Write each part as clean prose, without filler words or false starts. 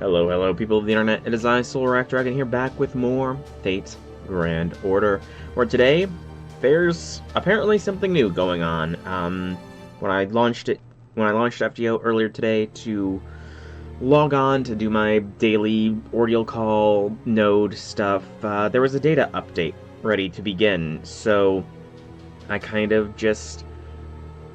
Hello, hello, people of the internet. It is I, Solar Dragon, here back with more Fate Grand Order. Where today, there's apparently something new going on. When I launched FGO earlier today to log on to do my daily Ordeal Call node stuff, there was a data update ready to begin. So I kind of just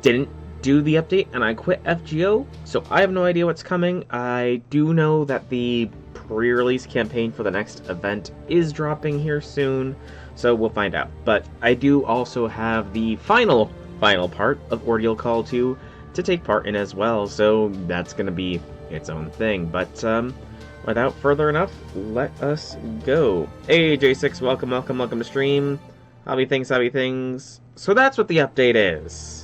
didn't do the update and I quit FGO, so I have no idea what's coming. I do know that the pre-release campaign for the next event is dropping here soon, so we'll find out. But I do also have the final part of Ordeal Call 2 to take part in as well, so that's gonna be its own thing. But without further enough, let us go. Hey J6, welcome to stream. Hobby things. So that's what the update is.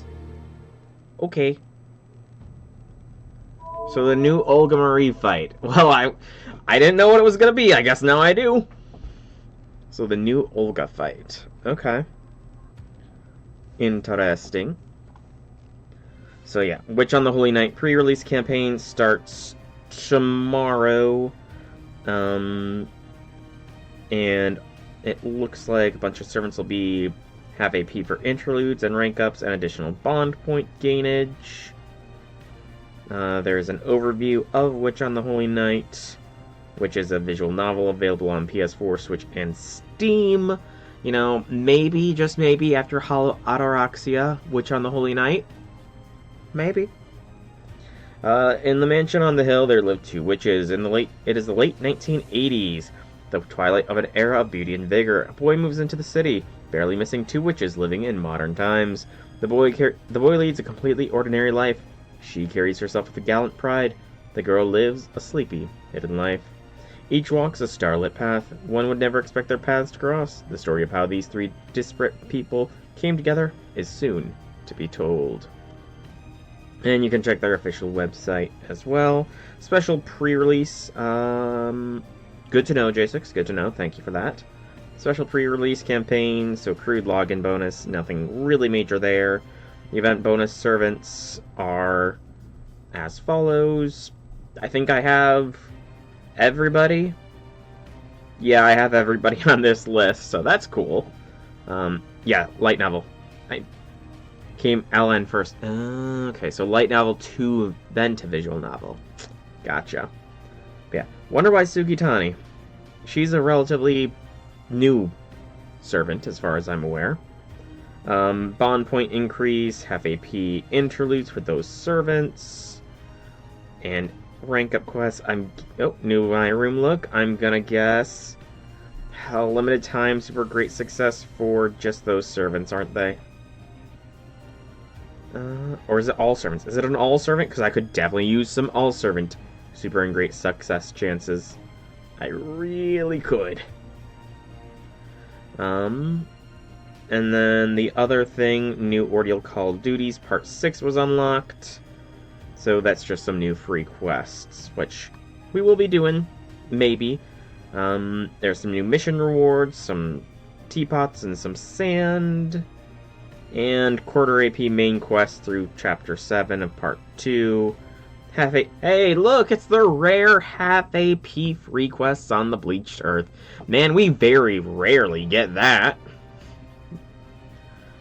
Okay. So the new Olga Marie fight. Well, I didn't know what it was gonna be. I guess now I do. So the new Olga fight. Okay. Interesting. So yeah, Witch on the Holy Night pre-release campaign starts tomorrow. And it looks like a bunch of servants will be have AP for interludes and rank ups and additional bond point gainage. There's an overview of Witch on the Holy Night, which is a visual novel available on PS4, Switch, and Steam. You know, maybe, just maybe, after Hollow Ataraxia, Witch on the Holy Night. Maybe. In the mansion on the hill, there live two witches. It is the late 1980s, the twilight of an era of beauty and vigor. A boy moves into the city, barely missing two witches living in modern times. The boy leads a completely ordinary life. She carries herself with a gallant pride. The girl lives a sleepy, hidden life. Each walks a starlit path. One would never expect their paths to cross. The story of how these three disparate people came together is soon to be told. And you can check their official website as well. Special pre-release. Good to know, J6. Good to know. Thank you for that. Special pre-release campaign, so crude login bonus, nothing really major there. The event bonus servants are as follows. I think I have everybody. Yeah, I have everybody on this list, so that's cool. Yeah, light novel. I came LN first. Okay, so light novel 2, then to visual novel. Gotcha. But yeah, wonder why Sugitani. She's a relatively new servant, as far as I'm aware. Bond point increase, half AP interludes with those servants, and rank up quests. New my room look. I'm gonna guess limited time, super great success for just those servants, aren't they? Or is it all servants? Is it an all servant? Because I could definitely use some all servant super and great success chances. I really could. And then the other thing, new Ordeal Call duties, part 6 was unlocked. So that's just some new free quests, which we will be doing, maybe. There's some new mission rewards, some teapots and some sand. And quarter AP main quest through chapter 7 of part 2. Hey, look, it's the rare half AP free quests on the Bleached Earth. Man, we very rarely get that.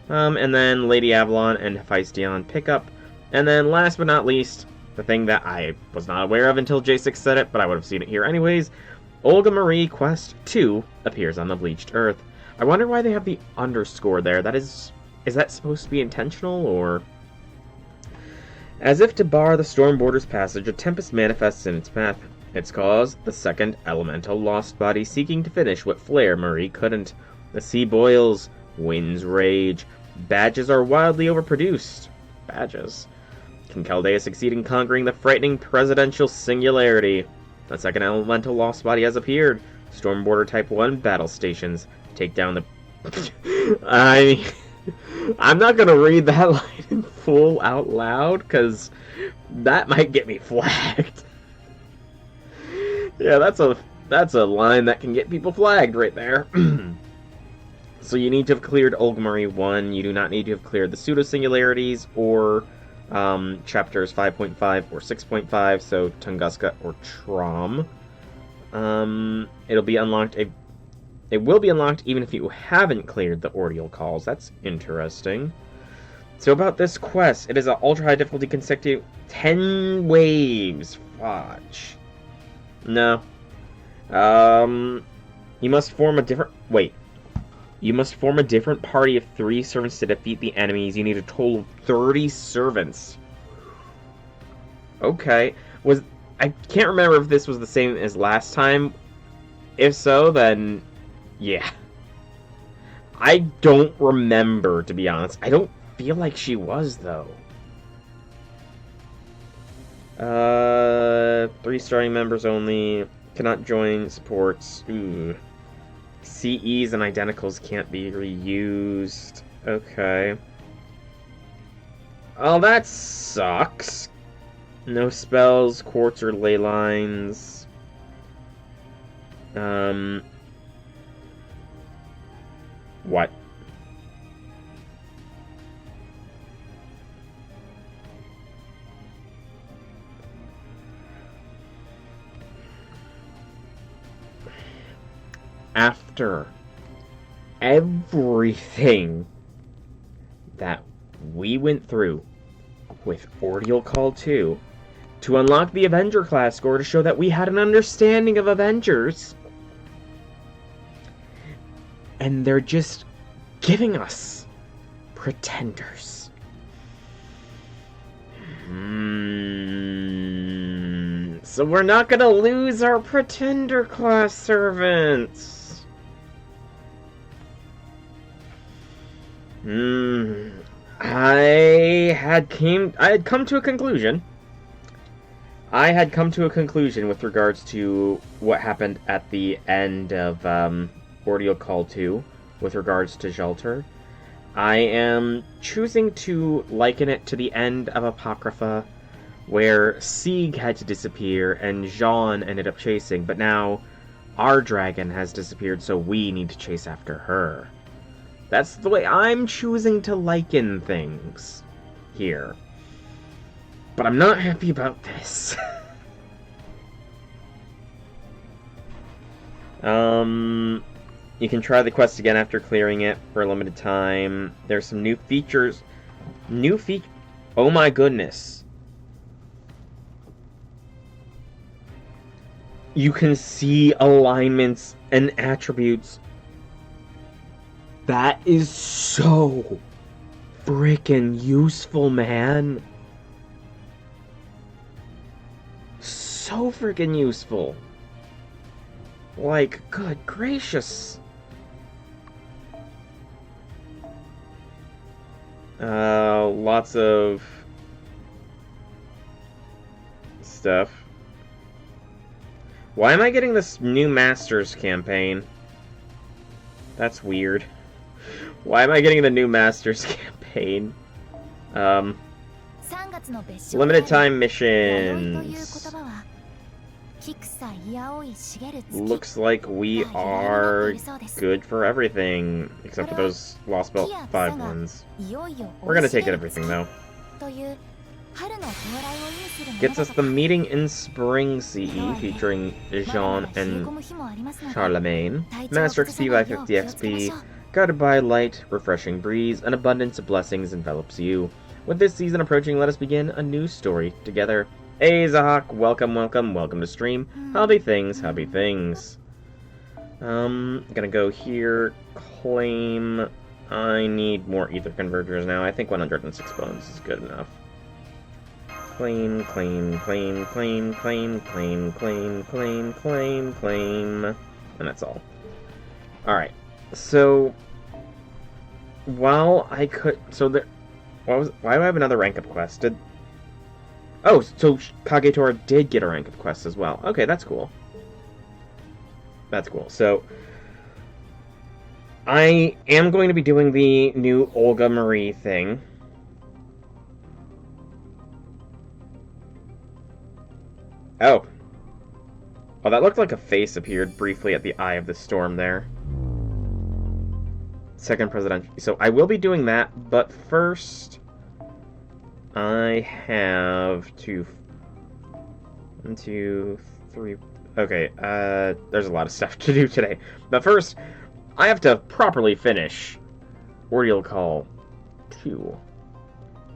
And then Lady Avalon and Hephaestion pickup. And then last but not least, the thing that I was not aware of until J6 said it, but I would have seen it here anyways, Olga Marie Quest 2 appears on the Bleached Earth. I wonder why they have the underscore there. Is that supposed to be intentional, or... As if to bar the Stormborder's passage, a tempest manifests in its path. Its cause, the second elemental lost body seeking to finish what Flare Marie couldn't. The sea boils, winds rage, badges are wildly overproduced. Badges. Can Chaldea succeed in conquering the frightening presidential singularity? The second elemental lost body has appeared. Stormborder Type 1 battle stations. Take down the... I'm not gonna read that line in full out loud, because that might get me flagged. Yeah, that's a line that can get people flagged right there. So you need to have cleared Olga Marie 1, you do not need to have cleared the pseudo-singularities, or chapters 5.5 or 6.5, so Tunguska or Trom. It'll be unlocked. It will be unlocked even if you haven't cleared the Ordeal Calls. That's interesting. So about this quest, it is an ultra-high difficulty consecutive 10 waves. Fudge. No. You must form a different... Wait. You must form a different party of 3 servants to defeat the enemies. You need a total of 30 servants. Okay. I can't remember if this was the same as last time. If so, then... yeah. I don't remember, to be honest. I don't feel like she was, though. 3 starting members only. Cannot join supports. Ooh. CEs and identicals can't be reused. Okay. Oh, that sucks. No spells, quartz, or ley lines. What? After everything that we went through with Ordeal Call 2 to unlock the Avenger class score to show that we had an understanding of Avengers, and they're just giving us pretenders. So we're not gonna lose our pretender class servants. I had come to a conclusion. I had come to a conclusion with regards to what happened at the end of Ordeal Call 2 with regards to Jalter. I am choosing to liken it to the end of Apocrypha, where Sieg had to disappear and Jean ended up chasing, but now our dragon has disappeared, so we need to chase after her. That's the way I'm choosing to liken things here. But I'm not happy about this. You can try the quest again after clearing it for a limited time. There's some new features. Oh my goodness. You can see alignments and attributes. That is so freaking useful, man. So freaking useful. Like, good gracious. Lots of stuff. Why am I getting this new Masters campaign? That's weird. Why am I getting the new Masters campaign? Limited time missions. Looks like we are good for everything, except for those Lost Belt 5 ones. We're gonna take everything, though. Gets us the Meeting in Spring CE, featuring Jean and Charlemagne. Master XP by 50 XP. Guided by light, refreshing breeze, an abundance of blessings envelops you. With this season approaching, let us begin a new story together. Hey Zahak, welcome to stream. Hobby things. Gonna go here, claim. I need more ether converters now. I think 106 bones is good enough. Claim. And that's all. Alright. So, while I could... So there... Why do I have another rank up quest? Oh, so Kagetora did get a rank up quest as well. Okay, that's cool. That's cool. So, I am going to be doing the new Olga Marie thing. Oh. Oh, that looked like a face appeared briefly at the eye of the storm there. Second presidential. So I will be doing that, but first I have two... 1, 2, 3... Okay, there's a lot of stuff to do today. But first, I have to properly finish Ordeal Call 2.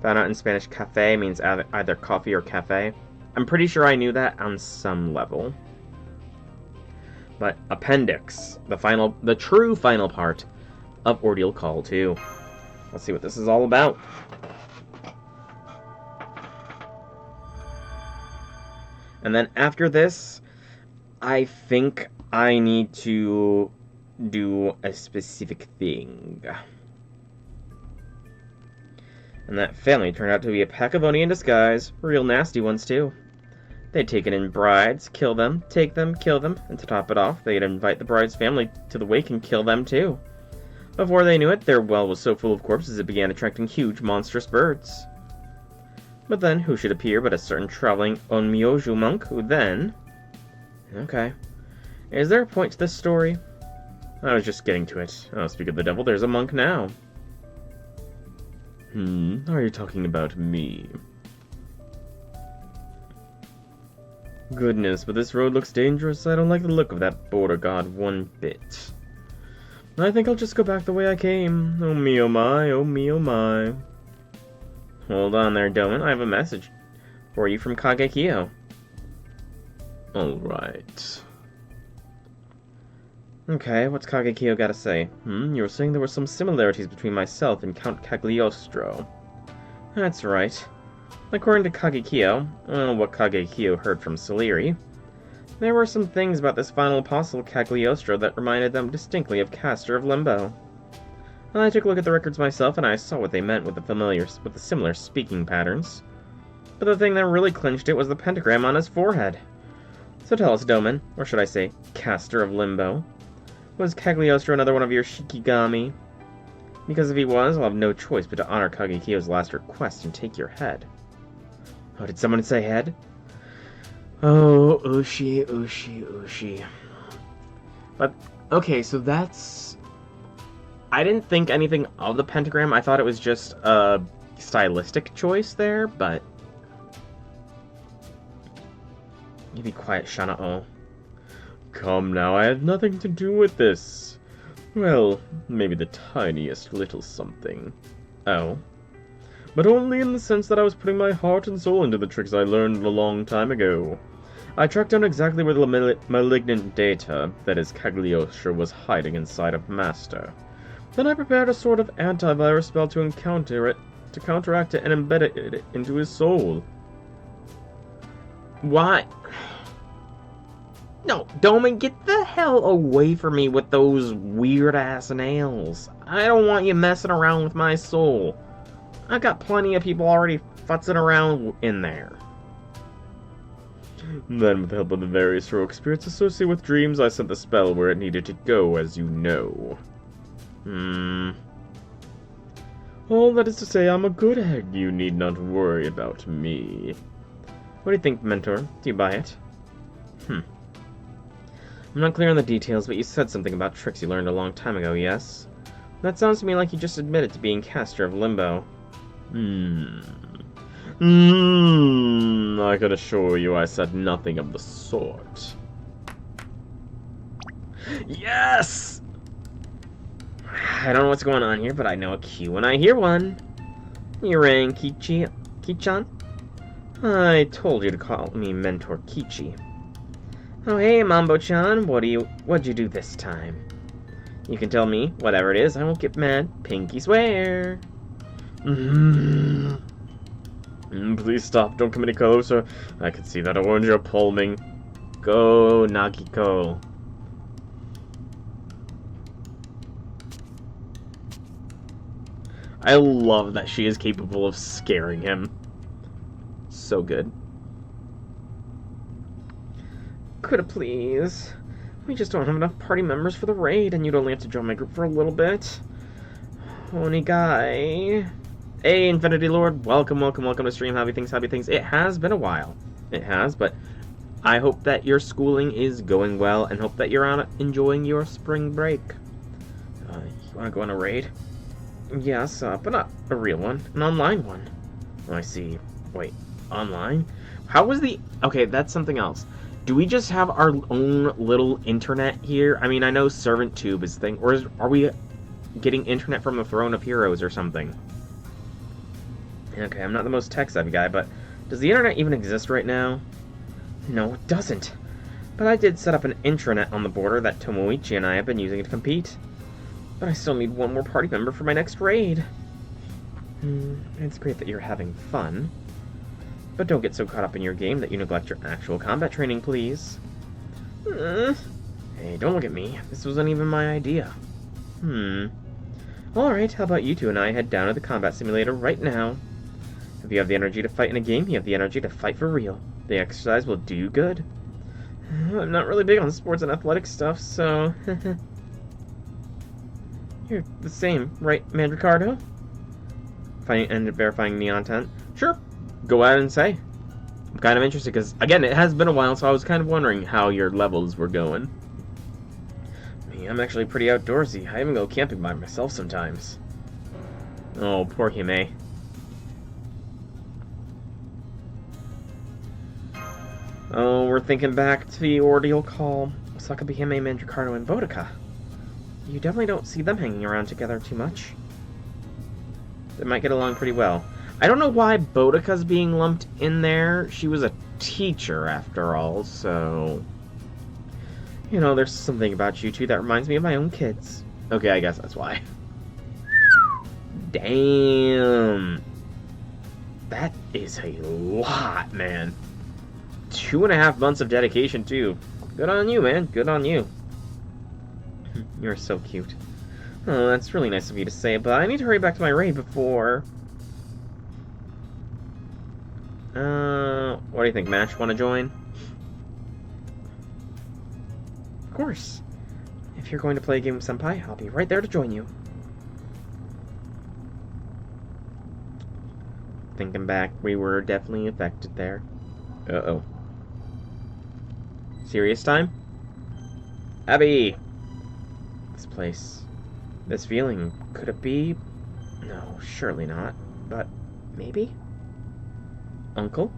Found out in Spanish, cafe means either coffee or cafe. I'm pretty sure I knew that on some level. But Appendix, the true final part of Ordeal Call 2. Let's see what this is all about. And then after this, I think I need to do a specific thing. And that family turned out to be a pack of Oni in disguise, real nasty ones too. They'd taken in brides, kill them, take them, kill them, and to top it off, they'd invite the bride's family to the wake and kill them too. Before they knew it, their well was so full of corpses it began attracting huge, monstrous birds. But then, who should appear but a certain traveling Onmyoju monk, who then... Okay. Is there a point to this story? I was just getting to it. Oh, speak of the devil, there's a monk now. Are you talking about me? Goodness, but this road looks dangerous. I don't like the look of that border guard one bit. I think I'll just go back the way I came. Oh me, oh my, oh me, oh my. Hold on there, Doman. I have a message for you from Kagekyo. Alright. Okay, what's Kagekyo gotta say? You were saying there were some similarities between myself and Count Cagliostro. That's right. According to Kagekyo, what Kagekyo heard from Saleri, there were some things about this final apostle Cagliostro that reminded them distinctly of Caster of Limbo. I took a look at the records myself, and I saw what they meant with the similar speaking patterns. But the thing that really clinched it was the pentagram on his forehead. So tell us, Doman, or should I say, Caster of Limbo, was Cagliostro another one of your Shikigami? Because if he was, I'll have no choice but to honor Kagekyo's last request and take your head. Oh, did someone say head? Oh, Ushi, Ushi, Ushi. But, okay, so that's... I didn't think anything of the pentagram. I thought it was just a stylistic choice there, but... You be quiet, Shana-o. Come now, I had nothing to do with this. Well, maybe the tiniest little something. Oh? But only in the sense that I was putting my heart and soul into the tricks I learned a long time ago. I tracked down exactly where the malignant data, that is Cagliostro, was hiding inside of Master. Then I prepared a sort of antivirus spell to counteract it and embed it into his soul. Why? No, Doman, get the hell away from me with those weird-ass nails. I don't want you messing around with my soul. I've got plenty of people already futzing around in there. Then, with the help of the various rogue spirits associated with dreams, I sent the spell where it needed to go, as you know. All that is to say, I'm a good egg. You need not worry about me. What do you think, Mentor? Do you buy it? I'm not clear on the details, but you said something about tricks you learned a long time ago, yes? That sounds to me like you just admitted to being Caster of Limbo. I can assure you I said nothing of the sort. Yes! I don't know what's going on here, but I know a cue when I hear one. You rang, Kichan? I told you to call me Mentor Kichi. Oh hey, Mambo-chan, what'd you do this time? You can tell me, whatever it is, I won't get mad. Pinky swear. Please stop, don't come any closer. I can see that orange you're palming. Go, Nagiko. I love that she is capable of scaring him. So good. Coulda please. We just don't have enough party members for the raid, and you'd only have to join my group for a little bit. Oni guy. Hey, Infinity Lord. Welcome to stream. Happy things. It has been a while. It has, but I hope that your schooling is going well, and hope that you're enjoying your spring break. You wanna go on a raid? Yes, but not a real one. An online one. Oh, I see. Wait, online? How was the... Okay, that's something else. Do we just have our own little internet here? I mean, I know Servant Tube is thing, or are we getting internet from the Throne of Heroes or something? Okay, I'm not the most tech-savvy guy, but does the internet even exist right now? No, it doesn't. But I did set up an intranet on the border that Tomoichi and I have been using to compete. But I still need one more party member for my next raid. It's great that you're having fun. But don't get so caught up in your game that you neglect your actual combat training, please. Hey, don't look at me. This wasn't even my idea. Alright, how about you two and I head down to the combat simulator right now? If you have the energy to fight in a game, you have the energy to fight for real. The exercise will do you good. I'm not really big on sports and athletic stuff, so... You're the same, right, Mandricardo? And verifying Neon Tent. Sure, go ahead and say. I'm kind of interested, because, again, it has been a while, so I was kind of wondering how your levels were going. Me, I'm actually pretty outdoorsy. I even go camping by myself sometimes. Oh, poor Hime. Oh, we're thinking back to the Ordeal Call. Sakabe, Hime, Mandricardo, and Boudica. You definitely don't see them hanging around together too much. They might get along pretty well. I don't know why Boudica's being lumped in there. She was a teacher, after all, so... You know, there's something about you two that reminds me of my own kids. Okay, I guess that's why. Damn. That is a lot, man. 2.5 months of dedication, too. Good on you, man. Good on you. You're so cute. Oh, that's really nice of you to say, but I need to hurry back to my raid before... what do you think, Match? Want to join? Of course. If you're going to play a game with Senpai, I'll be right there to join you. Thinking back, we were definitely affected there. Uh-oh. Serious time? Abby! This place. This feeling. Could it be? No, surely not. But maybe? Uncle?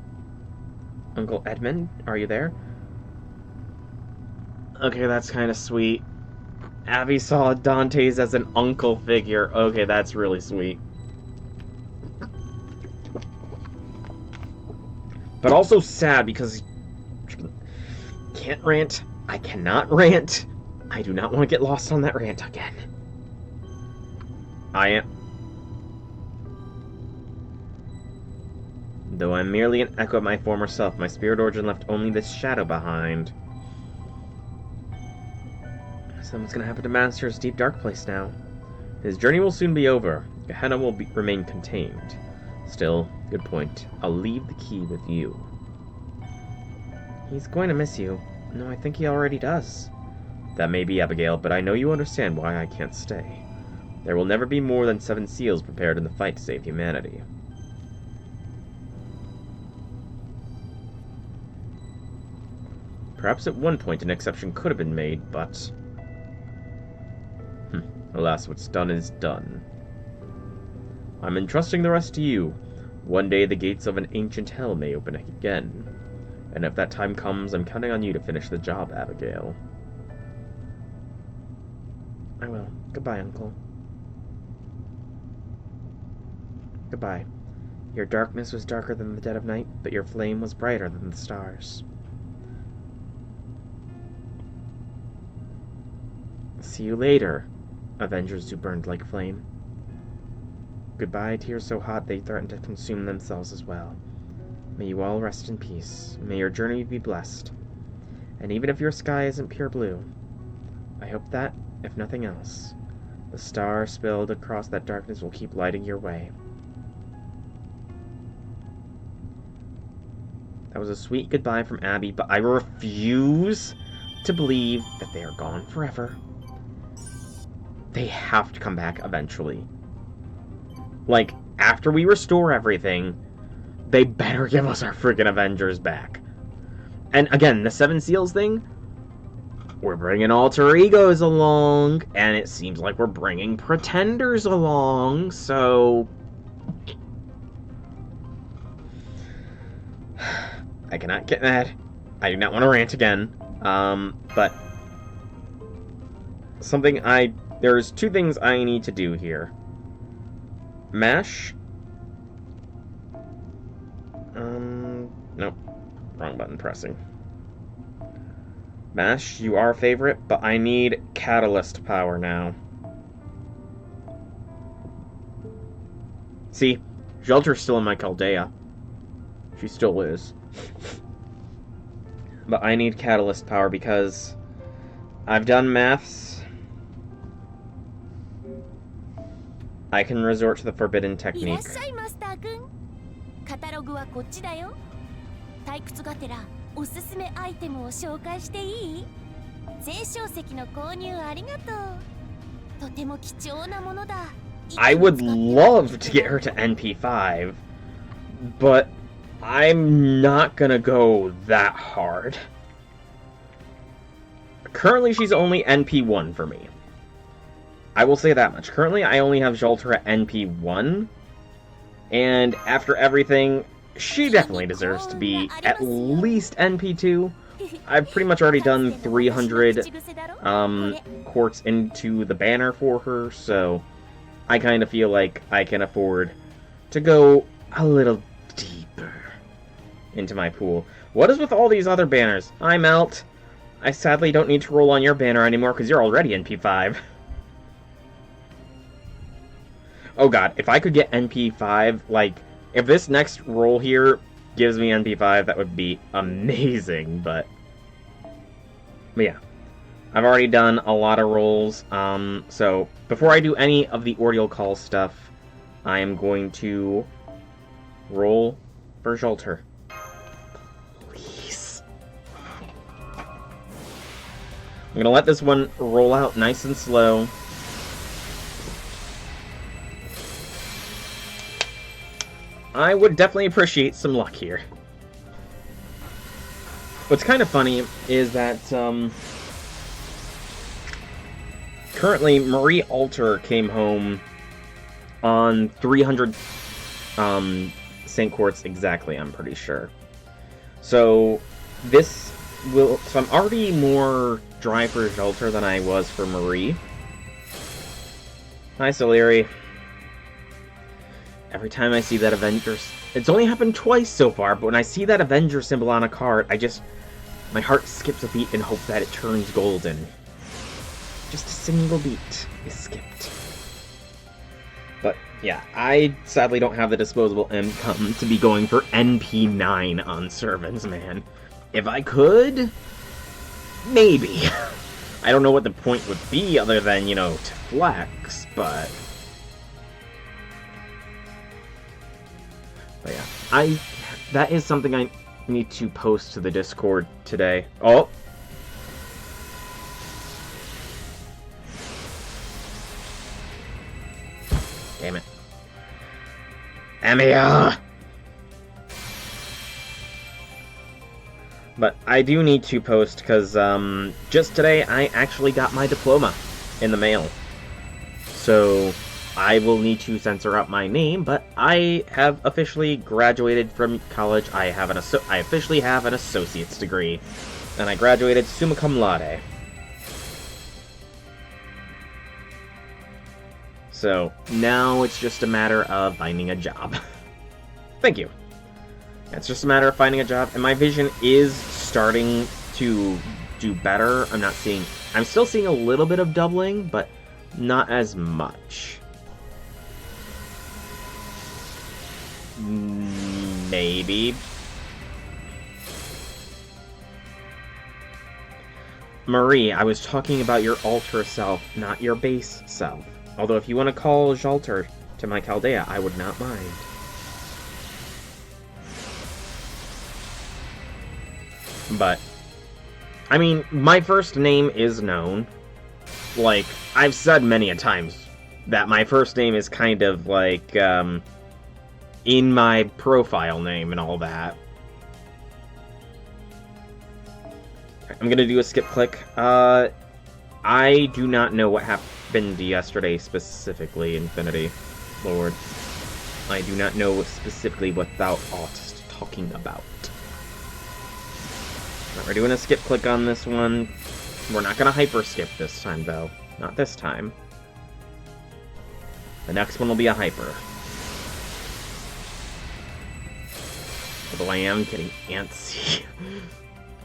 Uncle Edmund? Are you there? Okay, that's kind of sweet. Abby saw Dante's as an uncle figure. Okay, that's really sweet. But also sad because... Can't rant. I cannot rant. I do not want to get lost on that rant again. I am... Though I'm merely an echo of my former self, my spirit origin left only this shadow behind. Something's gonna happen to Master's deep dark place now. His journey will soon be over. Gehenna will remain contained. Still, good point. I'll leave the key with you. He's going to miss you. No, I think he already does. That may be, Abigail, but I know you understand why I can't stay. There will never be more than 7 seals prepared in the fight to save humanity. Perhaps at one point an exception could have been made, but... Alas, what's done is done. I'm entrusting the rest to you. One day the gates of an ancient hell may open again. And if that time comes, I'm counting on you to finish the job, Abigail. I will. Goodbye, Uncle. Goodbye. Your darkness was darker than the dead of night, but your flame was brighter than the stars. See you later, Avengers who burned like flame. Goodbye, tears so hot they threaten to consume themselves as well. May you all rest in peace. May your journey be blessed. And even if your sky isn't pure blue, I hope that, if nothing else, the star spilled across that darkness will keep lighting your way. That was a sweet goodbye from Abby, but I refuse to believe that they are gone forever. They have to come back eventually. Like, after we restore everything, they better give us our freaking Avengers back. And again, the 7 Seals thing, we're bringing alter egos along, and it seems like we're bringing pretenders along, so... I cannot get mad. I do not want to rant again. But there's two things I need to do here. Mash. Nope. Wrong button pressing. Mash, you are a favorite, but I need catalyst power now. See, Shelter's still in my Chaldea. She still is. But I need catalyst power because I've done maths. I can resort to the forbidden technique. I would love to get her to NP5, but I'm not gonna go that hard. Currently, she's only NP1 for me. I will say that much. Currently, I only have Jolter at NP1, and after everything, she definitely deserves to be at least NP2. I've pretty much already done 300 quartz into the banner for her, so I kind of feel like I can afford to go a little deeper into my pool. What is with all these other banners? I'm out. I sadly don't need to roll on your banner anymore because you're already NP5. Oh god, if I could get NP5, like, if this next roll here gives me NP5, that would be amazing, but yeah. I've already done a lot of rolls, so before I do any of the Ordeal Call stuff, I am going to roll for Jolter. Please. I'm gonna let this one roll out nice and slow. I would definitely appreciate some luck here. What's kind of funny is that, currently, Marie Alter came home on 300 St. Quartz exactly, I'm pretty sure. So I'm already more dry for Jolter than I was for Marie. Hi, Soleri. Every time I see that Avenger... It's only happened twice so far, but when I see that Avenger symbol on a card, my heart skips a beat in hope that it turns golden. Just a single beat is skipped. But, yeah, I sadly don't have the disposable income to be going for NP9 on Servants, man. If I could, maybe. I don't know what the point would be other than, to flex, but yeah, that is something I need to post to the Discord today. Oh! Damn it. Amia! But I do need to post, because, just today I actually got my diploma in the mail. So I will need to censor up my name, but I have officially graduated from college. I officially have an associate's degree, and I graduated summa cum laude. So now it's just a matter of finding a job. Thank you. It's just a matter of finding a job, and my vision is starting to do better. I'm still seeing a little bit of doubling, but not as much. Maybe. Marie, I was talking about your alter self, not your base self. Although if you want to call Jolter to my Chaldea, I would not mind. But, I mean, my first name is known. Like, I've said many a times that my first name is kind of like, in my profile name and all that. I'm gonna do a skip click. I do not know what happened yesterday specifically, Infinity Lord. I do not know specifically what thou oughtest talking about. We're doing a skip click on this one. We're not gonna hyper skip this time, though. Not this time. The next one will be a hyper. Although I am getting antsy.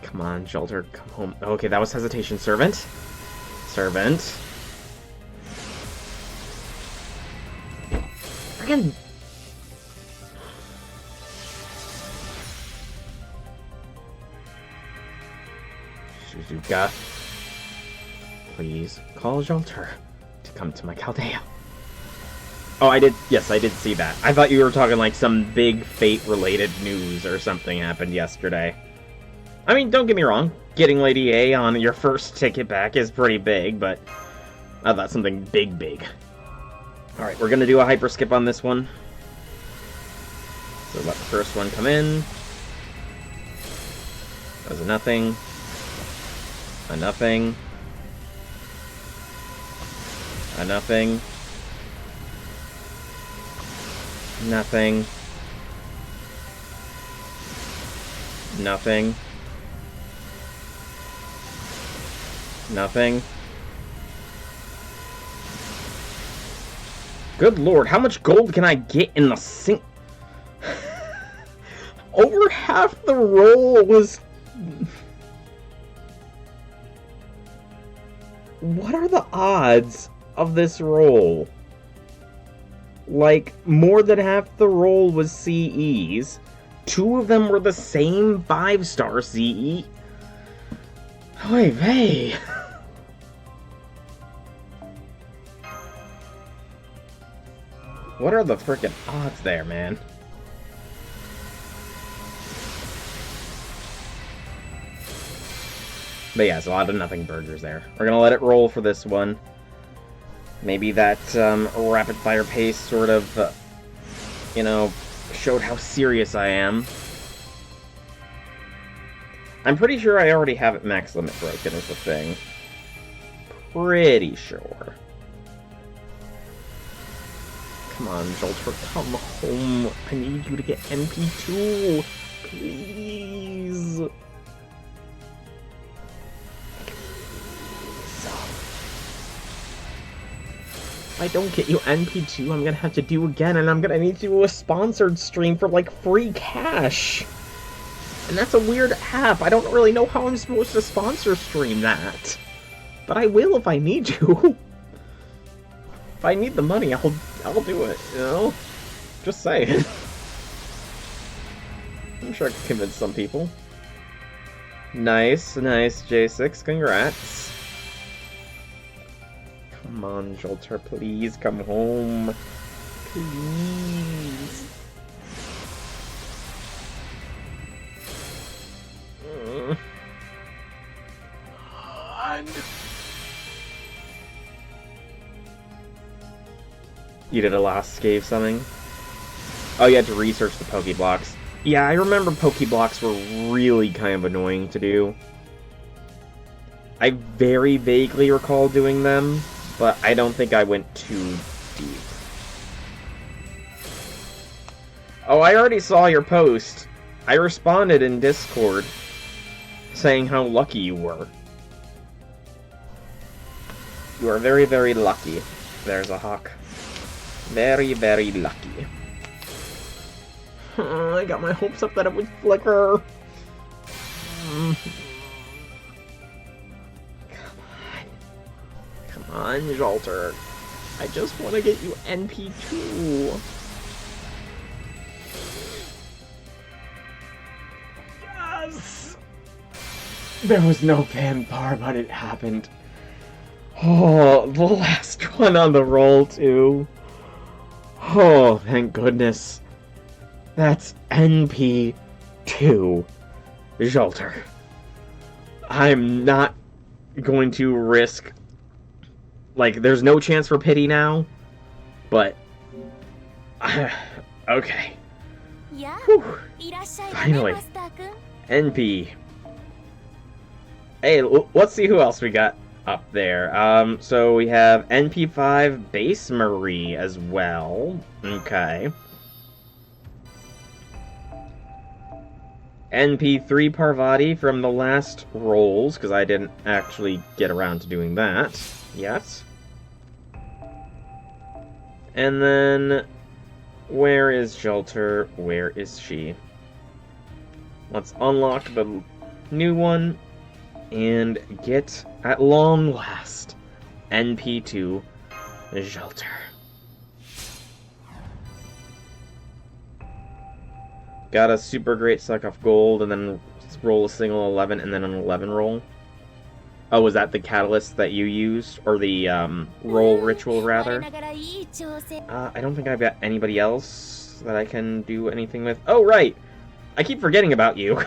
Come on, Jolter, come home. Okay, that was hesitation. Servant. Servant. Friggin'... Suzuka. Please call Jolter to come to my Chaldea. Oh, I did. Yes, I did see that. I thought you were talking like some big fate-related news or something happened yesterday. I mean, don't get me wrong. Getting Lady A on your first ticket back is pretty big, but I thought something big. Alright, we're gonna do a hyper skip on this one. So let the first one come in. That was a nothing. A nothing. A nothing. Nothing. Nothing. Nothing. Good lord, how much gold can I get in the sink? Over half the roll was... What are the odds of this roll? Like, more than half the roll was CEs. 2 of them were the same 5-star CE. Oy vey. What are the frickin' odds there, man? But yeah, it's a lot of nothing burgers there. We're gonna let it roll for this one. Maybe that rapid-fire pace sort of, you know, showed how serious I am. I'm pretty sure I already have it max limit broken is the thing. Pretty sure. Come on, Jolter, come home. I need you to get NP2. Please. If I don't get you NP2, I'm gonna have to do again, and I'm gonna need to do a sponsored stream for, like, free cash. And that's a weird app. I don't really know how I'm supposed to sponsor stream that. But I will if I need to. If I need the money, I'll do it, you know? Just saying. I'm sure I can convince some people. Nice, J6, congrats. Come on, Jolter, please come home. Please. You did a last scave something? Oh, you had to research the Pokeblocks. Yeah, I remember Pokeblocks were really kind of annoying to do. I very vaguely recall doing them, but I don't think I went too deep. Oh, I already saw your post. I responded in Discord, saying how lucky you were. You are very, very lucky. There's a hawk. Very, very lucky. I got my hopes up that it would flicker. Come on, Jolter. I just want to get you NP2. Yes! There was no fanfare, but it happened. Oh, the last one on the roll, too. Oh, thank goodness. That's NP2. Jolter. I'm not going to risk... Like, there's no chance for pity now, but... okay. Whew. Finally. NP. Hey, let's see who else we got up there. So we have NP5 Base Marie as well. Okay. NP3 Parvati from the last rolls, because I didn't actually get around to doing that yet. And then, where is Shelter? Where is she? Let's unlock the new one and get, at long last, NP2 Shelter. Got a super great suck off gold, and then roll a single 11, and then an 11 roll. Oh, was that the catalyst that you used? Or the roll ritual, rather? I don't think I've got anybody else that I can do anything with. Oh, right! I keep forgetting about you.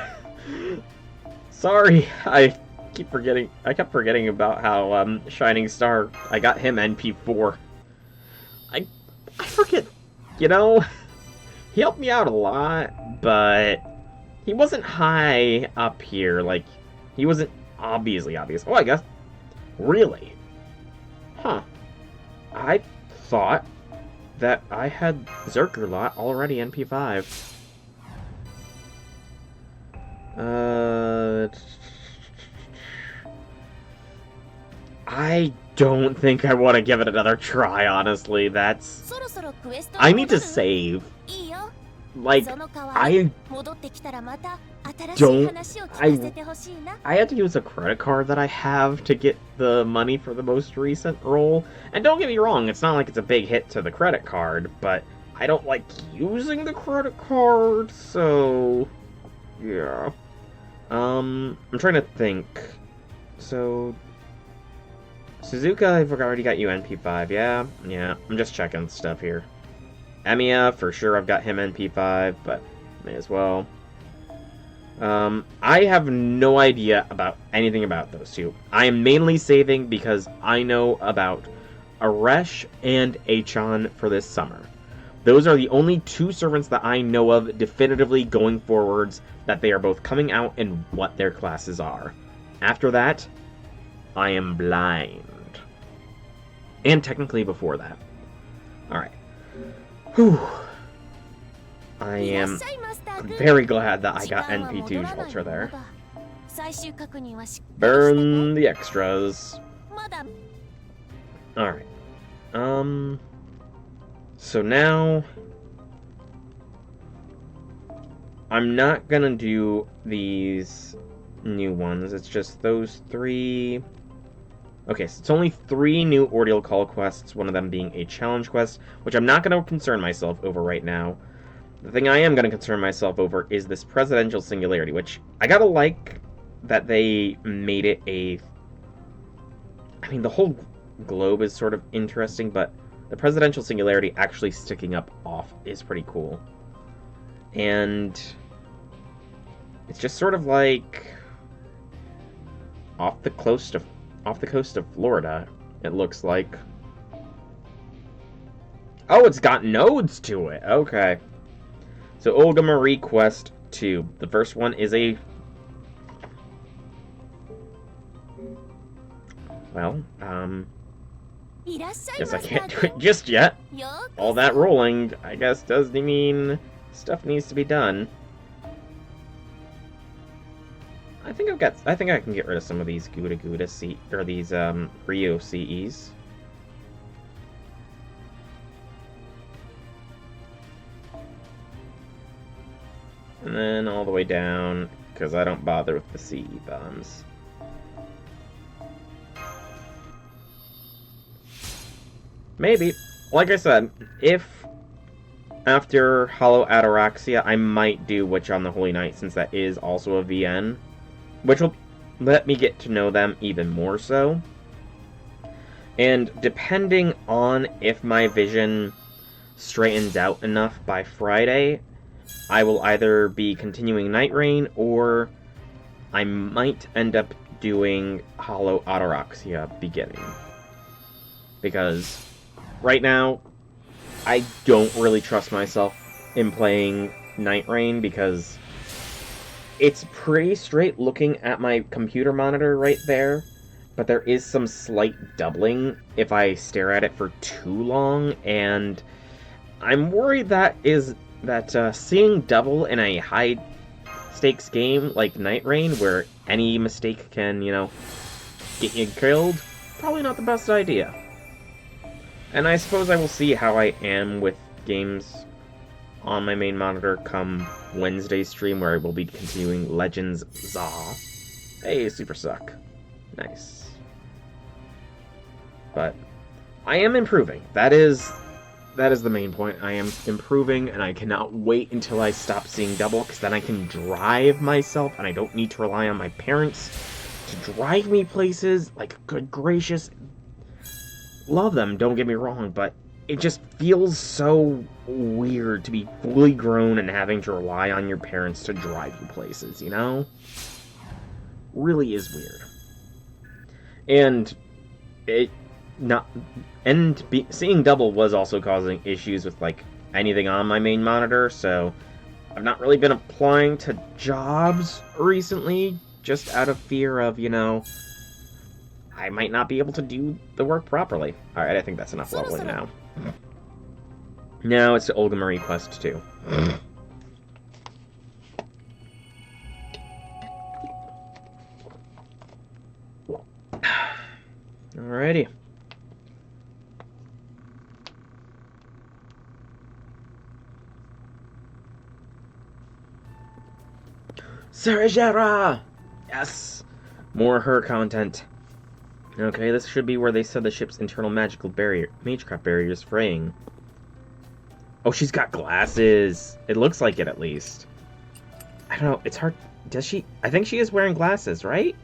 Sorry, I kept forgetting about how Shining Star, I got him NP4. I forget, you know, he helped me out a lot, but he wasn't high up here, like, he wasn't obviously obvious. Oh, I guess, really? Huh. I thought that I had Zerkerlot already NP5. I don't think I want to give it another try, honestly. I need to save. Like, I had to use a credit card that I have to get the money for the most recent roll. And don't get me wrong, it's not like it's a big hit to the credit card, but I don't like using the credit card, so yeah. I'm trying to think. So Suzuka, I've already got you NP5, yeah, I'm just checking stuff here. Emiya, for sure I've got him NP5, but may as well. I have no idea about anything about those two. I am mainly saving because I know about Aresh and Achan for this summer. Those are the only two servants that I know of definitively going forwards, that they are both coming out and what their classes are. After that, I am blind. And technically before that. Alright. Whew. I am very glad that I got NP2 Shelter there. Burn the extras. Alright. So now I'm not gonna do these new ones. It's just those three. Okay, so it's only 3 new Ordeal Call quests, one of them being a challenge quest, which I'm not going to concern myself over right now. The thing I am going to concern myself over is this Presidential Singularity, which I gotta like that they made it a... I mean, the whole globe is sort of interesting, but the Presidential Singularity actually sticking up off is pretty cool. And it's just sort of like off the coast of Florida, it looks like. Oh, it's got nodes to it. Okay. So Olga Marie Quest 2. The first one is a... Well, guess I can't do it just yet. All that rolling, I guess, does mean stuff needs to be done. I think I can get rid of some of these these Rio CEs. And then all the way down, because I don't bother with the CE bombs. Maybe. Like I said, if after Hollow Ataraxia, I might do Witch on the Holy Night, since that is also a VN. Which will let me get to know them even more so. And depending on if my vision straightens out enough by Friday, I will either be continuing Night Rain, or I might end up doing Hollow Ataraxia beginning. Because right now, I don't really trust myself in playing Night Rain, because it's pretty straight looking at my computer monitor right there, but there is some slight doubling if I stare at it for too long, and I'm worried that seeing double in a high stakes game like Night Rain, where any mistake can, get you killed, probably not the best idea. And I suppose I will see how I am with games on my main monitor come Wednesday's stream, where I will be continuing Legends Za. Hey, Super Suck. Nice. But I am improving. That is the main point. I am improving, and I cannot wait until I stop seeing double, because then I can drive myself, and I don't need to rely on my parents to drive me places. Like, good gracious. Love them, don't get me wrong, but it just feels so weird to be fully grown and having to rely on your parents to drive you places, Really is weird. And seeing double was also causing issues with, like, anything on my main monitor, so I've not really been applying to jobs recently, just out of fear of, I might not be able to do the work properly. Alright, I think that's enough leveling now. Now it's the Olga Marie quest 2. Alrighty. Sarajera! Yes! More her content. Okay, this should be where they said the ship's internal magical magecraft barrier is fraying. Oh, she's got glasses! It looks like it, at least. I don't know, it's hard... Does she... I think she is wearing glasses, right?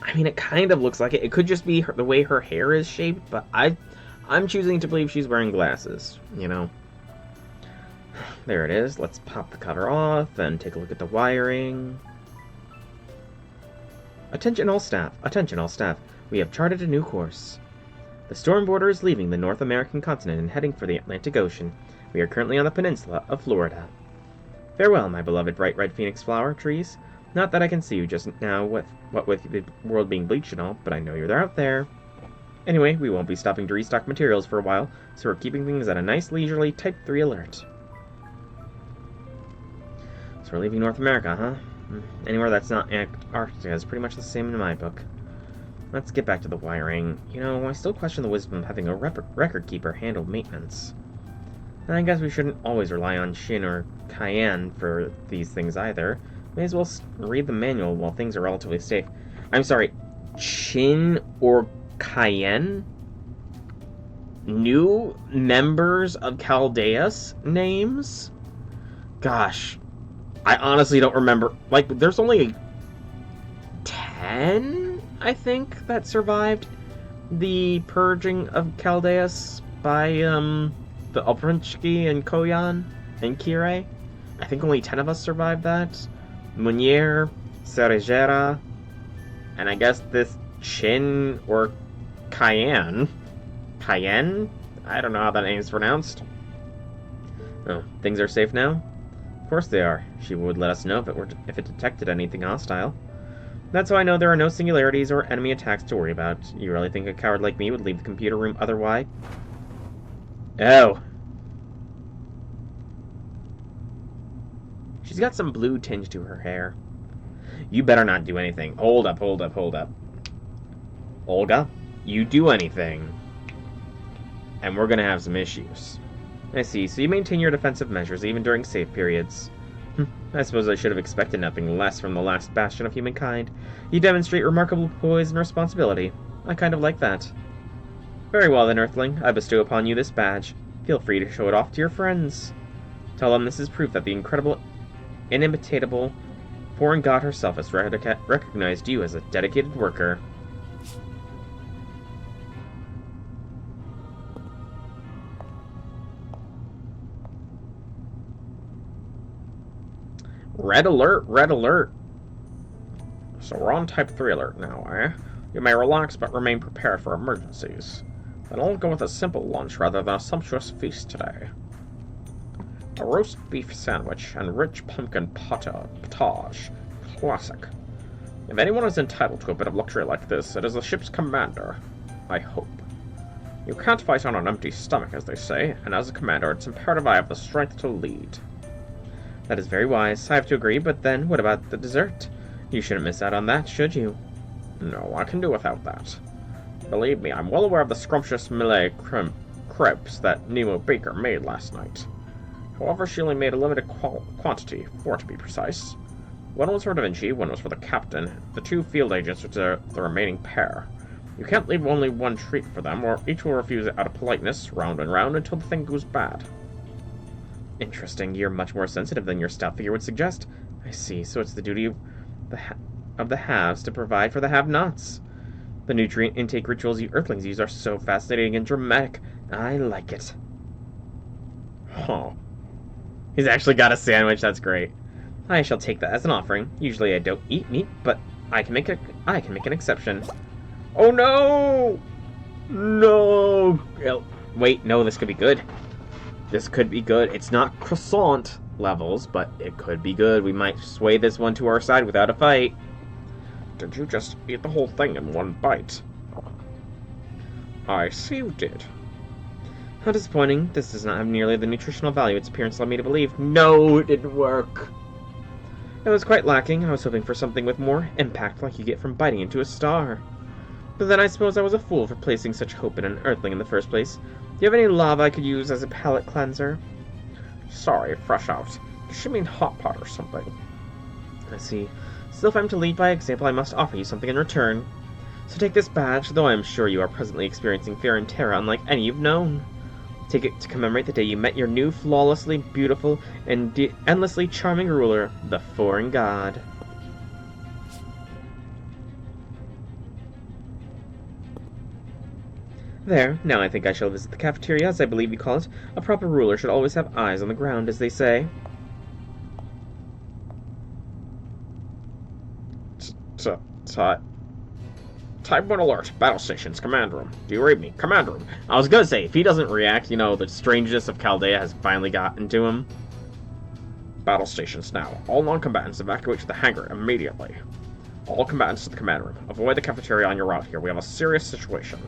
I mean, it kind of looks like it. It could just be the way her hair is shaped, but I'm choosing to believe she's wearing glasses, There it is. Let's pop the cover off and take a look at the wiring. Attention all staff. Attention all staff. We have charted a new course. The Stormboarder is leaving the North American continent and heading for the Atlantic Ocean. We are currently on the peninsula of Florida. Farewell, my beloved bright red phoenix flower trees. Not that I can see you just now, what with the world being bleached and all, but I know you're out there. Anyway, we won't be stopping to restock materials for a while, so we're keeping things at a nice leisurely Type 3 alert. So we're leaving North America, huh? Anywhere that's not Antarctica is pretty much the same in my book. Let's get back to the wiring. I still question the wisdom of having a record keeper handle maintenance. And I guess we shouldn't always rely on Shin or Cayenne for these things either. May as well read the manual while things are relatively safe. I'm sorry, Shin or Cayenne? New members of Chaldeus names? Gosh. I honestly don't remember. Like, there's only 10, I think, that survived the purging of Chaldeus by, the Oprinchki and Koyan and Kirei. I think only 10 of us survived that. Munier, Sarajera, and I guess this Chin or Cayenne. Cayenne? I don't know how that name is pronounced. Oh, things are safe now? Of course they are. She would let us know if it detected anything hostile. That's how I know there are no singularities or enemy attacks to worry about. You really think a coward like me would leave the computer room otherwise? Oh. She's got some blue tinge to her hair. You better not do anything. Hold up. Olga, you do anything, and we're gonna have some issues. I see, so you maintain your defensive measures even during safe periods. I suppose I should have expected nothing less from the last bastion of humankind. You demonstrate remarkable poise and responsibility. I kind of like that. Very well then, Earthling. I bestow upon you this badge. Feel free to show it off to your friends. Tell them this is proof that the incredible, inimitable foreign god herself has recognized you as a dedicated worker. Red alert, red alert. So we're on Type 3 alert now, eh? You may relax but remain prepared for emergencies. Then I'll go with a simple lunch rather than a sumptuous feast today. A roast beef sandwich and rich pumpkin potage. Classic. If anyone is entitled to a bit of luxury like this, it is the ship's commander. I hope. You can't fight on an empty stomach, as they say, and as a commander, it's imperative I have the strength to lead. That is very wise. I have to agree, but then what about the dessert? You shouldn't miss out on that, should you? No, I can do without that. Believe me, I'm well aware of the scrumptious Millet crepes that Nemo Baker made last night. However, she only made a limited quantity, 4 to be precise. One was for Da Vinci, one was for the captain. The 2 field agents were the remaining pair. You can't leave only one treat for them, or each will refuse it out of politeness, round and round, until the thing goes bad. Interesting. You're much more sensitive than your stout figure would suggest. I see. So it's the duty of the haves to provide for the have-nots. The nutrient intake rituals you Earthlings use are so fascinating and dramatic. I like it. Huh. He's actually got a sandwich. That's great. I shall take that as an offering. Usually I don't eat meat, but I can make an exception. Oh no! No! Wait, no, this could be good. This could be good. It's not croissant levels, but it could be good. We might sway this one to our side without a fight. Did you just eat the whole thing in one bite? I see you did. How disappointing. This does not have nearly the nutritional value its appearance led me to believe. No, it didn't work. It was quite lacking. I was hoping for something with more impact like you get from biting into a star. But then I suppose I was a fool for placing such hope in an Earthling in the first place. Do you have any lava I could use as a palate cleanser? Sorry, fresh out. Does she mean hot pot or something? I see. Still, if I'm to lead by example, I must offer you something in return. So take this badge, though I am sure you are presently experiencing fear and terror unlike any you've known. Take it to commemorate the day you met your new, flawlessly beautiful, and endlessly charming ruler, the Foreign God. There, now I think I shall visit the cafeteria, as I believe you call it. A proper ruler should always have eyes on the ground, as they say. Type 1 alert. Battle stations, command room. Do you read me? Command room. I was gonna say, if he doesn't react, you know, the strangeness of Chaldea has finally gotten to him. Battle stations now. All non-combatants evacuate to the hangar immediately. All combatants to the command room. Avoid the cafeteria on your route here. We have a serious situation.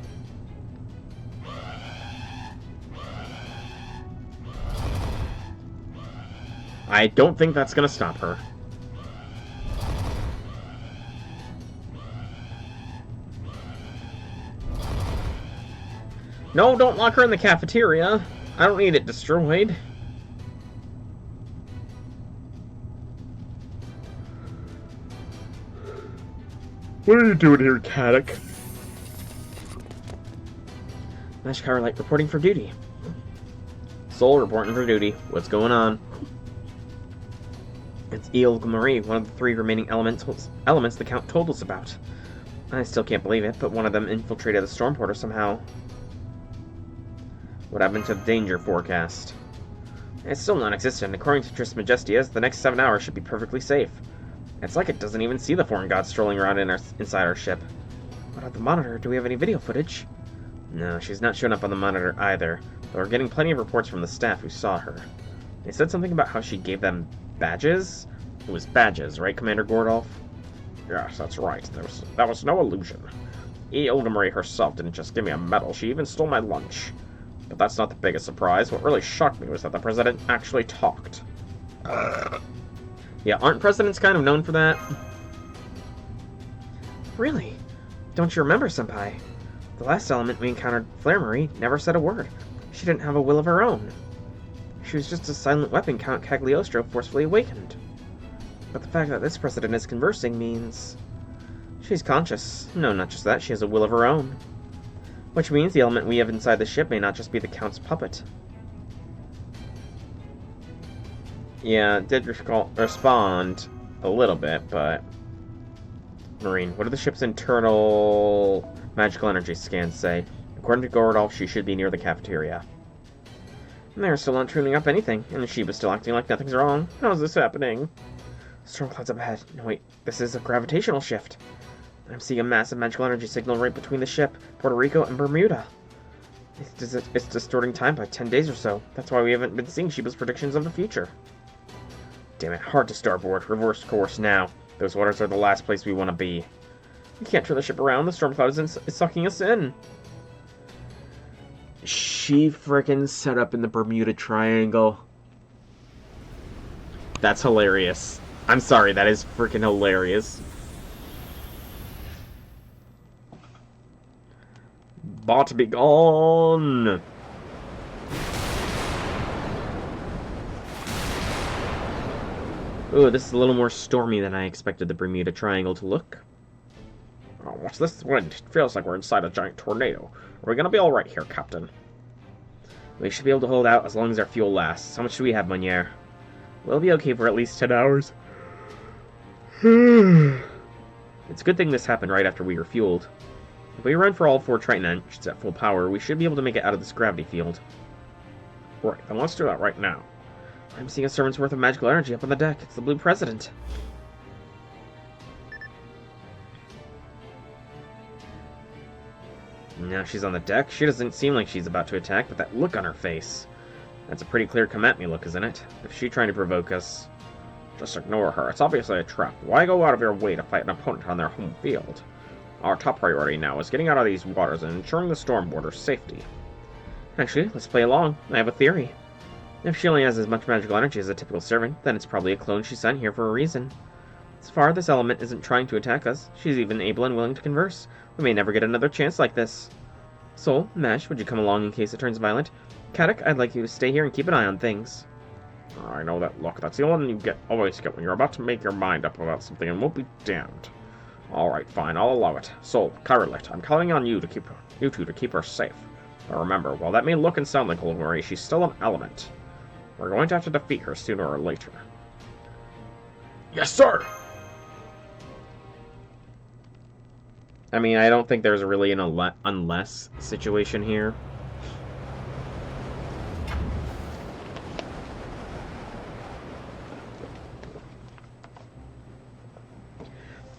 I don't think that's gonna stop her. No, don't lock her in the cafeteria. I don't need it destroyed. What are you doing here, Caddock? Magic Light reporting for duty. Soul reporting for duty. What's going on? It's Olga Marie, one of the 3 remaining elements the Count told us about. I still can't believe it, but one of them infiltrated the storm portal somehow. What happened to the danger forecast? It's still non-existent. According to Tris Majestias, the next 7 hours should be perfectly safe. It's like it doesn't even see the foreign god strolling around inside our ship. What about the monitor? Do we have any video footage? No, she's not showing up on the monitor either, though we're getting plenty of reports from the staff who saw her. They said something about how she gave them badges? It was badges, right, Commander Gordolf? Yes, that's right. That was no illusion. Olga Marie herself didn't just give me a medal, she even stole my lunch. But that's not the biggest surprise. What really shocked me was that the president actually talked. Yeah, aren't presidents kind of known for that? Really? Don't you remember, Senpai? The last element we encountered, Flare Marie, never said a word. She didn't have a will of her own. She was just a silent weapon Count Cagliostro forcefully awakened. But the fact that this president is conversing means... she's conscious. No, not just that, she has a will of her own. Which means the element we have inside the ship may not just be the Count's puppet. Yeah, it did respond a little bit, but... Marine, what do the ship's internal magical energy scans say? According to Gordolf, she should be near the cafeteria. And they're still not tuning up anything, and the ship is still acting like nothing's wrong. How is this happening? Storm clouds up ahead. No, wait, this is a gravitational shift. I'm seeing a massive magical energy signal right between the ship, Puerto Rico, and Bermuda. It's distorting time by 10 days or so. That's why we haven't been seeing Shiba's predictions of the future. Damn it, hard to starboard. Reverse course now. Those waters are the last place we want to be. We can't turn the ship around. The storm cloud is sucking us in. She frickin' set up in the Bermuda Triangle. That's hilarious. I'm sorry, that is freaking hilarious. Bot be gone! Ooh, this is a little more stormy than I expected the Bermuda Triangle to look. Oh, what's this wind? It feels like we're inside a giant tornado. Are we gonna be alright here, Captain? We should be able to hold out as long as our fuel lasts. How much do we have, Monier? We'll be okay for at least 10 hours. It's a good thing this happened right after we were fueled. If we run for all 4 Triton engines at full power, we should be able to make it out of this gravity field. Right, then let's do that right now. I'm seeing a servant's worth of magical energy up on the deck. It's the Blue President. Now she's on the deck. She doesn't seem like she's about to attack, but that look on her face. That's a pretty clear come at me look, isn't it? If she's trying to provoke us. Just ignore her. It's obviously a trap. Why go out of your way to fight an opponent on their home field? Our top priority now is getting out of these waters and ensuring the storm border's safety. Actually, let's play along. I have a theory. If she only has as much magical energy as a typical servant, then it's probably a clone she sent here for a reason. As far this element isn't trying to attack us, she's even able and willing to converse. We may never get another chance like this. Sol, Mesh, would you come along in case it turns violent? Kadok, I'd like you to stay here and keep an eye on things. I know that look. That's the only one you always get when you're about to make your mind up about something and won't be damned. Alright, fine, I'll allow it. Sol, Kyrilate, I'm calling on you two to keep her safe. But remember, while that may look and sound like Olga, she's still an element. We're going to have to defeat her sooner or later. Yes, sir! I mean, I don't think there's really an unless situation here.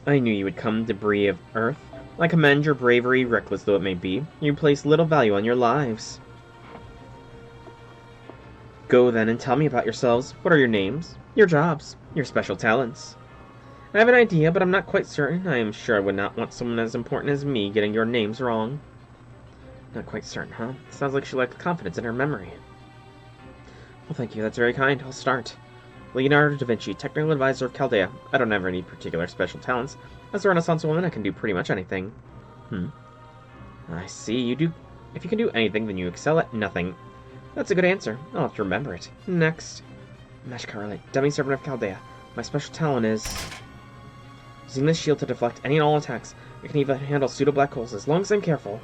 I knew you would come, debris of Earth. I commend your bravery, reckless though it may be. You place little value on your lives. Go then and tell me about yourselves. What are your names, your jobs, your special talents? I have an idea, but I'm not quite certain. I am sure I would not want someone as important as me getting your names wrong. Not quite certain, huh? Sounds like she lacked confidence in her memory. Well, thank you. That's very kind. I'll start. Leonardo da Vinci, technical advisor of Chaldea. I don't have any particular special talents. As a Renaissance woman, I can do pretty much anything. I see. You do. If you can do anything, then you excel at nothing. That's a good answer. I'll have to remember it. Next. Mesh Kyrilate, dummy servant of Chaldea. My special talent is using this shield to deflect any and all attacks. I can even handle pseudo-black holes as long as I'm careful.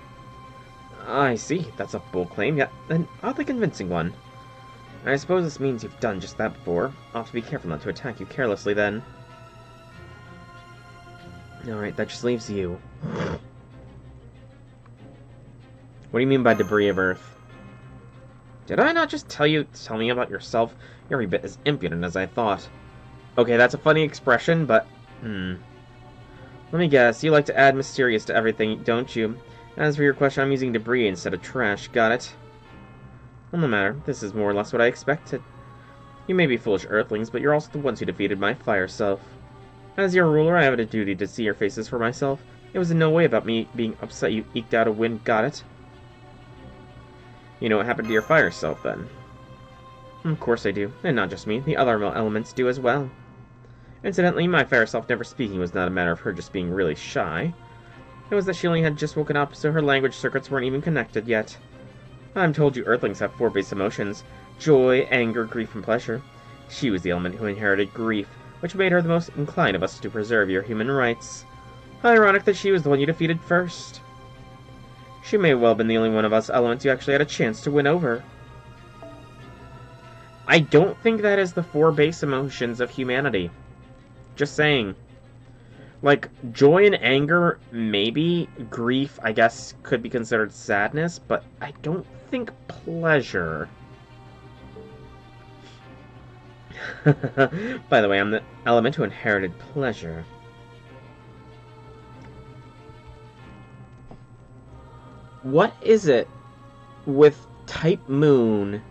I see. That's a bold claim, yet an oddly convincing one. I suppose this means you've done just that before. I'll have to be careful not to attack you carelessly, then. Alright, that just leaves you. What do you mean by debris of Earth? Did I not just tell me about yourself? You're every bit as impudent as I thought. Okay, that's a funny expression, but... Let me guess, you like to add mysterious to everything, don't you? As for your question, I'm using debris instead of trash, got it? Well, no matter. This is more or less what I expected. You may be foolish Earthlings, but you're also the ones who defeated my fire self. As your ruler, I have a duty to see your faces for myself. It was in no way about me being upset you eked out a win, got it? You know what happened to your fire self, then? Of course I do, and not just me. The other elements do as well. Incidentally, my fire self never speaking was not a matter of her just being really shy. It was that she only had just woken up, so her language circuits weren't even connected yet. I'm told you Earthlings have 4 base emotions: joy, anger, grief, and pleasure. She was the element who inherited grief, which made her the most inclined of us to preserve your human rights. Ironic that she was the one you defeated first. She may well have been the only one of us elements you actually had a chance to win over. I don't think that is the 4 base emotions of humanity. Just saying. Like, joy and anger, maybe. Grief, I guess, could be considered sadness, but I don't think pleasure. By the way, I'm the element who inherited pleasure. What is it with Type Moon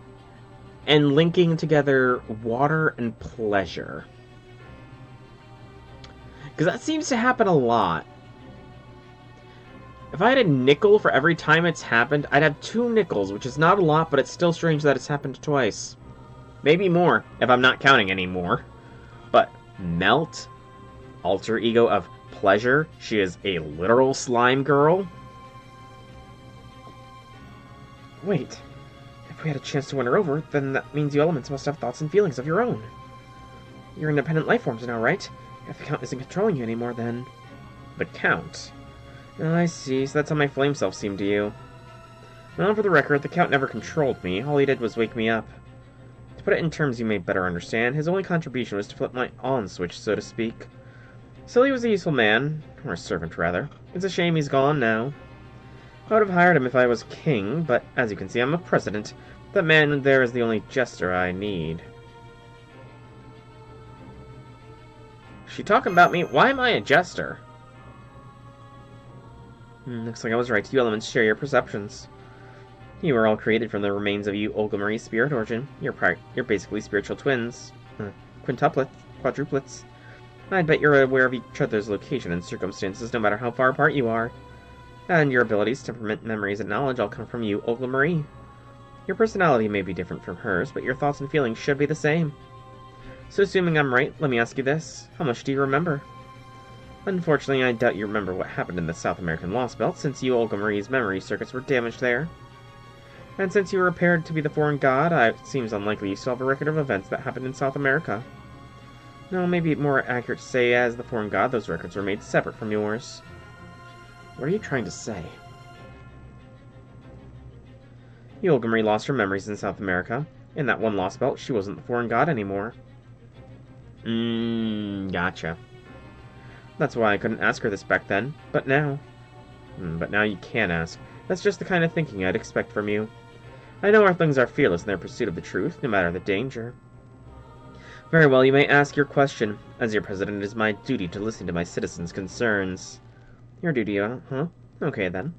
and linking together water and pleasure? Because that seems to happen a lot. If I had a nickel for every time it's happened, I'd have 2 nickels, which is not a lot, but it's still strange that it's happened twice. Maybe more, if I'm not counting anymore. Melt? Alter ego of pleasure? She is a literal slime girl? Wait. If we had a chance to win her over, then that means you elements must have thoughts and feelings of your own. You're independent life forms now, right? If the Count isn't controlling you anymore, then... The Count? Oh, I see. So that's how my flame self seemed to you. Well, for the record, the Count never controlled me. All he did was wake me up. To put it in terms you may better understand, his only contribution was to flip my on switch, so to speak. Still, he was a useful man. Or a servant, rather. It's a shame he's gone now. I would have hired him if I was king, but as you can see, I'm a president. That man there is the only jester I need. Is she talking about me? Why am I a jester? Looks like I was right. You elements share your perceptions. You were all created from the remains of you Olga Marie's spirit origin. You're basically spiritual twins. Quadruplets. I'd bet you're aware of each other's location and circumstances, no matter how far apart you are. And your abilities, temperament, memories, and knowledge all come from you, Olga Marie. Your personality may be different from hers, but your thoughts and feelings should be the same. So assuming I'm right, let me ask you this. How much do you remember? Unfortunately, I doubt you remember what happened in the South American Lost Belt, since you Olga Marie's memory circuits were damaged there. And since you were appeared to be the foreign god, it seems unlikely you still have a record of events that happened in South America. No, maybe more accurate to say, as the foreign god, those records were made separate from yours. What are you trying to say? You Olga Marie lost her memories in South America. In that one Lost Belt, she wasn't the foreign god anymore. Gotcha. That's why I couldn't ask her this back then, but now... But now you can ask. That's just the kind of thinking I'd expect from you. I know Earthlings are fearless in their pursuit of the truth, no matter the danger. Very well, you may ask your question. As your president, it is my duty to listen to my citizens' concerns. Your duty, huh? Okay, then.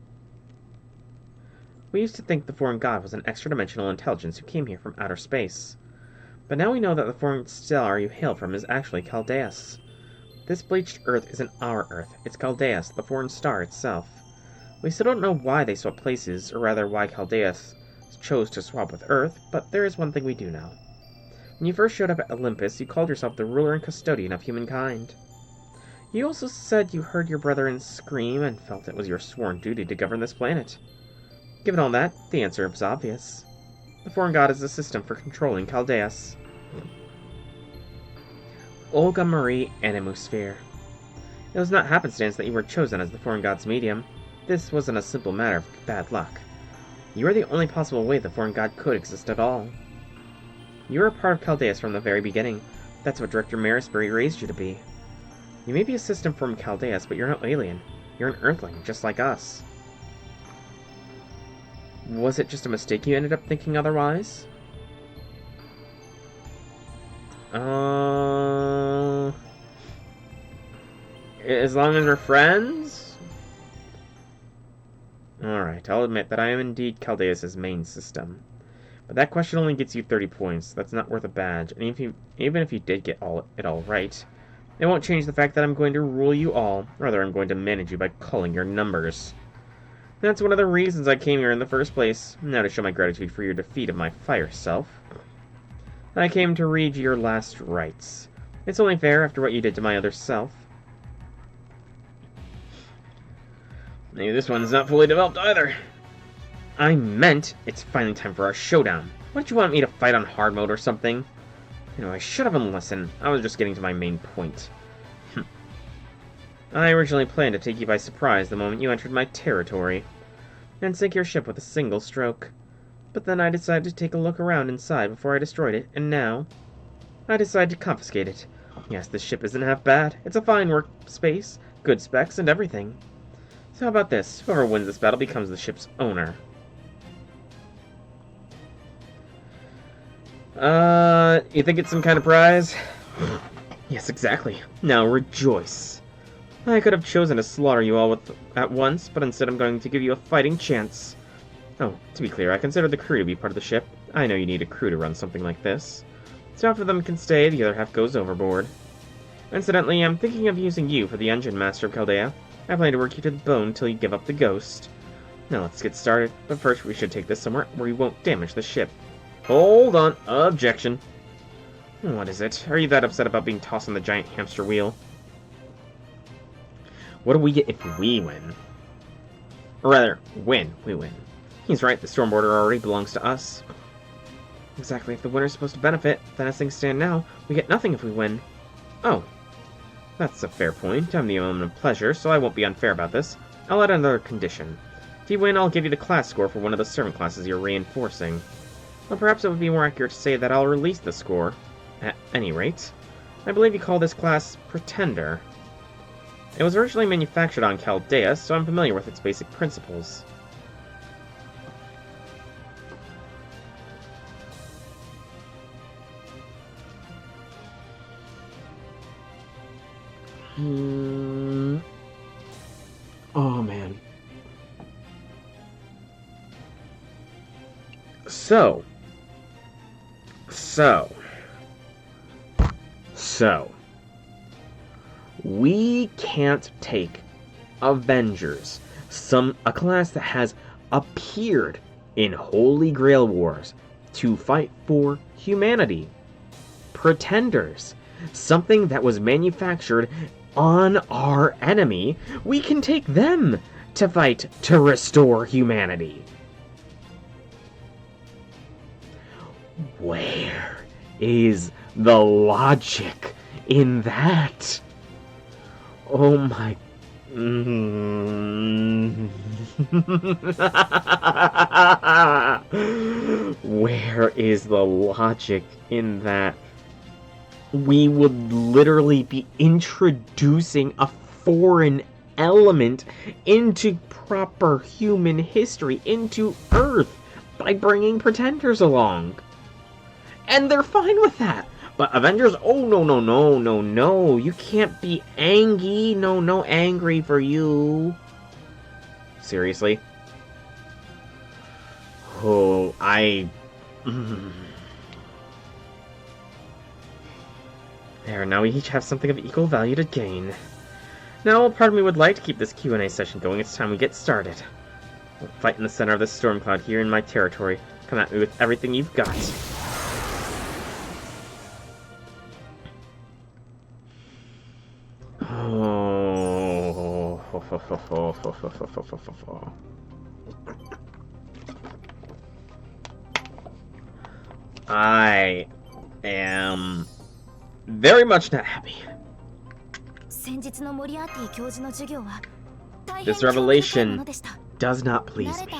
We used to think the foreign god was an extra-dimensional intelligence who came here from outer space. But now we know that the foreign star you hail from is actually Chaldeus. This bleached Earth isn't our Earth, it's Chaldeus, the foreign star itself. We still don't know why they swapped places, or rather why Chaldeus chose to swap with Earth, but there is one thing we do know. When you first showed up at Olympus, you called yourself the ruler and custodian of humankind. You also said you heard your brethren scream and felt it was your sworn duty to govern this planet. Given all that, the answer is obvious. The foreign god is a system for controlling Chaldeus. Olga Marie Animusphere. It was not happenstance that you were chosen as the foreign god's medium. This wasn't a simple matter of bad luck. You are the only possible way the foreign god could exist at all. You were a part of Chaldeus from the very beginning. That's what Director Marisbury raised you to be. You may be a system from Chaldeus, but you're no alien. You're an Earthling, just like us. Was it just a mistake you ended up thinking otherwise? As long as we're friends? Alright, I'll admit that I am indeed Chaldeus' main system. But that question only gets you 30 points. That's not worth a badge. And even if you did get it all right, it won't change the fact that I'm going to rule you all. Rather, I'm going to manage you by calling your numbers. That's one of the reasons I came here in the first place. Now to show my gratitude for your defeat of my fire self, I came to read your last rites. It's only fair after what you did to my other self. Maybe this one's not fully developed either. I meant it's finally time for our showdown. What did you want me to fight on hard mode or something? You know, I should have listened. I was just getting to my main point. I originally planned to take you by surprise the moment you entered my territory, and sink your ship with a single stroke. But then I decided to take a look around inside before I destroyed it, and now I decided to confiscate it. Yes, this ship isn't half bad. It's a fine workspace, good specs, and everything. So how about this? Whoever wins this battle becomes the ship's owner. You think it's some kind of prize? Yes, exactly. Now rejoice. I could have chosen to slaughter you all at once, but instead I'm going to give you a fighting chance. Oh, to be clear, I consider the crew to be part of the ship. I know you need a crew to run something like this. So half of them can stay, the other half goes overboard. Incidentally, I'm thinking of using you for the engine master of Chaldea. I plan to work you to the bone till you give up the ghost. Now let's get started, but first we should take this somewhere where we won't damage the ship. Hold on. Objection. What is it? Are you that upset about being tossed on the giant hamster wheel? What do we get if we win? Or rather, when we win. He's right, the storm border already belongs to us. Exactly, if the winner's supposed to benefit, then as things stand now, we get nothing if we win. Oh. That's a fair point. I'm the element of pleasure, so I won't be unfair about this. I'll add another condition. If you win, I'll give you the class score for one of the servant classes you're reinforcing. Or perhaps it would be more accurate to say that I'll release the score. At any rate, I believe you call this class Pretender. It was originally manufactured on Chaldea, so I'm familiar with its basic principles. Oh, man. So. We can't take Avengers, a class that has appeared in Holy Grail Wars, to fight for humanity. Pretenders, something that was manufactured on our enemy, we can take them to fight to restore humanity. Where is the logic in that? Oh my... Where is the logic in that? We would literally be introducing a foreign element into proper human history, into Earth, by bringing Pretenders along. And they're fine with that. But Avengers, oh no, you can't be angry, no angry for you. Seriously? Oh, There, now we each have something of equal value to gain. Now, while part of me would like to keep this Q&A session going, it's time we get started. We'll fight in the center of this storm cloud here in my territory. Come at me with everything you've got. I am very much not happy. This revelation does not please me.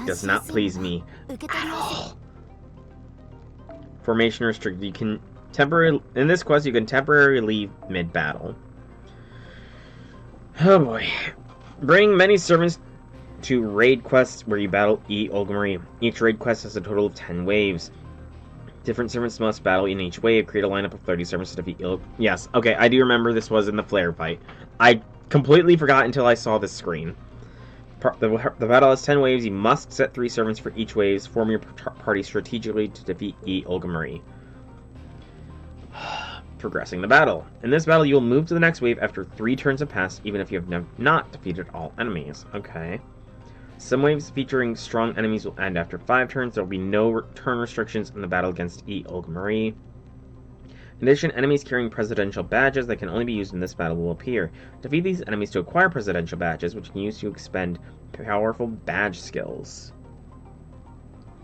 Does not please me at all. Formation restricted. You can in this quest you can temporarily leave mid-battle. Oh boy. Bring many servants to raid quests where you battle Olga Marie. Each raid quest has a total of 10 waves. Different servants must battle in each wave. Create a lineup of 30 servants to defeat Olga. Yes, okay, I do remember this was in the Flare fight. I completely forgot until I saw this screen. The battle has 10 waves. You must set 3 servants for each wave. Form your party strategically to defeat Olga Marie. Progressing the battle. In this battle, you will move to the next wave after 3 turns have passed, even if you have not defeated all enemies. Okay. Some waves featuring strong enemies will end after 5 turns. There will be no turn restrictions in the battle against Olga Marie. In addition, enemies carrying presidential badges that can only be used in this battle will appear. Defeat these enemies to acquire presidential badges, which you can use to expend powerful badge skills.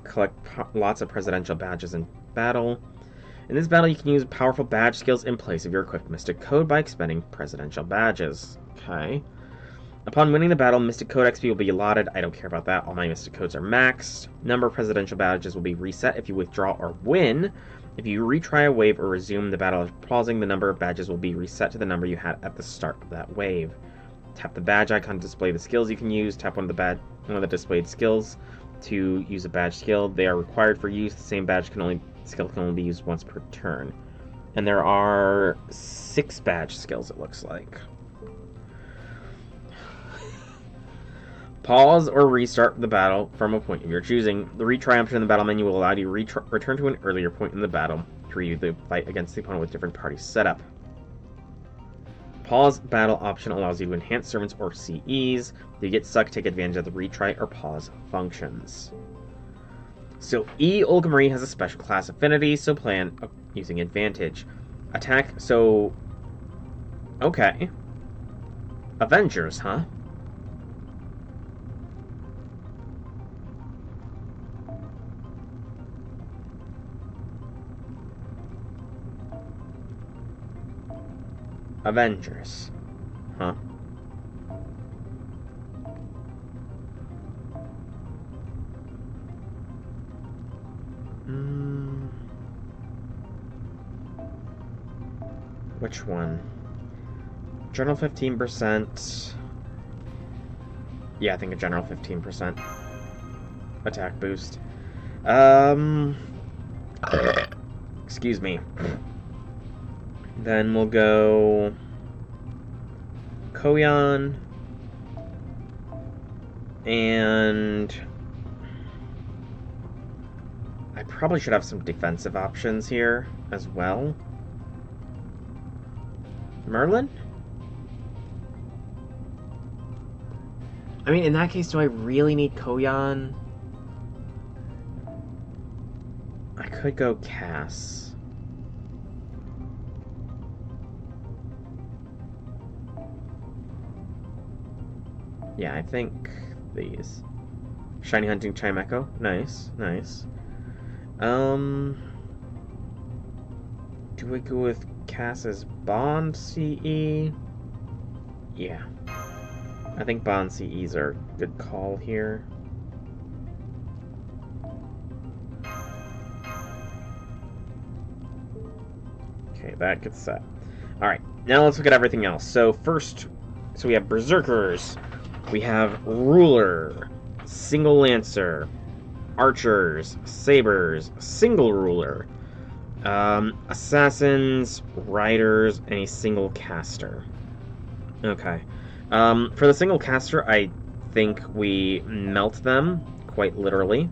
Collect lots of presidential badges in battle. In this battle, you can use powerful badge skills in place of your equipped Mystic Code by expending presidential badges. Okay. Upon winning the battle, Mystic Code XP will be allotted. I don't care about that. All my Mystic Codes are maxed. Number of presidential badges will be reset if you withdraw or win. If you retry a wave or resume the battle after pausing, the number of badges will be reset to the number you had at the start of that wave. Tap the badge icon to display the skills you can use. Tap one of the displayed skills to use a badge skill. They are required for use. The same skill can only be used once per turn. And there are 6 badge skills, it looks like. Pause or restart the battle from a point of your choosing. The retry option in the battle menu will allow you to return to an earlier point in the battle to review the fight against the opponent with different parties set up. Pause battle option allows you to enhance servants or CEs. If you get stuck, take advantage of the retry or pause functions. So Olga Marie has a special class affinity, so plan using advantage. Attack, so... Okay. Avengers, huh? Avengers. Huh? Which one? General 15%. Yeah, I think a general 15% attack boost. Excuse me. Then we'll go Koyan and I probably should have some defensive options here as well. Merlin? I mean, in that case, do I really need Koyan? I could go Cass. Yeah, I think these. Shiny Hunting Chimecho. Nice, nice. Do we go with Cass's Bond CE? Yeah. I think Bond CEs are a good call here. Okay, that gets set. Alright, now let's look at everything else. So first, we have Berserkers. We have Ruler, Single Lancer, Archers, Sabers, Single Ruler, Assassins, Riders, and a Single Caster. Okay. For the Single Caster, I think we melt them, quite literally.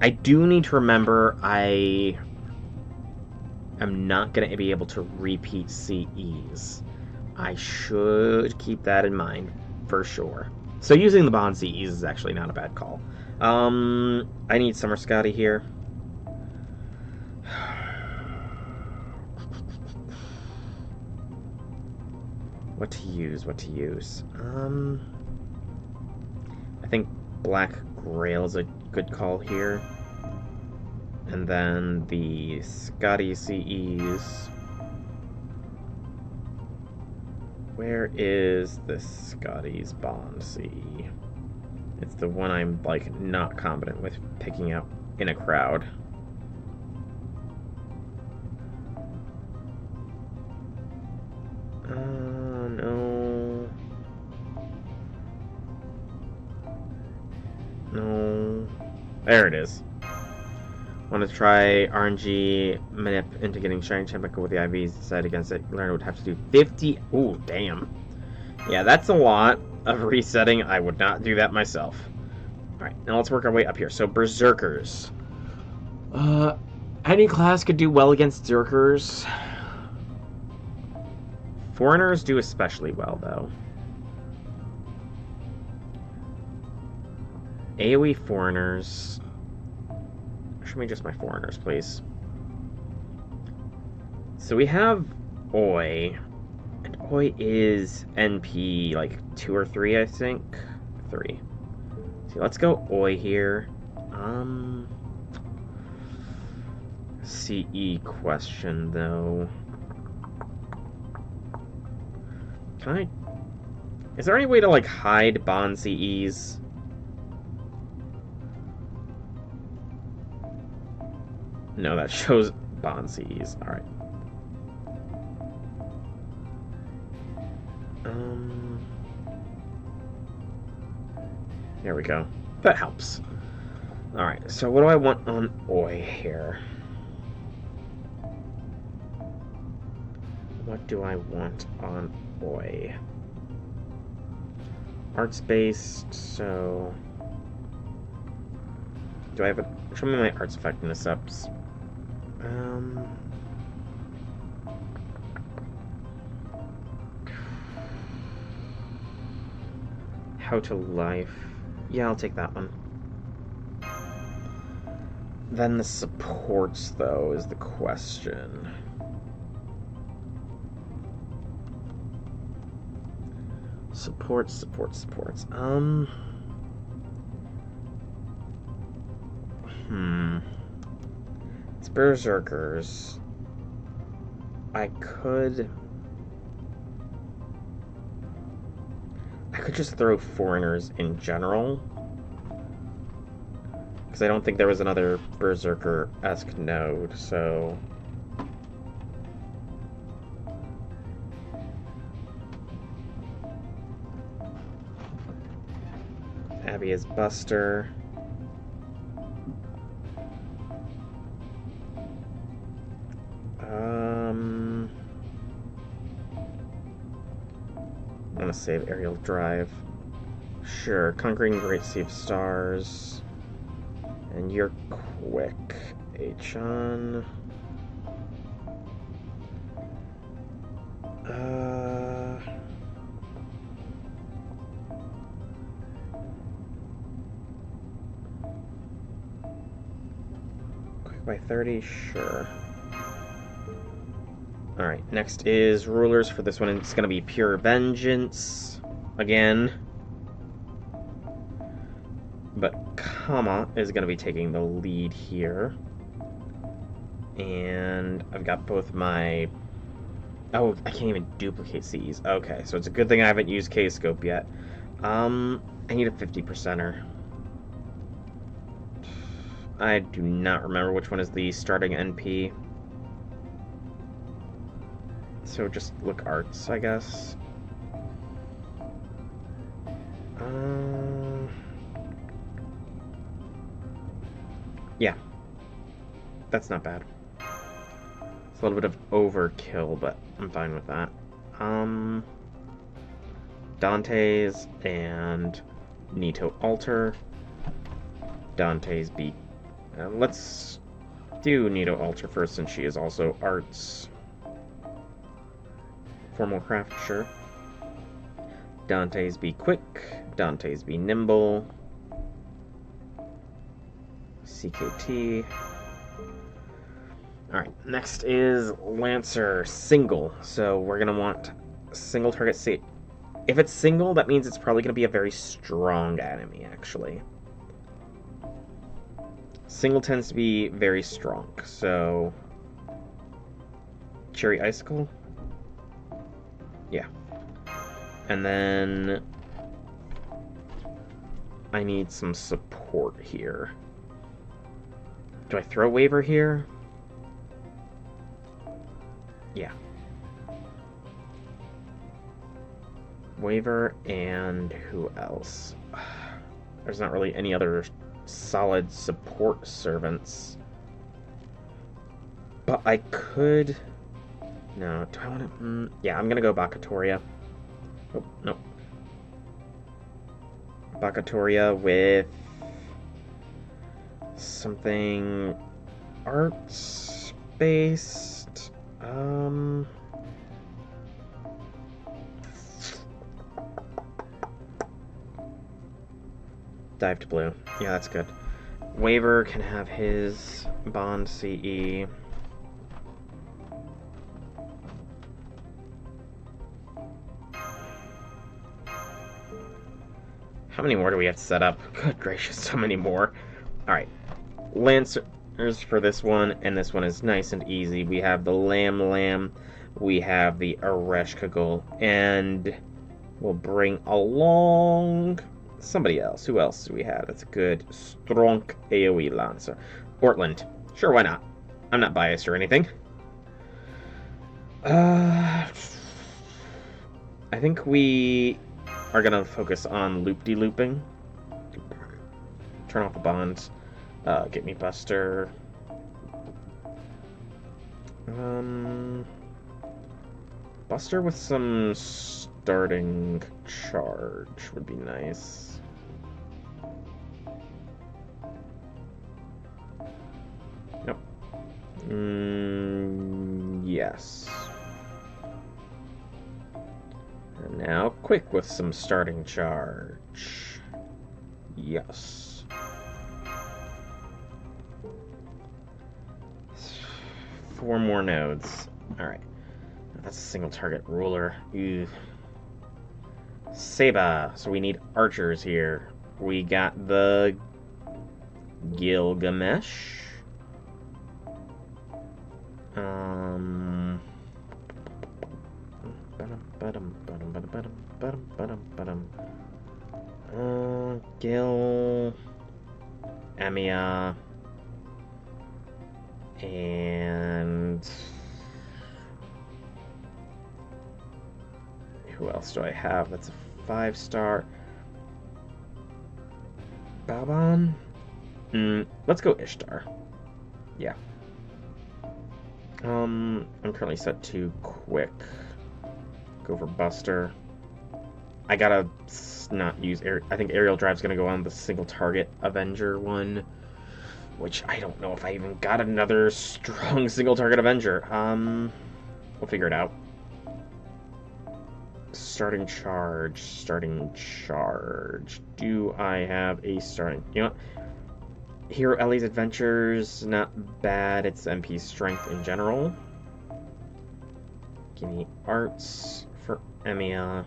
I do need to remember I am not going to be able to repeat CEs. I should keep that in mind, for sure. So using the Bond CEs is actually not a bad call. I need Summer Scotty here. What to use? I think Black Grail is a good call here. And then the Scotty CEs. Where is the Scotty's Bond CE? It's the one I'm, like, not competent with picking out in a crowd. No. No. There it is. Want to try RNG manip into getting Shiny Chimecho with the IVs set against it. Learner would have to do 50. Ooh, damn. Yeah, that's a lot of resetting. I would not do that myself. Alright, now let's work our way up here. So, Berserkers. Any class could do well against Berserkers. Foreigners do especially well, though. AoE Foreigners. Show me just my Foreigners, please. So we have Oi. And Oi is NP, like, 2 or 3, I think. 3. So let's go Oi here. CE question, though. Can I... Is there any way to, like, hide Bond CEs? No, that shows Bond CEs. Alright. There we go. That helps. Alright, so what do I want on Oi here? What do I want on Oi? Arts-based, so... Do I have a... Show me my arts effectiveness ups. How to life. Yeah, I'll take that one. Then the supports, though, is the question. Supports. It's Berserkers. I could just throw foreigners in general, because I don't think there was another Berserker-esque node, so... Abby is Buster. I'm gonna save Aerial Drive. Sure, Conquering Great Sea of Stars. And you're quick. H-on. Quick by 30, sure. Alright, next is Rulers. For this one, it's going to be Pure Vengeance. Again. But Kama is going to be taking the lead here. And I've got both my... Oh, I can't even duplicate Cs. Okay, so it's a good thing I haven't used K-Scope yet. I need a 50%er. I do not remember which one is the starting NP. So just look arts, I guess. Yeah. That's not bad. It's a little bit of overkill, but I'm fine with that. Dante's and Nito Alter. Dante's B. Let's do Nito Alter first, since she is also arts. Formal craft, sure. Dante's be quick. Dante's be nimble. CKT. Alright, next is Lancer single. So we're going to want single target state. If it's single, that means it's probably going to be a very strong enemy, actually. Single tends to be very strong, so... Cherry Icicle? Yeah. And then... I need some support here. Do I throw Waver here? Yeah. Waver and who else? There's not really any other solid support servants. But I could... No, do I want to... yeah, I'm going to go Bakatoria. Oh, no. Bakatoria with... something... arts-based... Dive to blue. Yeah, that's good. Waver can have his Bond CE. How many more do we have to set up? Good gracious, so many more. Alright. Lancers for this one, and this one is nice and easy. We have the Lamb, we have the Ereshkigal, and we'll bring along somebody else. Who else do we have? That's a good, strong AoE Lancer. Ortland. Sure, why not? I'm not biased or anything. I think we are going to focus on loop-de-looping. Turn off the bonds. Get me Buster. Buster with some starting charge would be nice. Nope. Yes. And now quick with some starting charge. Yes. 4 more nodes. Alright. That's a single target ruler. Ew. Seba. So we need archers here. We got the Gilgamesh. Gil, Emiya, and who else do I have? That's a 5-star. Baban? Let's go Ishtar. Yeah. I'm currently set to quick. Go for Buster. I gotta not use air. I think aerial drive's gonna go on the single target Avenger one, which I don't know if I even got another strong single target Avenger. We'll figure it out. Starting charge. Do I have a starting? You know what? Hero Ellie's Adventures, not bad. It's MP strength in general. Give me arts for Emiya.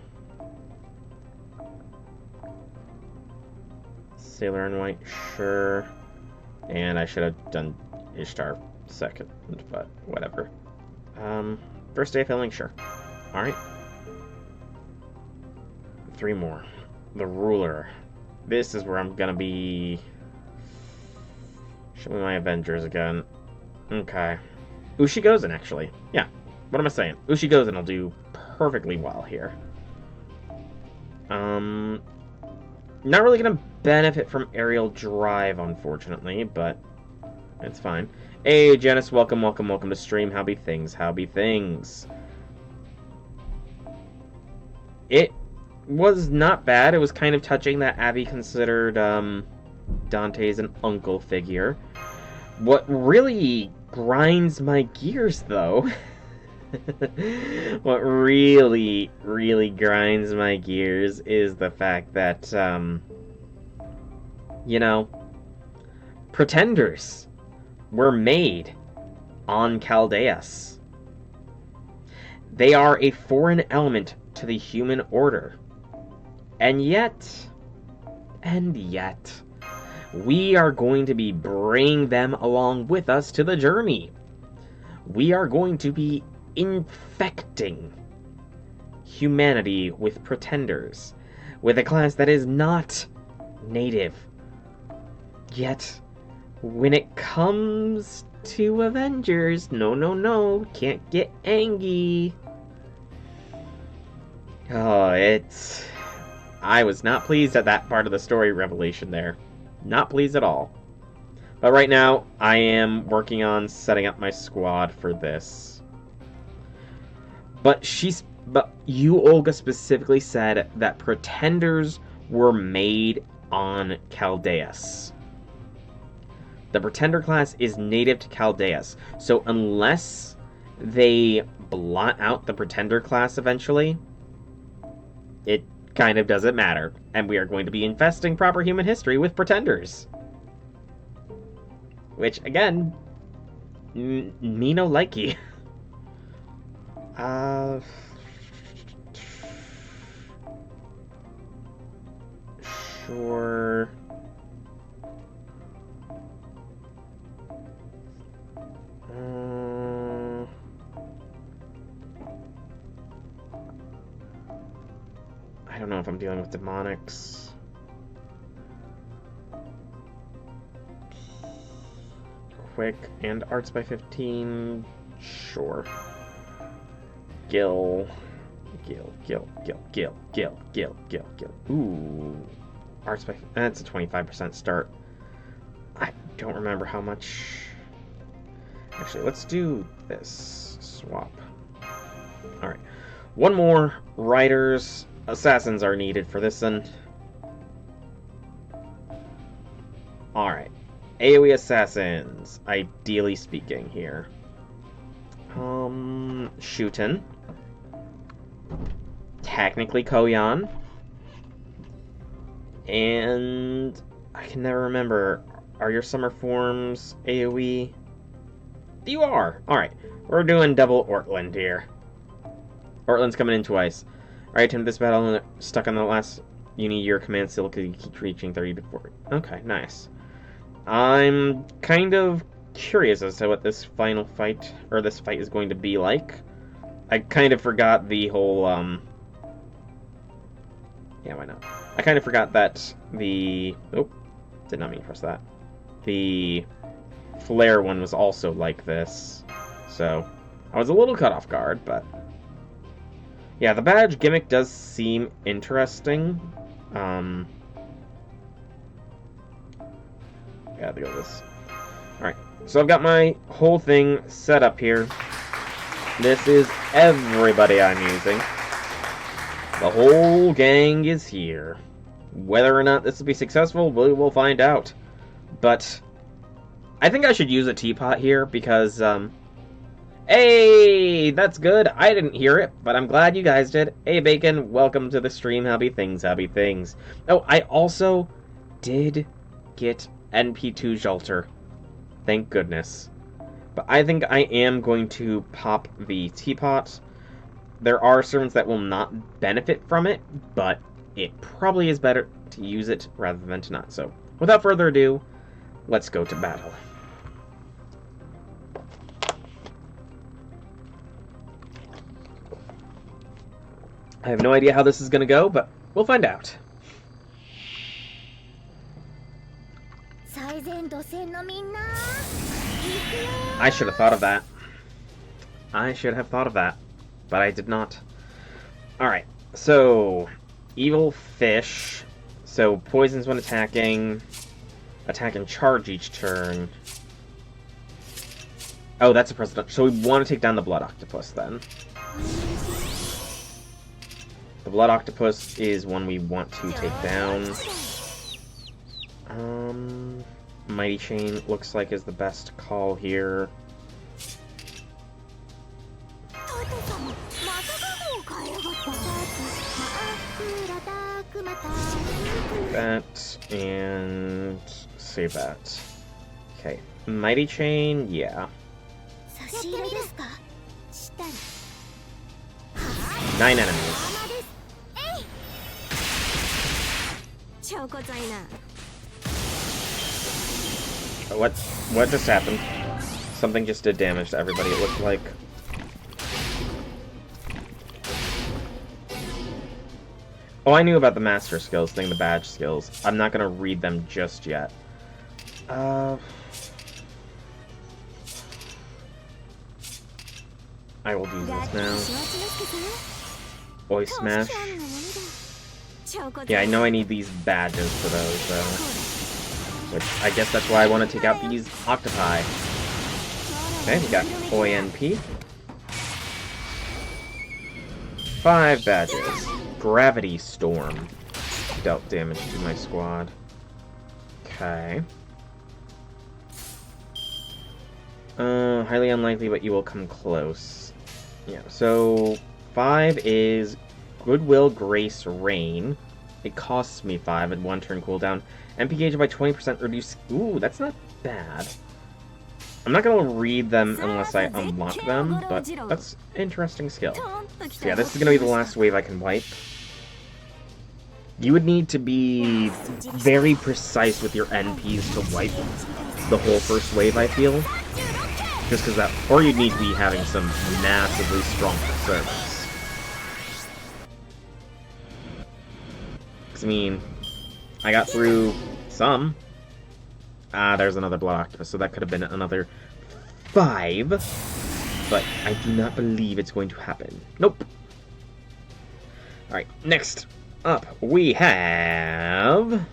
Sailor in White, sure. And I should have done Ishtar second, but whatever. First day of filming, sure. Alright. 3 more. The Ruler. This is where I'm gonna be... Show me my Avengers again. Okay. Ushigozen, actually. Yeah. What am I saying? Ushigozen will do perfectly well here. Not really gonna benefit from aerial drive, unfortunately, but it's fine. Hey, Janice, welcome to stream. How be things? It was not bad. It was kind of touching that Abby considered Dante's an uncle figure. What really grinds my gears, though, what really grinds my gears is the fact that, you know, pretenders were made on Chaldeus. They are a foreign element to the human order. And yet, we are going to be bringing them along with us to the journey. We are going to be infecting humanity with pretenders, with a class that is not native. Yet, when it comes to Avengers, no, can't get angry. Oh, I was not pleased at that part of the story revelation there. Not pleased at all. But right now, I am working on setting up my squad for this. But you, Olga, specifically said that pretenders were made on Chaldeus. The pretender class is native to Chaldeus. So unless they blot out the pretender class eventually, it kind of doesn't matter. And we are going to be infesting proper human history with pretenders. Which, again, me no likey. Sure. I don't know if I'm dealing with demonics. Quick and arts by 15. Sure. Gil. Ooh. Arts by... That's a 25% start. I don't remember how much... Actually, let's do this. Swap. Alright. One more. Riders. Assassins are needed for this one. Alright. AoE assassins, ideally speaking here. Shootin'. Technically Koyan. And I can never remember. Are your summer forms AoE? You are! Alright, we're doing double Ortland here. Ortland's coming in twice. Alright, Tim, this battle stuck on the last year command still because you keep reaching 30 to 40. Okay, nice. I'm kind of curious as to what this final fight, or this fight is going to be like. I kind of forgot the whole, yeah, why not? I kind of forgot that the... Oh, did not mean to press that. The flare one was also like this. So, I was a little caught off guard, but... Yeah, the badge gimmick does seem interesting. Yeah, look at this. Alright, so I've got my whole thing set up here. This is everybody I'm using. The whole gang is here. Whether or not this will be successful, we will find out. But I think I should use a teapot here because, hey, that's good. I didn't hear it, but I'm glad you guys did. Hey, Bacon, welcome to the stream. Happy things, happy things. Oh, I also did get NP2 Jolter. Thank goodness. But I think I am going to pop the teapot. There are servants that will not benefit from it, but it probably is better to use it rather than to not. So, without further ado, let's go to battle. I have no idea how this is going to go, but we'll find out. I should have thought of that. I should have thought of that, but I did not. Alright, so evil fish. So poisons when attacking. Attack and charge each turn. Oh, that's a president. So we want to take down the blood octopus then. The blood octopus is one we want to take down. Mighty Chain looks like is the best call here. That, and save that. Okay, Mighty Chain, yeah. 9 enemies. What just happened? Something just did damage to everybody, it looked like. Oh, I knew about the master skills thing, the badge skills. I'm not gonna read them just yet. I will do this now. Oi Smash. Yeah, I know I need these badges for those, though. Which, I guess that's why I want to take out these octopi. Okay, we got Oi NP. 5 badges. Gravity Storm. Dealt damage to my squad. Okay. Highly unlikely, but you will come close. Yeah, so 5 is Goodwill, Grace, Rain. It costs me 5 and 1 turn cooldown. MP gauge by 20% reduce. Ooh, that's not bad. I'm not gonna read them unless I unlock them, but that's an interesting skill. So yeah, this is gonna be the last wave I can wipe. You would need to be very precise with your NPs to wipe the whole first wave, I feel. Just because that, or you'd need to be having some massively strong servants. Because, I mean, I got through some. Ah, there's another blood octopus, so that could have been another 5. But I do not believe it's going to happen. Nope. Alright, next up we have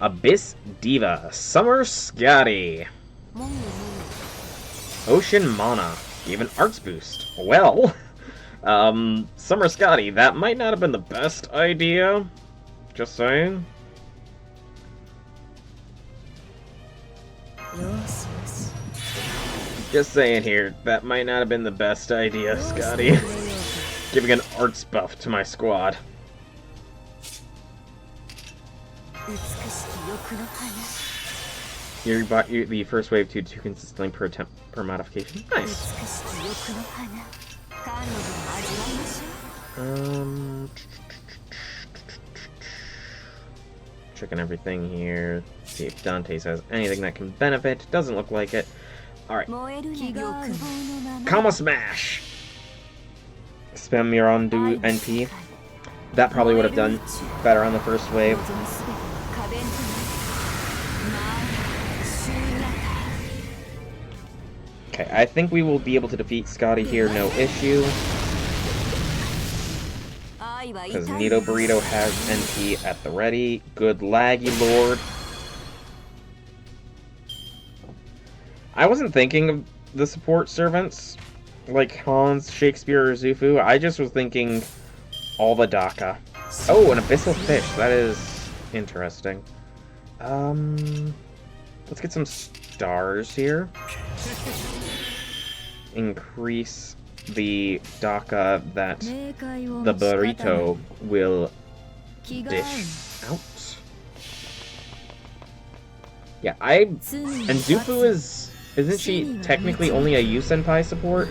Abyss Diva, Summer Scotty. Ocean Mana, gave an arts boost. Well, Summer Scotty, that might not have been the best idea. Just saying. Just saying here, that might not have been the best idea, Scotty. Giving an arts buff to my squad. You bought the first wave to 2 consistently per attempt per modification. Nice. Checking everything here. See if Dante says anything that can benefit. Doesn't look like it. Alright. Comma Smash! Spam your undo NP. That probably would have done better on the first wave. Okay, I think we will be able to defeat Scotty here, no issue. Because Nito Burrito has NP at the ready. Good laggy lord. I wasn't thinking of the support servants, like Hans, Shakespeare, or Zufu. I just was thinking all the Daka. Oh, an Abyssal Fish. That is interesting. Let's get some stars here. Increase the Daka that the burrito will dish out. Yeah, and Zufu isn't she technically only a Yu Senpai support?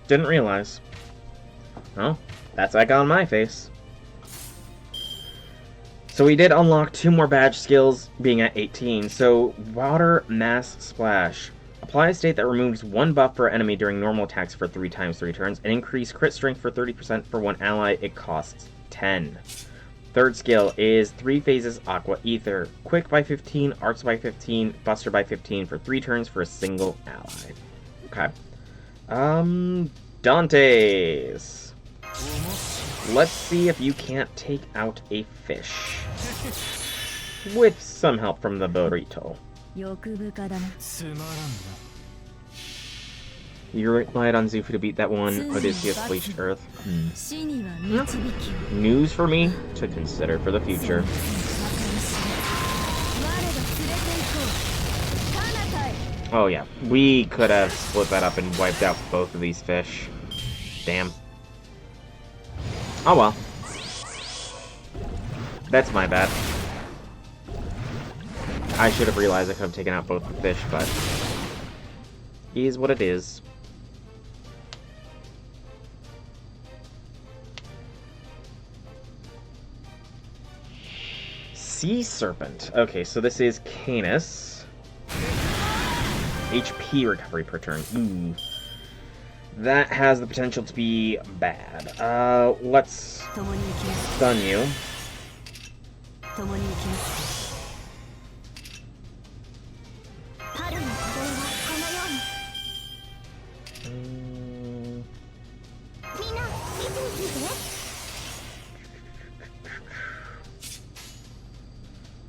Didn't realize. Well, that's egg on my face. So we did unlock 2 more badge skills, being at 18. So, Water Mass Splash. Apply a state that removes 1 buff per enemy during normal attacks for 3 times 3 turns, and increase crit strength for 30% for 1 ally. It costs 10. Third skill is 3 phases Aqua Ether. Quick by 15, Arts by 15, Buster by 15 for 3 turns for a single ally. Okay. Dante's. Let's see if you can't take out a fish. With some help from the burrito. You relied on Zufu to beat that one Odysseus Bleached Earth. News for me to consider for the future. Oh yeah, we could have split that up and wiped out both of these fish. Damn. Oh well. That's my bad. I should have realized I could have taken out both the fish, but is what it is. Sea Serpent. Okay, so this is Canis. HP recovery per turn. Ooh. That has the potential to be bad. Let's stun you.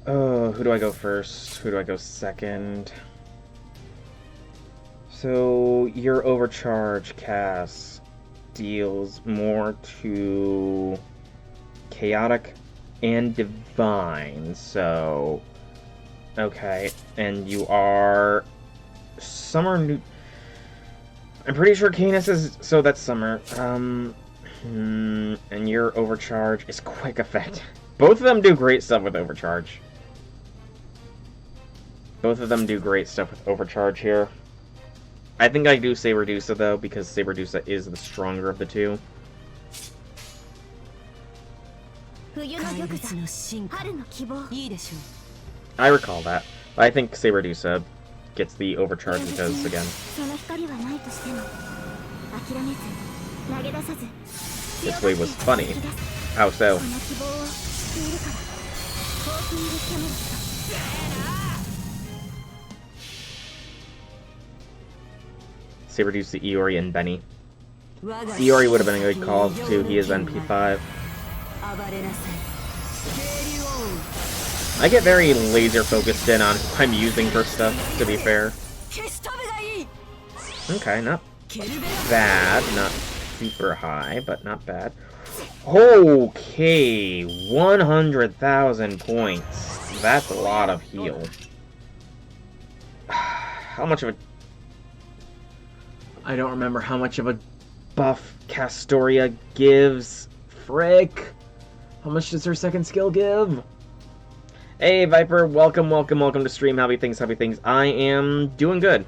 Oh, who do I go first? Who do I go second? So, your overcharge cast deals more to chaotic and divine, so okay, and you are summer new. I'm pretty sure Canis is, so that's summer. And your overcharge is quick effect. Both of them do great stuff with overcharge. Both of them do great stuff with overcharge here. I think I do Saberdusa though, because Saberdusa is the stronger of the two. I recall that. I think Saberdusa gets the overcharge because, again, this wave was funny. How so? Saberdusa, Iori, and Benny. Iori would have been a good call too. He is NP5. I get very laser focused in on who I'm using for stuff, to be fair. Okay, not bad, not super high, but not bad. Okay, 100,000 points. That's a lot of heal. How much of a... I don't remember how much of a buff Castoria gives. Frick! How much does her second skill give? Hey, Viper, welcome to stream. Happy things. I am doing good.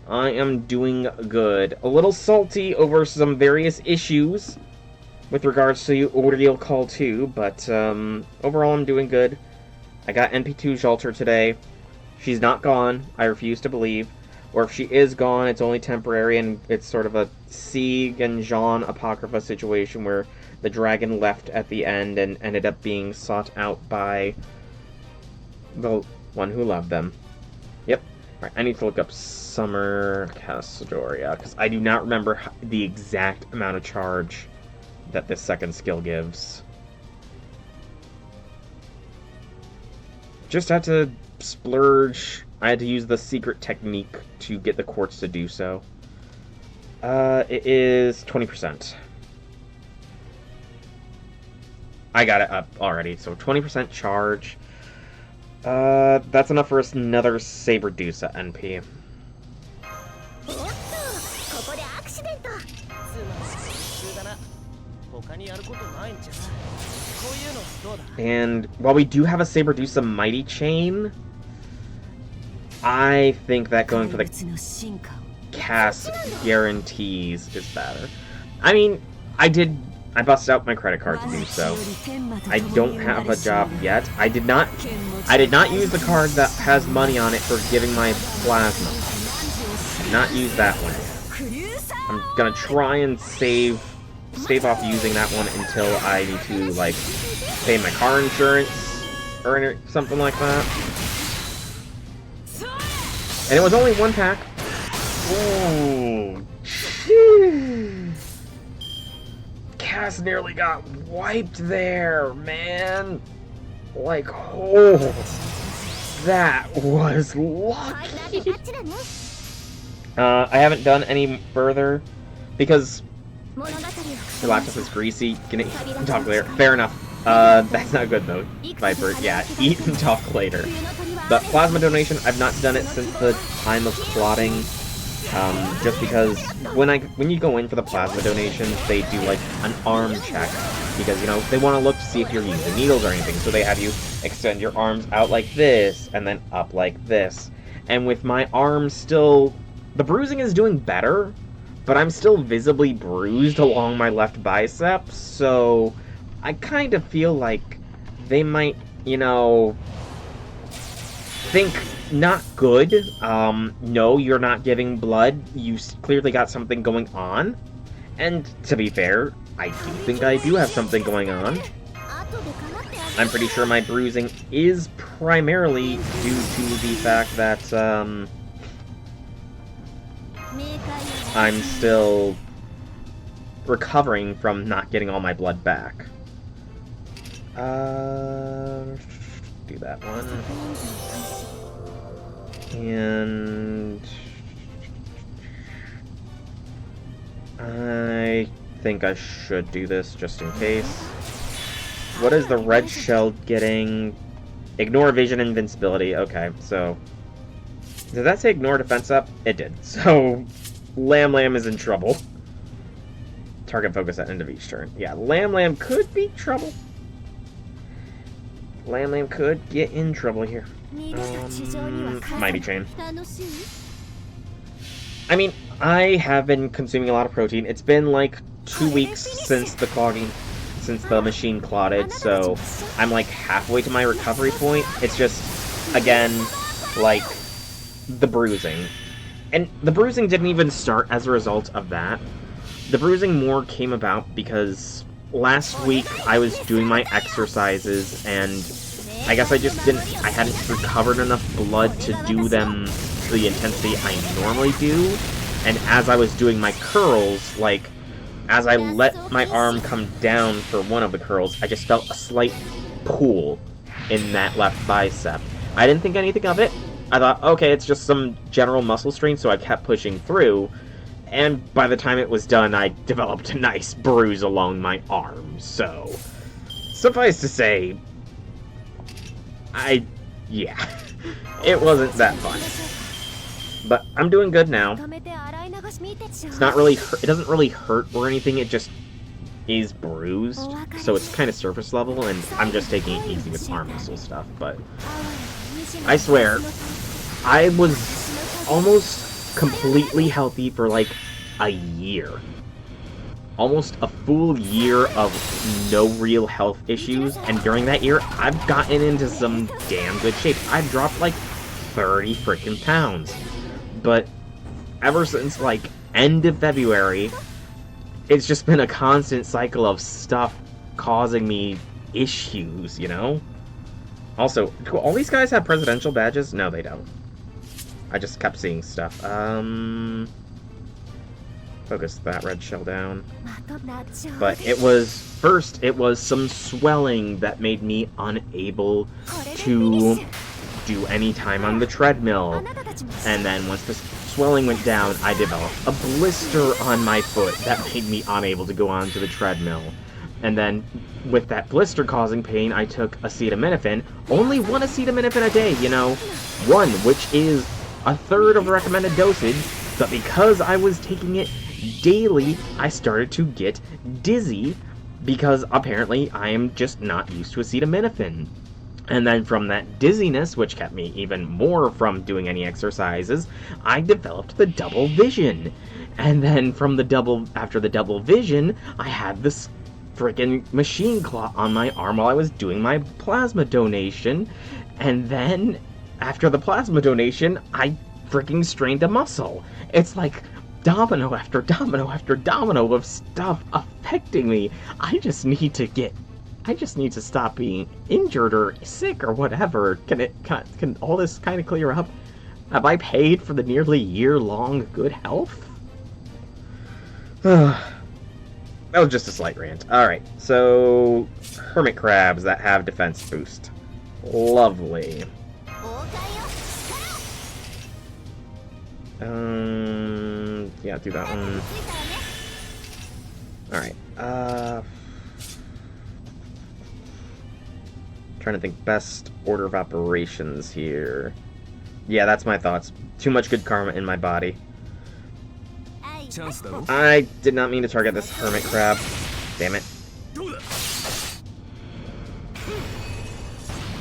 A little salty over some various issues with regards to Ordeal Call 2, but overall I'm doing good. I got NP2 Xalter today. She's not gone, I refuse to believe. Or if she is gone, it's only temporary, and it's sort of a Sieg and Jean Apocrypha situation where the dragon left at the end and ended up being sought out by the one who loved them. Yep. Alright, I need to look up Summer Castoria, because I do not remember the exact amount of charge that this second skill gives. Just had to splurge. I had to use the secret technique to get the quartz to do so. It is 20%. I got it up already, so 20% charge. That's enough for us another Saberdusa NP. And while we do have a Saberdusa Mighty Chain, I think that going for the cast guarantees is better. I mean, I busted out my credit card to do so. I don't have a job yet. I did not use the card that has money on it for giving my plasma. I did not use that one. I'm gonna try and stave off using that one until I need to, like, pay my car insurance or something like that. And it was only one pack. Ooh. Cass nearly got wiped there, man. Like, oh, that was lucky. I haven't done any further because your laptop is greasy. Gonna eat and talk later. Fair enough. That's not good though, Viper. Yeah, eat and talk later. But plasma donation, I've not done it since the time of plotting. Just because when you go in for the plasma donations, they do like an arm check because, you know, they want to look to see if you're using needles or anything. So they have you extend your arms out like this and then up like this. And with my arm still, the bruising is doing better, but I'm still visibly bruised along my left bicep. So I kind of feel like they might, you know, think not good. No, you're not giving blood. You clearly got something going on. And to be fair, I do think I do have something going on. I'm pretty sure my bruising is primarily due to the fact that, I'm still recovering from not getting all my blood back. Do that one. And I think I should do this just in case. What is the red shell getting? Ignore vision invincibility. Okay, so did that say ignore defense up? It did. So Lam is in trouble. Target focus at end of each turn. Yeah, Lam could be trouble. Lam could get in trouble here. Mighty Chain. I mean, I have been consuming a lot of protein. It's been like 2 weeks since the machine clotted, so I'm like halfway to my recovery point. It's just, again, like, the bruising. And the bruising didn't even start as a result of that. The bruising more came about because last week I was doing my exercises and I guess I hadn't recovered enough blood to do them to the intensity I normally do. And as I was doing my curls, like, as I let my arm come down for one of the curls, I just felt a slight pull in that left bicep. I didn't think anything of it. I thought, okay, it's just some general muscle strain, so I kept pushing through. And by the time it was done, I developed a nice bruise along my arm, so... Suffice to say... yeah. It wasn't that fun. But I'm doing good now. It's not really... It doesn't really hurt or anything, it just is bruised. So it's kind of surface level, and I'm just taking it easy with arm muscle stuff, but... I swear, I was almost completely healthy for like a year. Almost a full year of no real health issues, and during that year, I've gotten into some damn good shape. I've dropped like 30 freaking pounds. But ever since like end of February, it's just been a constant cycle of stuff causing me issues, you know? Also, do all these guys have presidential badges? No, they don't. I just kept seeing stuff. Focus that red shell down. But it was, first, it was some swelling that made me unable to do any time on the treadmill. And then once the swelling went down, I developed a blister on my foot that made me unable to go onto the treadmill. And then, with that blister causing pain, I took acetaminophen. Only one acetaminophen a day, you know. One, which is a third of the recommended dosage. But because I was taking it daily, I started to get dizzy. Because apparently I am just not used to acetaminophen. And then from that dizziness, which kept me even more from doing any exercises, I developed the double vision. And then from after the double vision, I had this freaking machine clot on my arm while I was doing my plasma donation, and then after the plasma donation I freaking strained a muscle. It's like domino after domino after domino of stuff affecting me. I just need to stop being injured or sick or whatever. Can all this kind of clear up? Have I paid for the nearly year-long good health? That was just a slight rant. Alright, so... Hermit crabs that have defense boost. Lovely. Yeah, do that one. Alright, trying to think best order of operations here. Yeah, that's my thoughts. Too much good karma in my body. I did not mean to target this hermit crab. Damn it.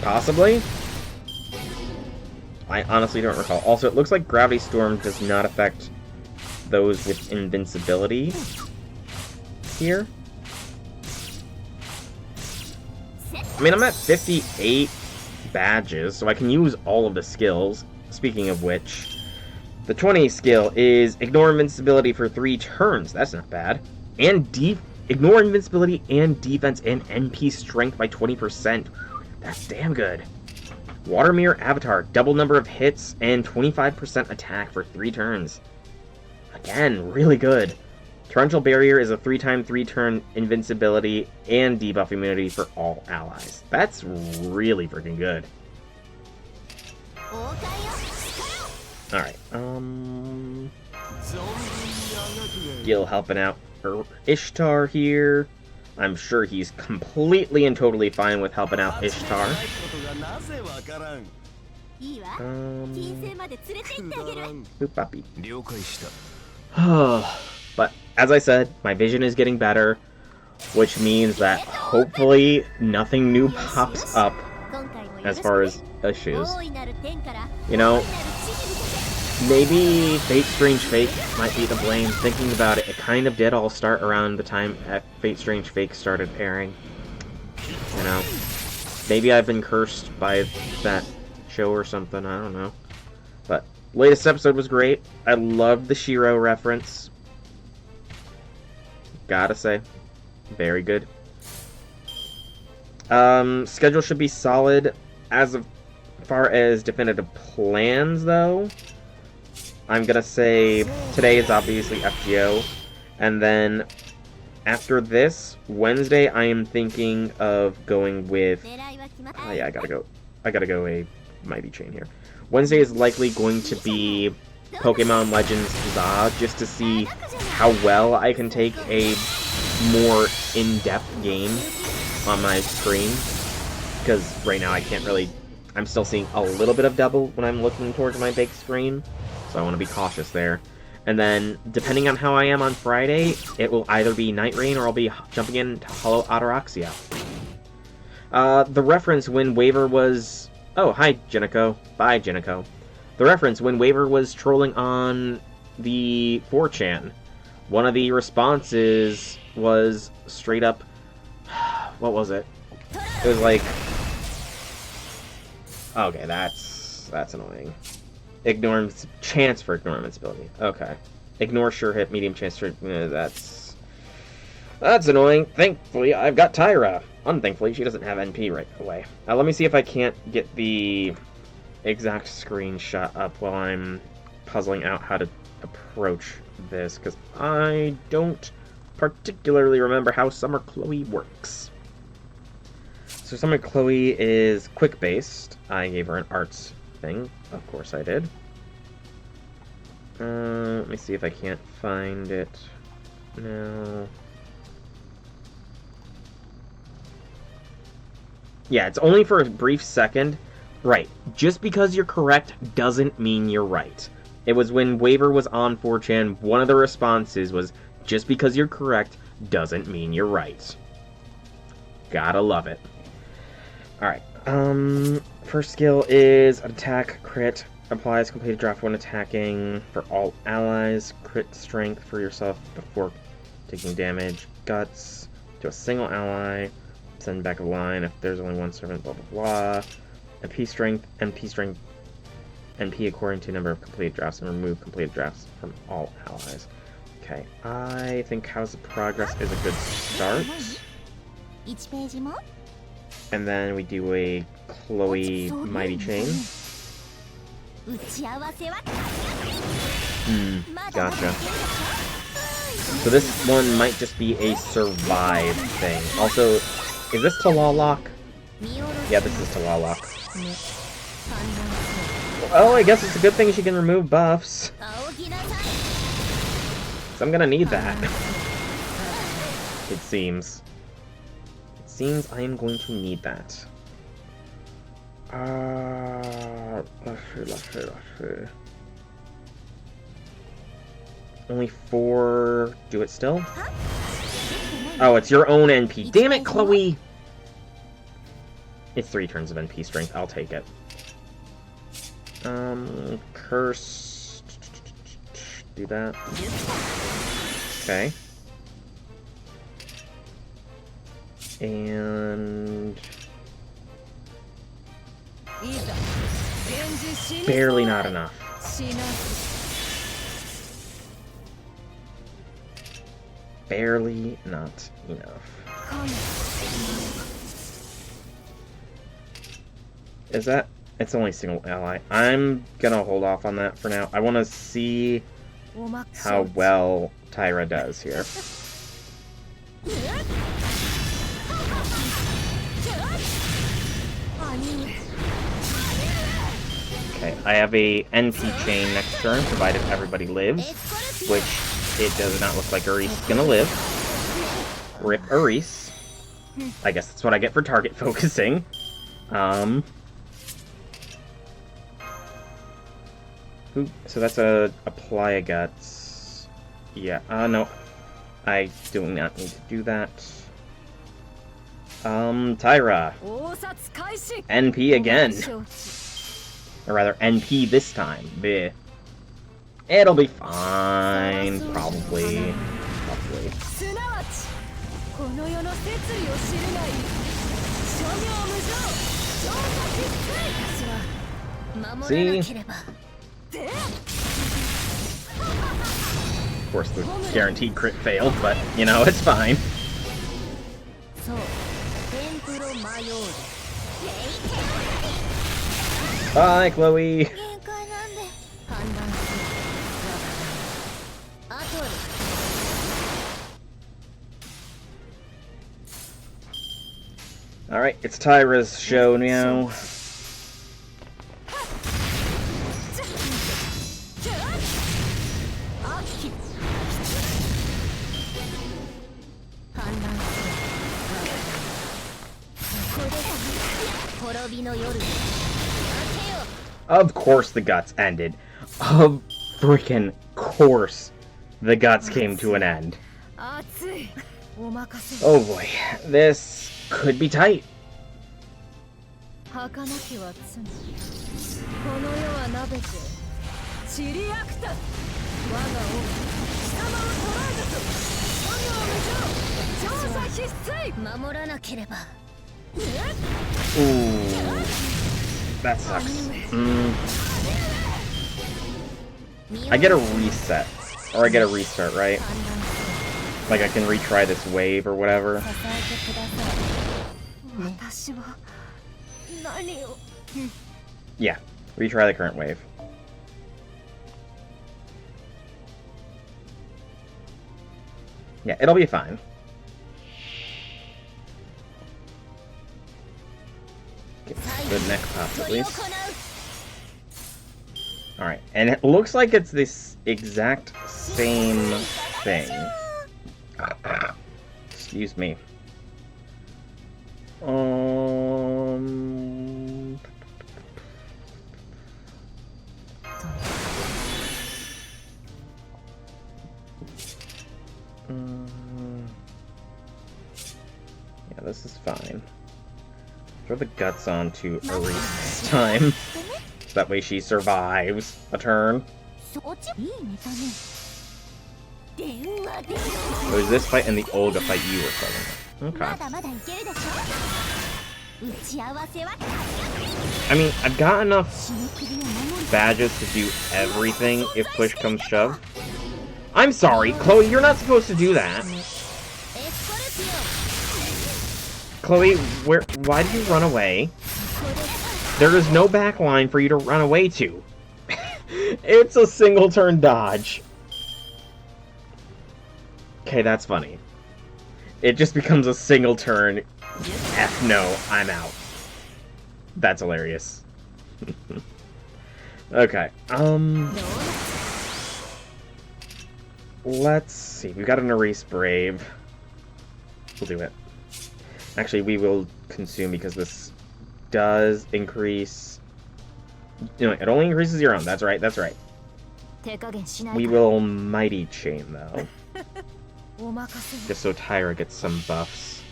Possibly? I honestly don't recall. Also, it looks like Gravity Storm does not affect those with invincibility here. I mean, I'm at 58 badges, so I can use all of the skills. Speaking of which... The 20 skill is ignore invincibility for 3 turns. That's not bad. And ignore invincibility and defense and NP strength by 20%. That's damn good. Water Mirror Avatar, double number of hits and 25% attack for 3 turns. Again, really good. Torrential Barrier is a 3x3 turn invincibility and debuff immunity for all allies. That's really freaking good. Alright, Gil helping out Ishtar here. I'm sure he's completely and totally fine with helping out Ishtar. Boop boppy. But, as I said, my vision is getting better, which means that hopefully nothing new pops up as far as issues. You know, maybe Fate Strange Fake might be to blame. Thinking about it, it kind of did all start around the time Fate Strange Fake started airing. You know, maybe I've been cursed by that show or something, I don't know. But, latest episode was great. I loved the Shiro reference. Gotta say, very good. Schedule should be solid. As far as definitive plans, though, I'm gonna say today is obviously FGO, and then after this, Wednesday, I am thinking of going with... Oh yeah, I gotta go a Mighty Chain here. Wednesday is likely going to be Pokemon Legends Huzzah, just to see how well I can take a more in-depth game on my screen. Because right now I can't really... I'm still seeing a little bit of double when I'm looking towards my big screen. So I want to be cautious there. And then, depending on how I am on Friday, it will either be Night Rain or I'll be jumping into Hollow Ataraxia. The reference when Waver was... Oh, hi, Jinako. Bye, Jinako. The reference when Waver was trolling on the 4chan. One of the responses was straight up... What was it? It was like... Okay, that's annoying. Chance for ignorancability. Okay. Ignore sure hit, medium chance for... That's annoying. Thankfully, I've got Tyra. Unthankfully, she doesn't have NP right away. Let me see if I can't get the exact screenshot up while I'm puzzling out how to approach this, because I don't particularly remember how Summer Chloe works. So Summer Chloe is quick-based. I gave her an arts thing. Of course I did. Let me see if I can't find it. No. Yeah, it's only for a brief second. Right. Just because you're correct doesn't mean you're right. It was when Waver was on 4chan, one of the responses was, just because you're correct doesn't mean you're right. Gotta love it. Alright. First skill is attack, crit, applies completed draft when attacking for all allies, crit strength for yourself before taking damage, guts to a single ally, send back a line if there's only one servant, blah blah blah. MP strength NP according to number of completed drafts, and remove completed drafts from all allies. Okay, I think How's the Progress is a good start. And then we do a Chloe Mighty Chain. Gotcha. So this one might just be a survive thing. Also, is this Talalok? Yeah, this is Talalok. Well, I guess it's a good thing she can remove buffs. So I'm gonna need that. It seems. It seems I am going to need that. Let's see. Only 4... Do it still? Oh, it's your own NP. Damn it, Chloe! It's 3 turns of NP strength. I'll take it. Curse. Do that. Okay. And... barely not enough. Barely not enough. Is that... It's only single ally. I'm gonna hold off on that for now. I want to see how well Tyra does here. Okay, I have a NP chain next turn, provided everybody lives, which it does not look like Uri's is gonna live. Rip Uri's. I guess that's what I get for target focusing. So that's a apply a guts. Yeah, no. I do not need to do that. Tyra. NP again. Or rather, NP this time. Bleh. It'll be fine. Probably. See? Of course, the guaranteed crit failed, but, you know, it's fine. Bye, Chloe! Alright, it's Tyra's show now. Of course the guts ended. Of freaking course the guts came to an end. Oh boy, this could be tight. Ooh, that sucks. I get a reset, or I get a restart, right? Like I can retry this wave or whatever. Yeah, retry the current wave. Yeah, it'll be fine. Good neck pop at least. Alright, and it looks like it's this exact same thing. Excuse me. Yeah, this is fine. Throw the guts on to Ares this time. So that way she survives a turn. It was this fight and the Olga fight you were fighting. Okay. I mean, I've got enough badges to do everything if push comes shove. I'm sorry, Chloe, you're not supposed to do that. Chloe, why did you run away? There is no backline for you to run away to. It's a single turn dodge. Okay, that's funny. It just becomes a single turn. F no, I'm out. That's hilarious. Okay, let's see. We've got an Erase Brave. We'll do it. Actually, we will consume because this does increase... You know, it only increases your own. That's right, that's right. We will Mighty Chain, though. Just so Tyra gets some buffs.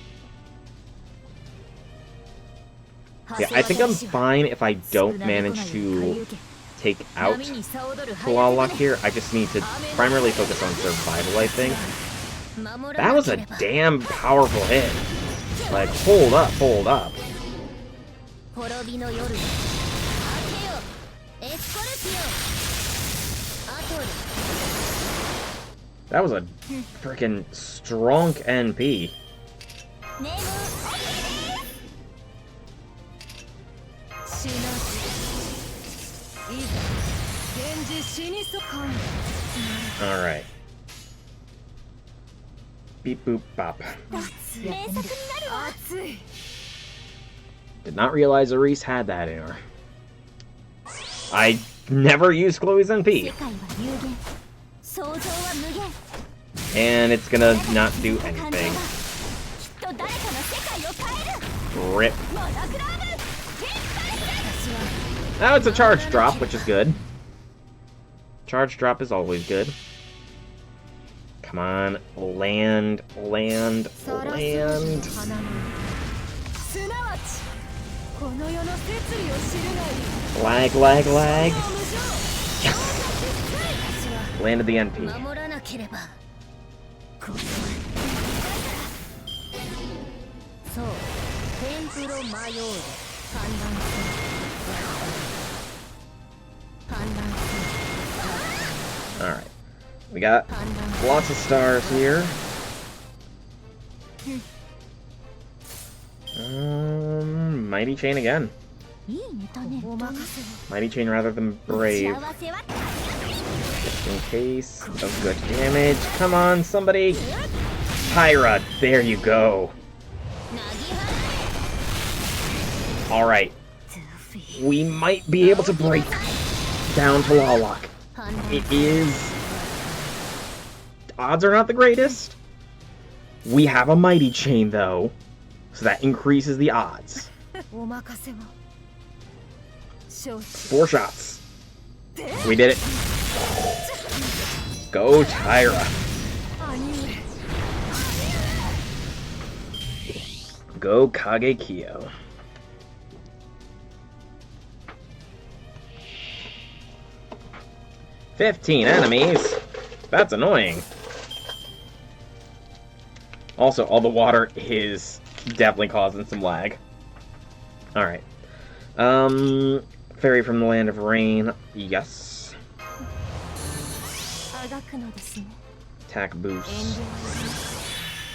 Yeah, I think I'm fine if I don't manage to take out Olga here. I just need to primarily focus on survival, I think. That was a damn powerful hit. Like, hold up, hold up. That was a freaking strong NP. Alright. Beep boop bop. Did not realize Ares had that in her. I never used Chloe's NP. And it's gonna not do anything. Rip. Now it's a charge drop, which is good. Charge drop is always good. Come on, land, land, land. Lag, lag, lag. Yes. Landed the NP. Alright. We got lots of stars here. Mighty Chain again. Mighty Chain rather than Brave. Just in case of good damage. Come on, somebody! Tyra, there you go. Alright. We might be able to break down to Olga. It is odds are not the greatest. We have a Mighty Chain, though, so that increases the odds. 4 shots. We did it. Go, Tyra. Go, Kagekyo. "15 enemies? That's annoying." Also, all the water is definitely causing some lag. Alright. Fairy from the Land of Rain. Yes. Attack boost.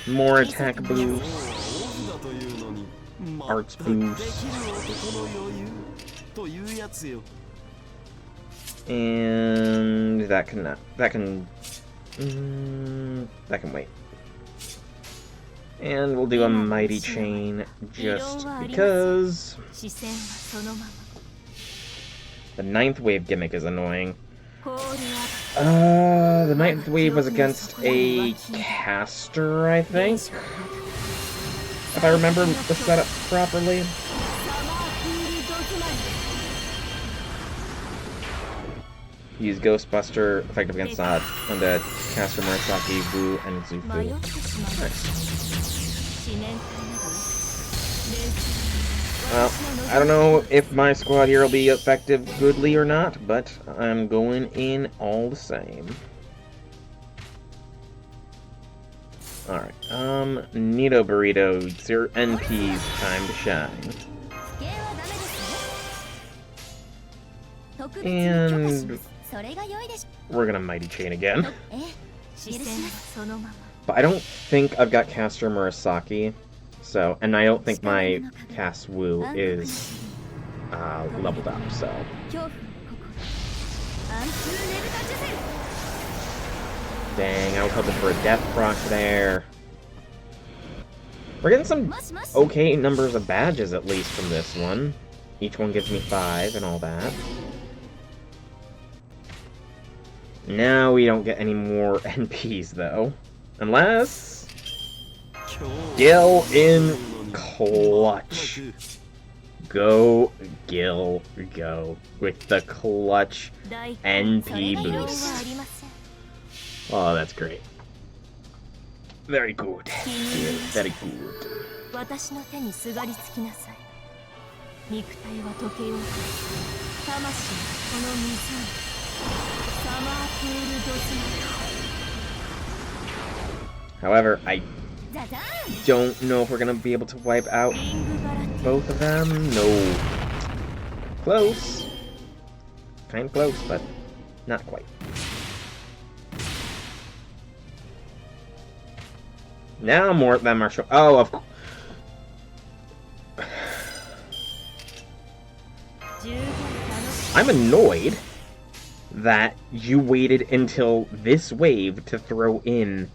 More attack boost. Arts boost. And that can wait. And we'll do a Mighty Chain just because. The 9th wave gimmick is annoying. The 9th wave was against a caster, I think. If I remember the setup properly. Use Ghostbuster, effective against Undead, Caster, Murasaki, Wu, and Zufu. Nice. Well, I don't know if my squad here will be effective goodly or not, but I'm going in all the same. Alright, Nito Burrito, it's your NP's time to shine. And we're gonna Mighty Chain again. But I don't think I've got Caster Murasaki, so, and I don't think my Cast Wu is leveled up, so. Dang, I was hoping for a death proc there. We're getting some okay numbers of badges, at least, from this one. Each one gives me 5 and all that. Now we don't get any more NPs, though. Unless... Gil in clutch. Go, Gil, go. With the clutch NP boost. Oh, that's great. Very good. Very good. However, I don't know if we're gonna be able to wipe out both of them. No. Close. Kind of close, but not quite. Now more of them are showing. Oh, of course. I'm annoyed that you waited until this wave to throw in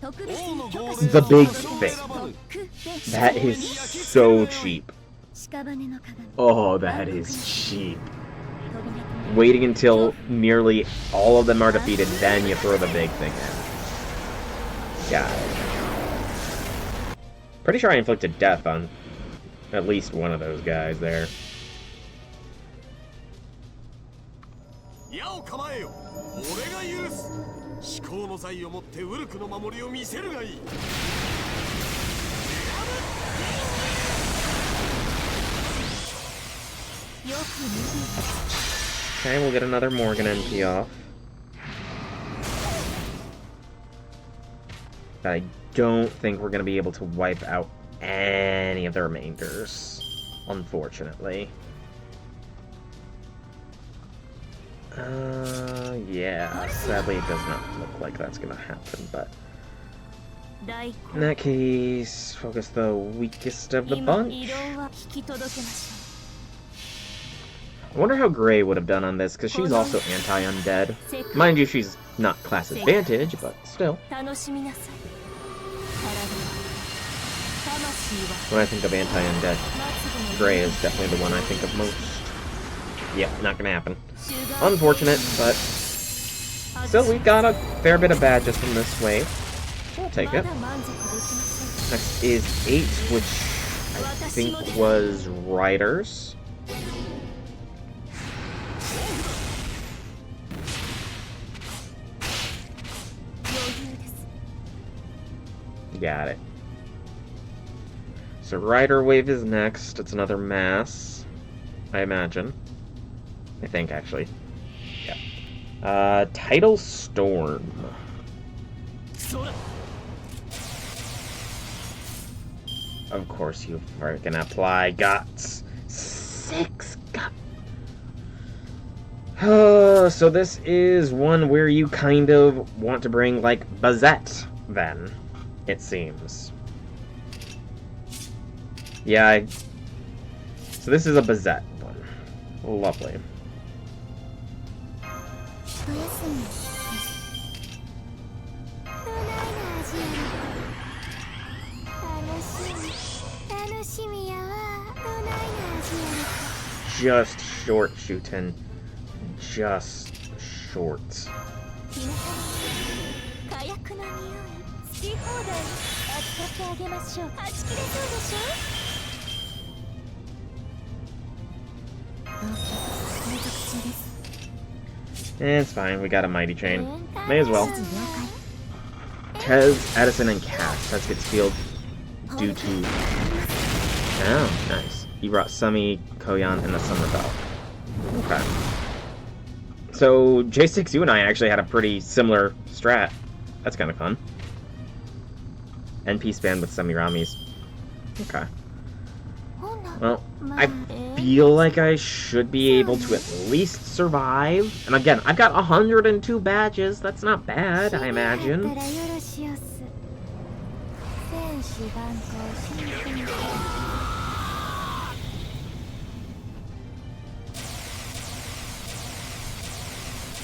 the big thing. That is so cheap. Oh, that is cheap. Waiting until nearly all of them are defeated, then you throw the big thing in. Got it. Pretty sure I inflicted death on at least one of those guys there. Okay, we'll get another Morgan NP off. I don't think we're going to be able to wipe out any of the remainders, unfortunately. Yeah, sadly it does not look like that's going to happen, but in that case, focus the weakest of the bunch. I wonder how Gray would have done on this, because she's also anti-undead. Mind you, she's not class advantage, but still. When I think of anti-undead, Gray is definitely the one I think of most. Yep, not gonna happen. Unfortunate, but So we got a fair bit of badges from this wave. I'll take it. Next is 8, which I think was Riders. Got it. So Rider Wave is next. It's another mass, I imagine. I think, actually. Yeah. Tidal Storm. Of course you freaking apply guts. 6 guts. So this is one where you kind of want to bring, like, Bazette, then, it seems. Yeah, so this is a Bazette one. Lovely. Just short, Shuten. Just short. It's fine, we got a Mighty Chain. May as well. Tez, Edison, and Cass. Tez gets healed due to... Oh, nice. You brought Sumi, Koyan, and the Summer Bell. Okay. So, J6, you and I actually had a pretty similar strat. That's kind of fun. NP span with Semiramis. Okay. Well, I feel like I should be able to at least survive. And again, I've got 102 badges. That's not bad, I imagine.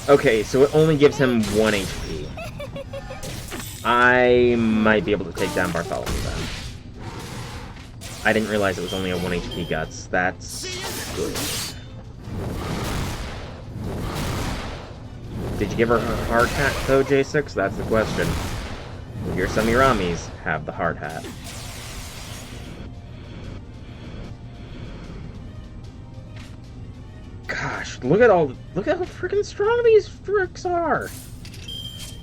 Okay, so it only gives him 1 HP. I might be able to take down Bartholomew then. I didn't realize it was only a 1 HP Guts. That's good. Did you give her a hard hat though, J6? That's the question. Your Semiramis have the hard hat. Gosh, look at how freaking strong these fricks are.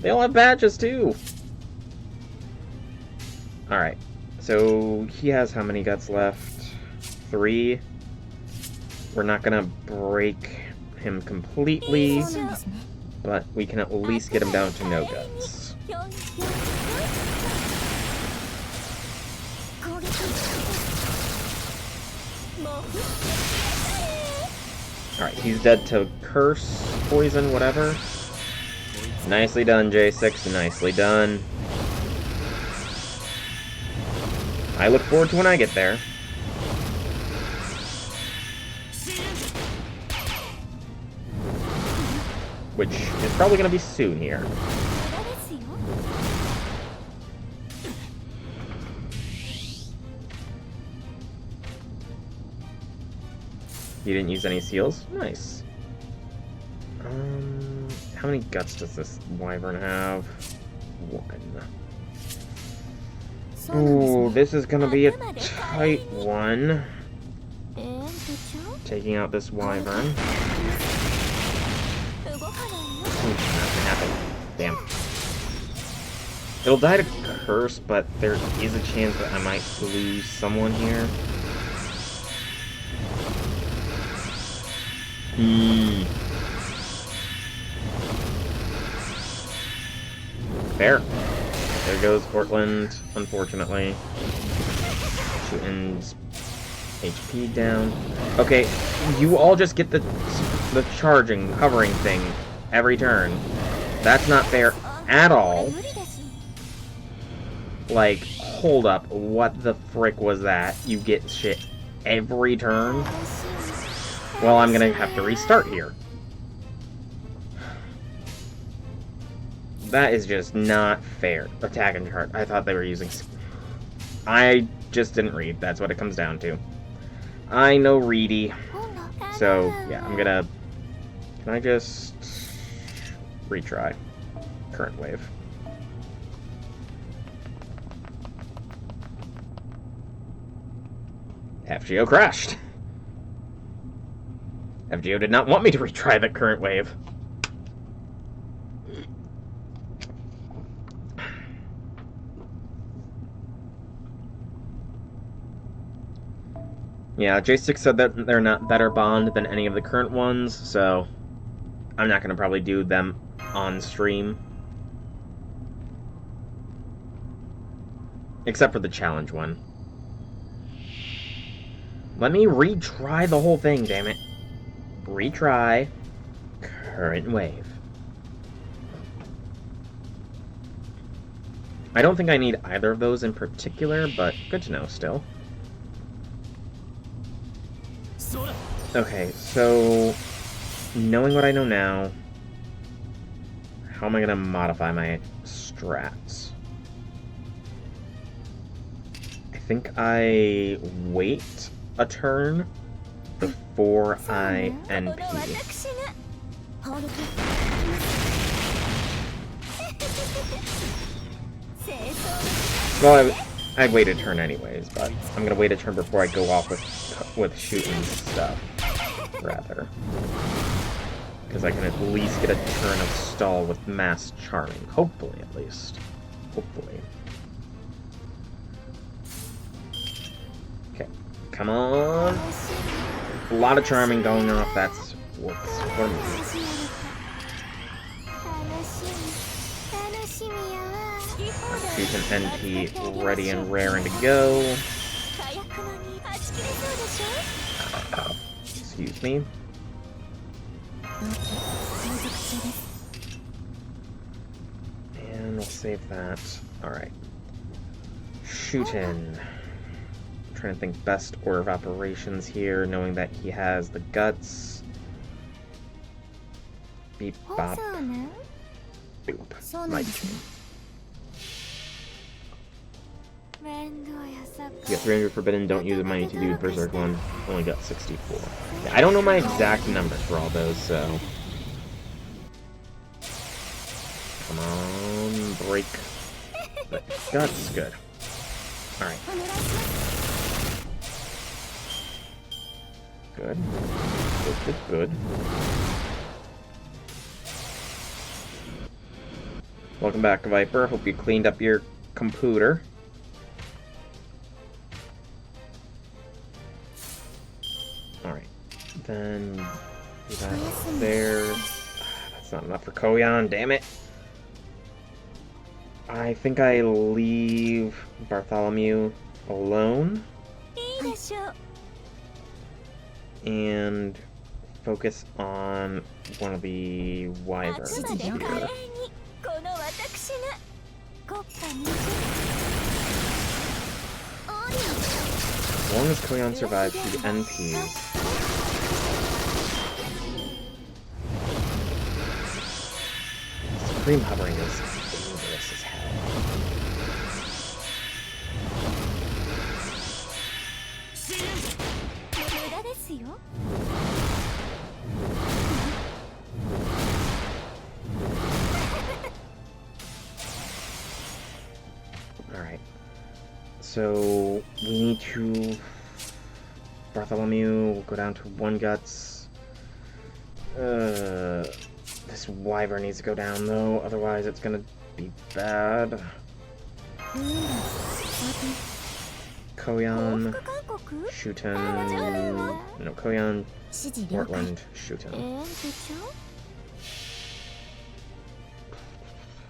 They all have badges too. Alright, so he has how many guts left? 3. We're not gonna break him completely, but we can at least get him down to no guts. Alright, he's dead to curse, poison, whatever. Nicely done, J6, nicely done. I look forward to when I get there. Which is probably going to be soon here. You didn't use any seals? Nice. How many guts does this wyvern have? 1. Ooh, this is gonna be a tight one. Taking out this wyvern. Ooh, that can happen. Damn. It'll die to curse, but there is a chance that I might lose someone here. Fair. There goes Portland, unfortunately. Shooting HP down. Okay, you all just get the charging, hovering thing every turn. That's not fair at all. Like, hold up. What the frick was that? You get shit every turn? Well, I'm gonna have to restart here. That is just not fair. Attack and chart. I thought they were using... I just didn't read. That's what it comes down to. I know reedy. So, yeah, I'm gonna... Can I just... retry? current wave. FGO crashed. FGO did not want me to retry that current wave. Yeah, J6 said that they're not better bond than any of the current ones, so I'm not going to probably do them on stream. Except for the challenge one. Let me retry the whole thing, damn it. Retry current wave. I don't think I need either of those in particular, but good to know still. Okay, so knowing what I know now, how am I going to modify my strats? I think I wait a turn before I NP. Well, I'd wait a turn anyways, but I'm gonna wait a turn before I go off with shooting stuff, rather. Because I can at least get a turn of stall with mass charming. Hopefully, at least. Hopefully. Okay, come on. A lot of charming going off, that's what's what I'm doing. Shoot an NP ready and raring to go. Excuse me. And we'll save that. Alright. Shootin'. I'm trying to think best order of operations here, knowing that he has the guts. Beep bop. Boop. My turn. You got 300 forbidden, don't use the money to do Berserk one. Only got 64. Yeah, I don't know my exact numbers for all those, so. Come on, break. But guts, good. Alright. Good. Good, good, good. Welcome back, Viper. Hope you cleaned up your computer. Alright. Then do that there. That's not enough for Koyan, damn it. I think I leave Bartholomew alone. And focus on one of the wyverns here. As long as Koyan survives through the NPs. Supreme hovering is dangerous as hell. Alright. So we need to Bartholomew will go down to 1 guts. This wyvern needs to go down though, otherwise it's gonna be bad. Koyan, Shuten, no, Koyan, Portland, Shuten.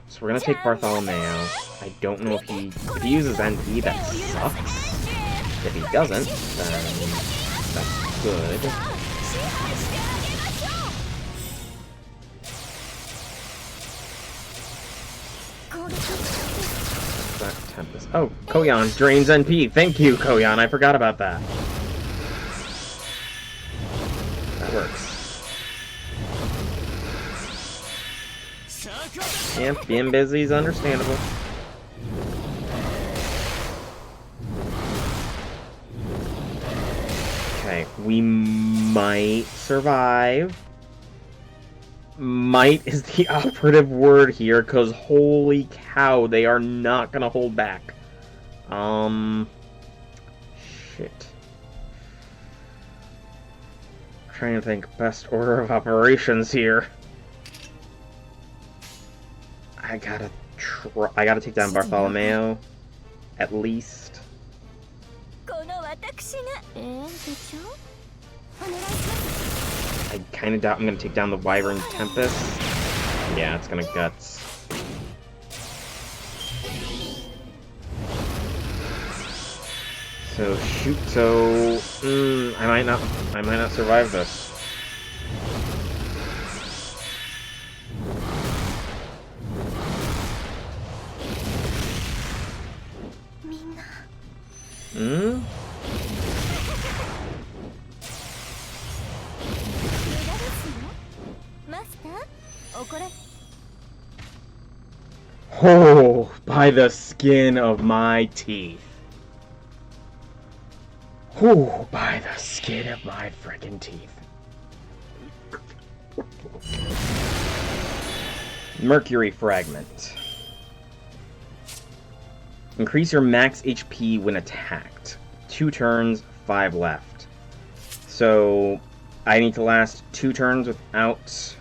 So we're gonna take Bartholomew. I don't know if he uses NP, that sucks. If he doesn't, then that's good. That Tempest. Oh, Koyan drains NP. Thank you, Koyan. I forgot about that. That works. Yeah, being busy is understandable. Okay, we might survive. Might is the operative word here, because holy cow, they are not gonna hold back. Shit. Trying to think best order of operations here. I gotta take down Bartholomew, at least. I kind of doubt I'm gonna take down the Wyvern Tempest. Yeah, it's gonna guts. So shoot. So I might not survive this. Hmm? Oh, by the skin of my teeth. Oh, by the skin of my frickin' teeth. Mercury Fragment. Increase your max HP when attacked. 2 turns, 5 left. So, I need to last 2 turns without...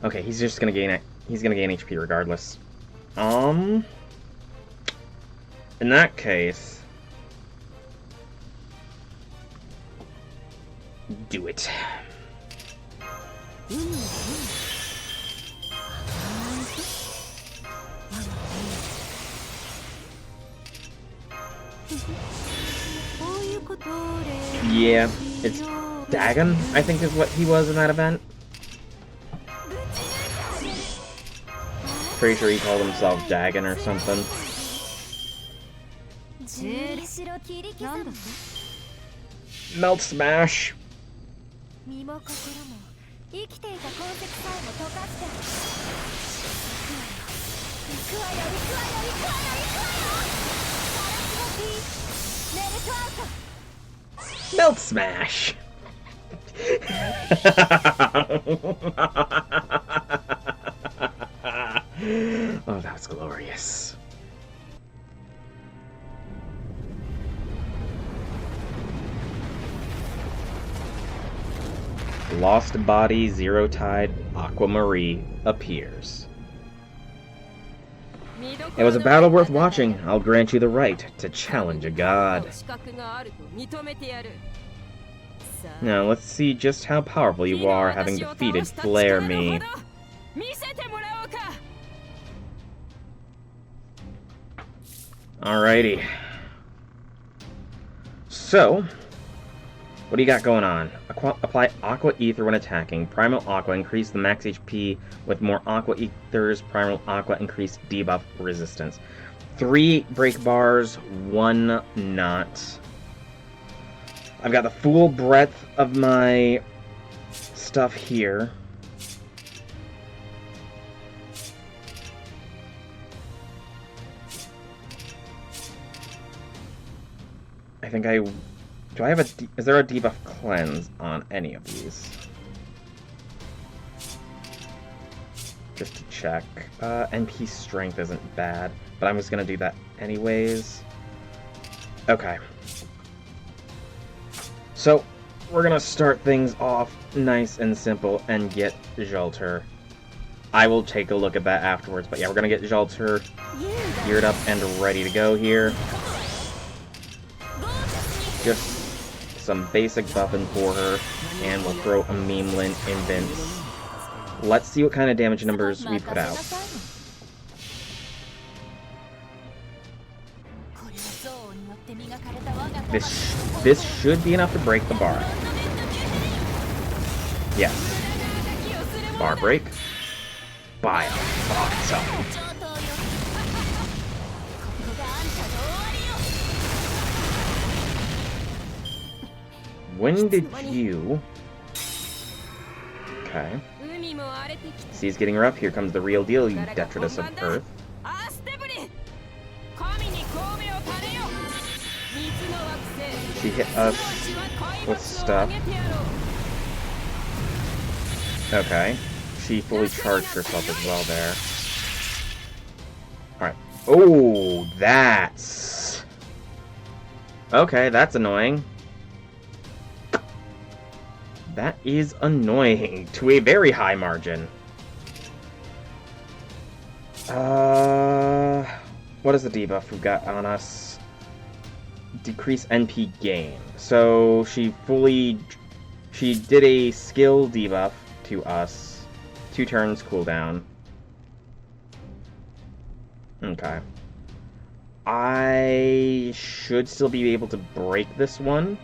Okay, he's just gonna gain it. He's gonna gain HP regardless. In that case... Do it. Yeah, it's Dagon, I think is what he was in that event. Pretty sure he called himself Dagon or something. Melt Smash! Melt Smash! Oh, that's glorious. Lost Body Zero Tide Aquamarine appears. It was a battle worth watching. I'll grant you the right to challenge a god. Now, let's see just how powerful you are, having defeated Flare Me. Alrighty. So, what do you got going on? Apply Aqua Ether when attacking. Primal Aqua, increase the max HP with more Aqua Ethers. Primal Aqua, increase debuff resistance. 3 break bars, 1 not. I've got the full breadth of my stuff here. I think I... Do I have a... Is there a debuff cleanse on any of these? Just to check. NP strength isn't bad, but I'm just gonna do that anyways. Okay. So, we're gonna start things off nice and simple and get Jolter. I will take a look at that afterwards, but yeah, we're gonna get Jolter geared up and ready to go here. Just some basic buffing for her, and we'll throw a meme lint in Vince. Let's see what kind of damage numbers we put out. This should be enough to break the bar. Yes. Bar break. Bio. Awesome. When did you... Okay. Sea's getting rough. Here comes the real deal, you detritus of Earth. She hit us with stuff. Okay. She fully charged herself as well there. Alright. Oh, that's... Okay, that's annoying. That is annoying to a very high margin. What is the debuff we've got on us? Decrease NP gain. So she did a skill debuff to us. 2 turns cooldown. Okay. I should still be able to break this one.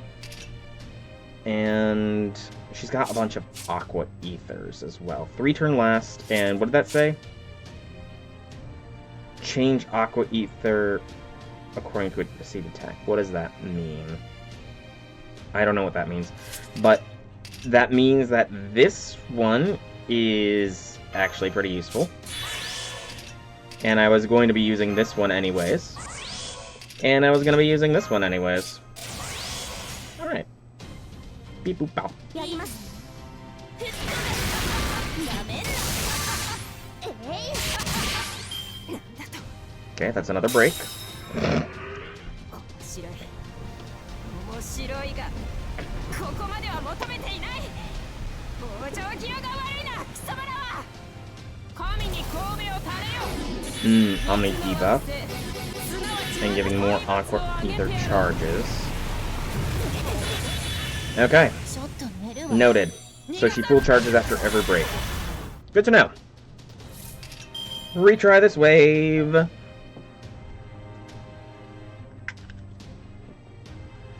And she's got a bunch of aqua ethers as well. 3 turn last, and what did that say? Change aqua ether according to a received attack. What does that mean? I don't know what that means. But that means that this one is actually pretty useful. And I was going to be using this one anyways. And I was going to be using this one anyways. Alright. Beep boop bow. Okay, that's another break. Omni debuff. And giving more aqua ether charges. Okay. Noted. So she full charges after every break. Good to know. Retry this wave.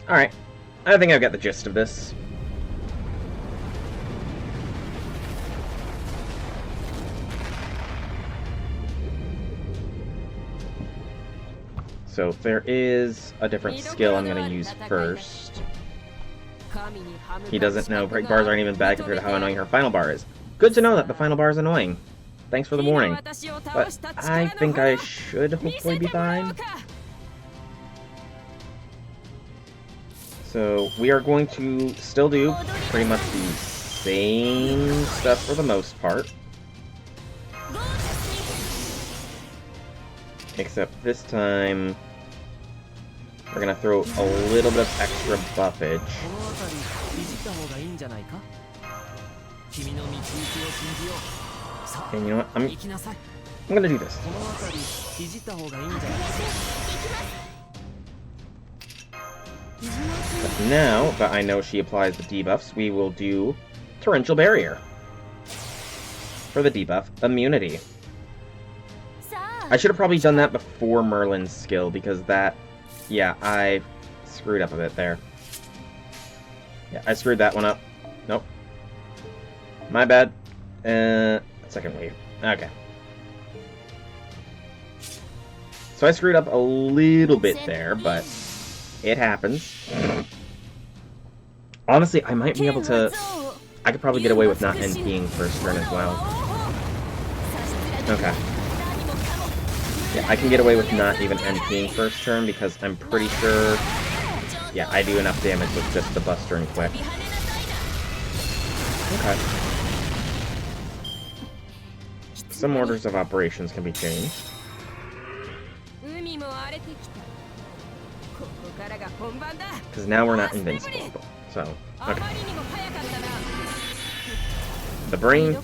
Alright. I think I've got the gist of this. So there is a different skill I'm going to use first. He doesn't know break bars aren't even bad compared to how annoying her final bar is. Good to know that the final bar is annoying. Thanks for the warning. But I think I should hopefully be fine. So we are going to still do pretty much the same stuff for the most part. Except this time, we're going to throw a little bit of extra buffage. And you know what? I'm going to do this. But now that I know she applies the debuffs, we will do Torrential Barrier for the debuff Immunity. I should have probably done that before Merlin's skill, because that... Yeah, I screwed up a bit there. Yeah, I screwed that one up. Nope. My bad. Second wave. Okay. So I screwed up a little bit there, but it happens. Honestly, I might be able to... I could probably get away with not NPing first turn as well. Okay. Yeah, I can get away with not even NPing first turn because I'm pretty sure... Yeah, I do enough damage with just the Buster and Quick. Okay. Some orders of operations can be changed. Because now we're not invincible. So, okay. The brain...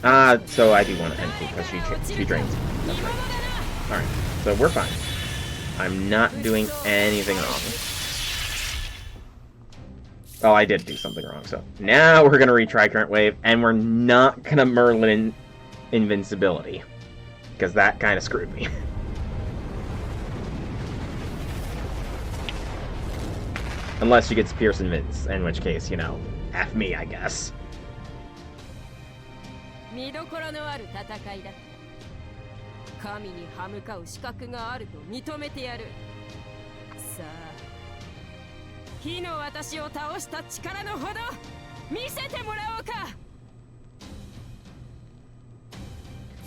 so I do want to NP because she drains. That's right. Alright, so we're fine. I'm not doing anything wrong. Oh, I did do something wrong, so... Now we're gonna retry Current Wave, and we're not gonna Merlin Invincibility. Because that kind of screwed me. Unless she gets Pierce and Vince, in which case, you know, F me, I guess.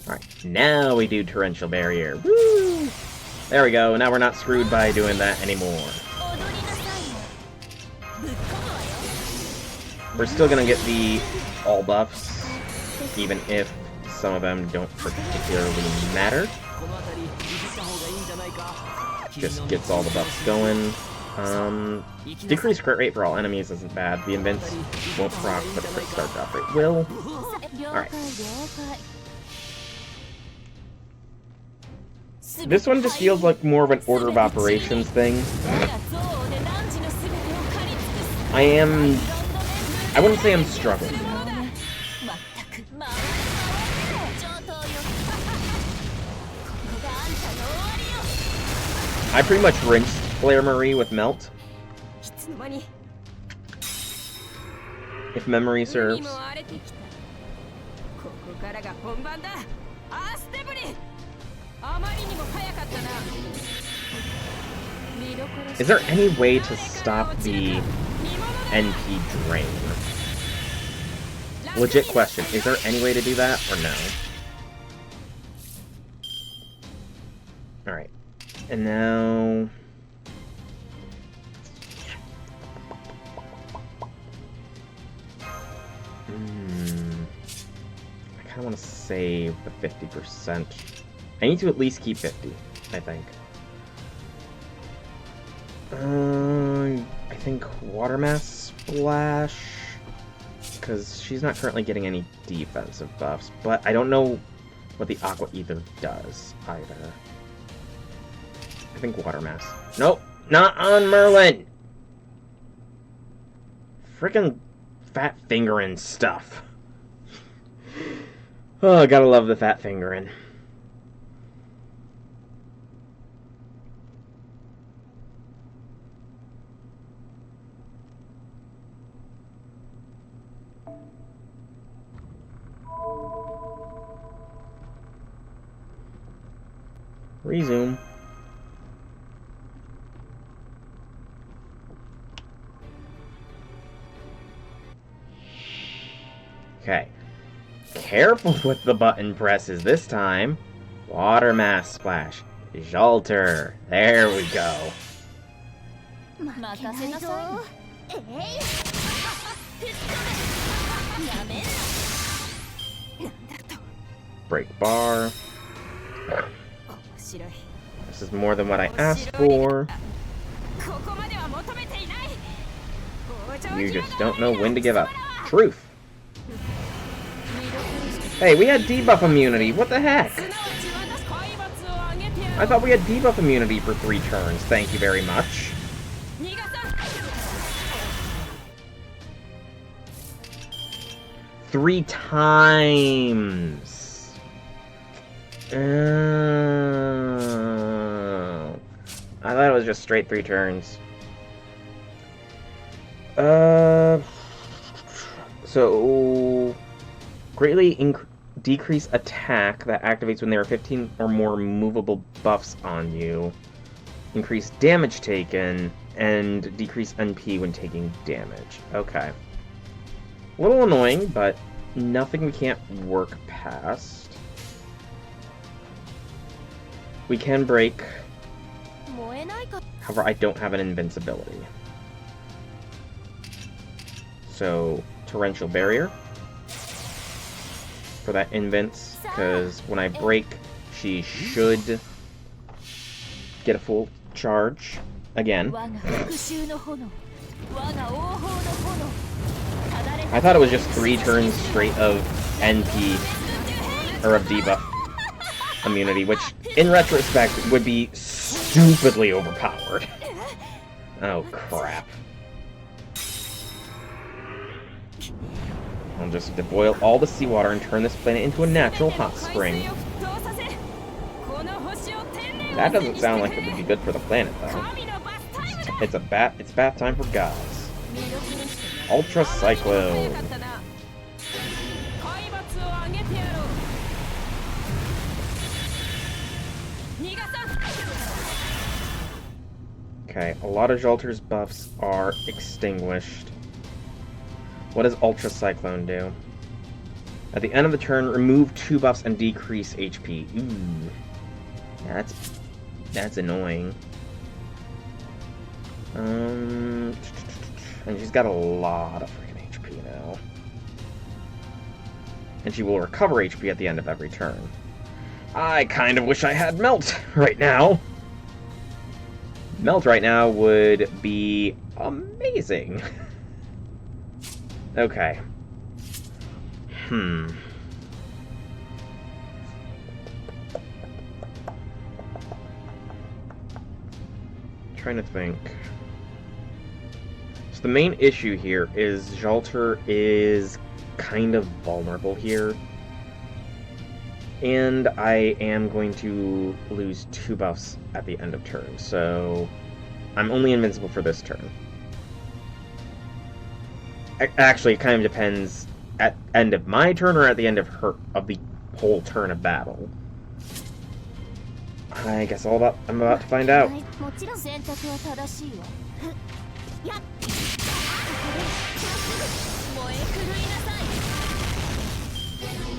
Alright, now we do Torrential Barrier. Woo! There we go, now we're not screwed by doing that anymore. We're still gonna get the all buffs even if some of them don't particularly matter. Just gets all the buffs going. Decreased crit rate for all enemies isn't bad. The invents won't proc, but the crit start drop rate will. Alright. This one just feels like more of an order of operations thing. I wouldn't say I'm struggling. I pretty much rinsed Flare Marie with Melt, if memory serves. Is there any way to stop the NP drain? Legit question. Is there any way to do that, or no? Alright. And now... I kind of want to save the 50%. I need to at least keep 50, I think. I think Water Mass Splash, because she's not currently getting any defensive buffs, but I don't know what the Aqua Ether does either. I think Water Mass. Nope, not on Merlin! Frickin' fat fingering stuff. Oh, gotta love the fat fingering. Resume. Okay. Careful with the button presses this time. Water Mass Splash. Jolter. There we go. Break bar. This is more than what I asked for. You just don't know when to give up. Truth. Hey, we had debuff immunity. What the heck? I thought we had debuff immunity for 3 turns. Thank you very much. Three times. I thought it was just straight 3 turns. So greatly decrease attack that activates when there are 15 or more movable buffs on you. Increase damage taken and decrease NP when taking damage. Okay. A little annoying, but nothing we can't work past. We can break. However, I don't have an invincibility. So, Torrential Barrier for that invince, because when I break, she should get a full charge again. I thought it was just 3 turns straight of NP, or of debuff immunity, which in retrospect would be stupidly overpowered. Oh crap. I'll just boil all the seawater and turn this planet into a natural hot spring. That doesn't sound like it would be good for the planet, though. It's bath time for gods. Ultra Cyclone. Okay, a lot of Jolter's buffs are extinguished. What does Ultra Cyclone do? At the end of the turn, remove 2 buffs and decrease HP. Ooh. That's annoying. And she's got a lot of freaking HP now. and she will recover HP at the end of every turn. I kind of wish I had Melt right now. Melt right now would be amazing. Okay. Trying to think. So the main issue here is Jalter is kind of vulnerable here. And I am going to lose 2 buffs at the end of turn, so I'm only invincible for this turn. Actually, it kind of depends at end of my turn or at the end of the whole turn of battle. I guess I'm about to find out.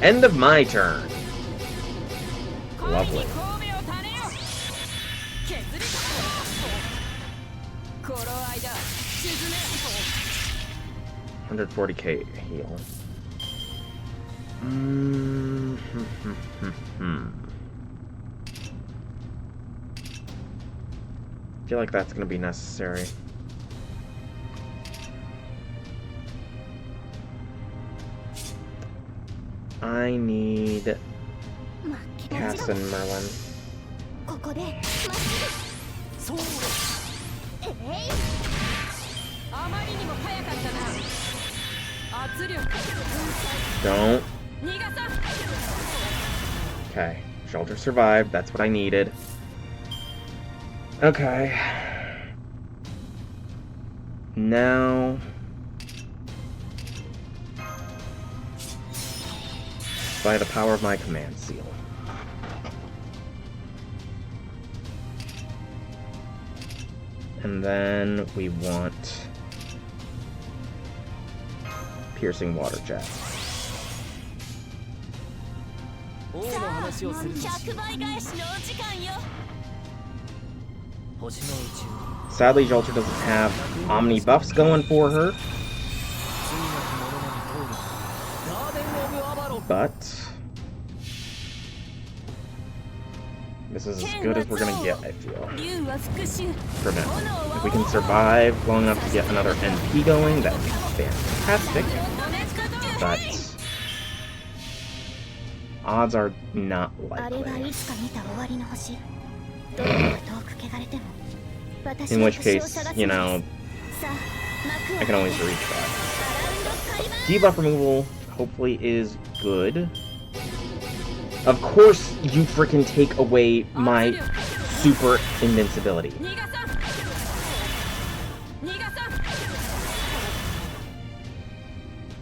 End of my turn. Lovely. 140k heal. I feel like that's going to be necessary. I need Cass and Merlin. Don't. Okay, Shelter survived. That's what I needed. Okay. Now... by the power of my command seal. And then we want piercing water jet. Sadly, Jolter doesn't have Omni buffs going for her. But this is as good as we're gonna get, I feel. For now. If we can survive long enough to get another NP going, that'd be fantastic. But odds are not likely. In which case, you know, I can always reach that. Debuff removal hopefully is good. Of course you freaking take away my super invincibility.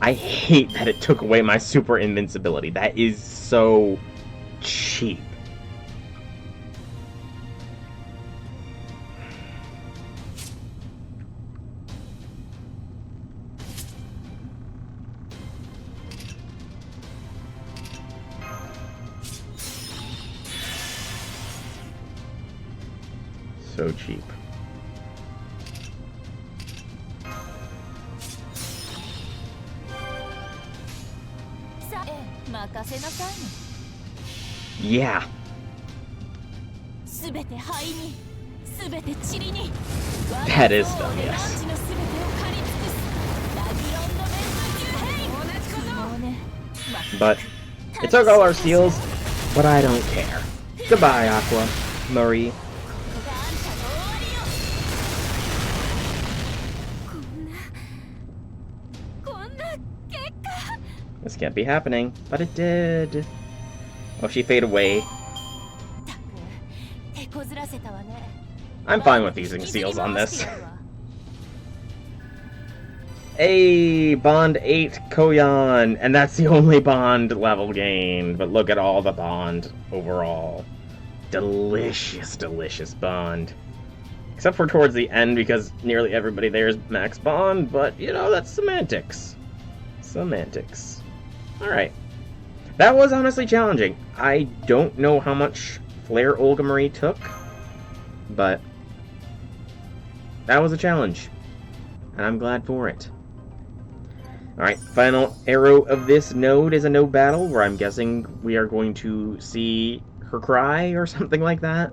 I hate that it took away my super invincibility. That is so cheap. So cheap. Yeah. That is dumb, yes. But it took all our seals, but I don't care. Goodbye, Aqua, Marie. This can't be happening, but it did. Oh, she faded away. I'm fine with using seals on this. Hey, Bond 8 Koyan, and that's the only Bond level gained, but look at all the Bond overall. Delicious, delicious Bond. Except for towards the end, because nearly everybody there is max Bond, but, you know, that's semantics. Semantics. Alright. That was honestly challenging. I don't know how much Flare Olga Marie took, but that was a challenge, and I'm glad for it. Alright, final arrow of this node is a no battle, where I'm guessing we are going to see her cry or something like that.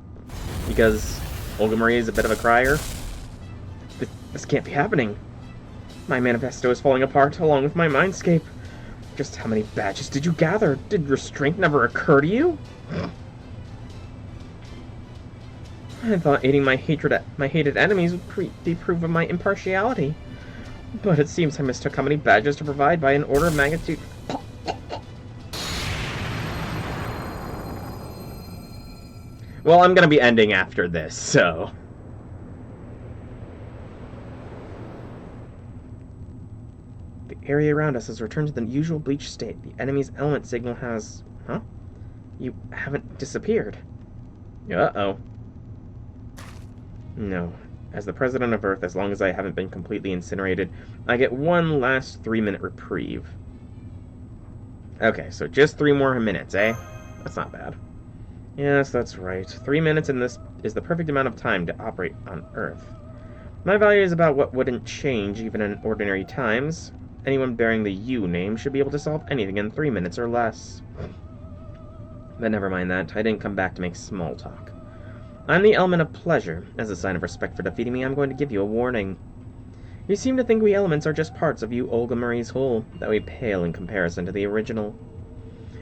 Because Olga Marie is a bit of a crier. This can't be happening. My manifesto is falling apart, along with my mindscape. Just how many badges did you gather? Did restraint never occur to you? I thought aiding my hated enemies would be proof of my impartiality. But it seems I mistook how many badges to provide by an order of magnitude. Well, I'm gonna be ending after this, so... The area around us has returned to the usual bleached state. The enemy's element signal has... Huh? You haven't disappeared. Uh-oh. No. As the president of Earth, as long as I haven't been completely incinerated, I get one last 3-minute reprieve. Okay, so just 3 more minutes, eh? That's not bad. Yes, that's right. 3 minutes in this is the perfect amount of time to operate on Earth. My value is about what wouldn't change even in ordinary times. Anyone bearing the U name should be able to solve anything in 3 minutes or less. But never mind that. I didn't come back to make small talk. I'm the element of pleasure. As a sign of respect for defeating me, I'm going to give you a warning. You seem to think we elements are just parts of you Olga Marie's whole, that we pale in comparison to the original.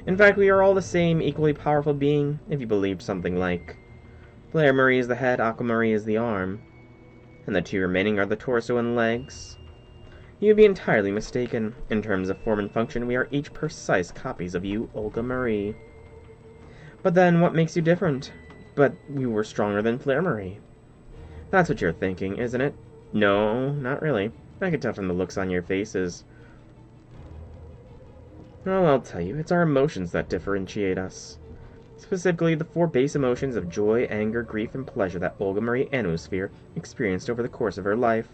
In fact, we are all the same, equally powerful being, if you believed something like, Blair Marie is the head, Aqua Marie is the arm, and the 2 remaining are the torso and legs. You'd be entirely mistaken. In terms of form and function, we are each precise copies of you, Olga Marie. But then, what makes you different? But you were stronger than Blair Marie. That's what you're thinking, isn't it? No, not really. I can tell from the looks on your faces. Well, I'll tell you, it's our emotions that differentiate us. Specifically, the 4 base emotions of joy, anger, grief, and pleasure that Olga Marie Anosphere experienced over the course of her life.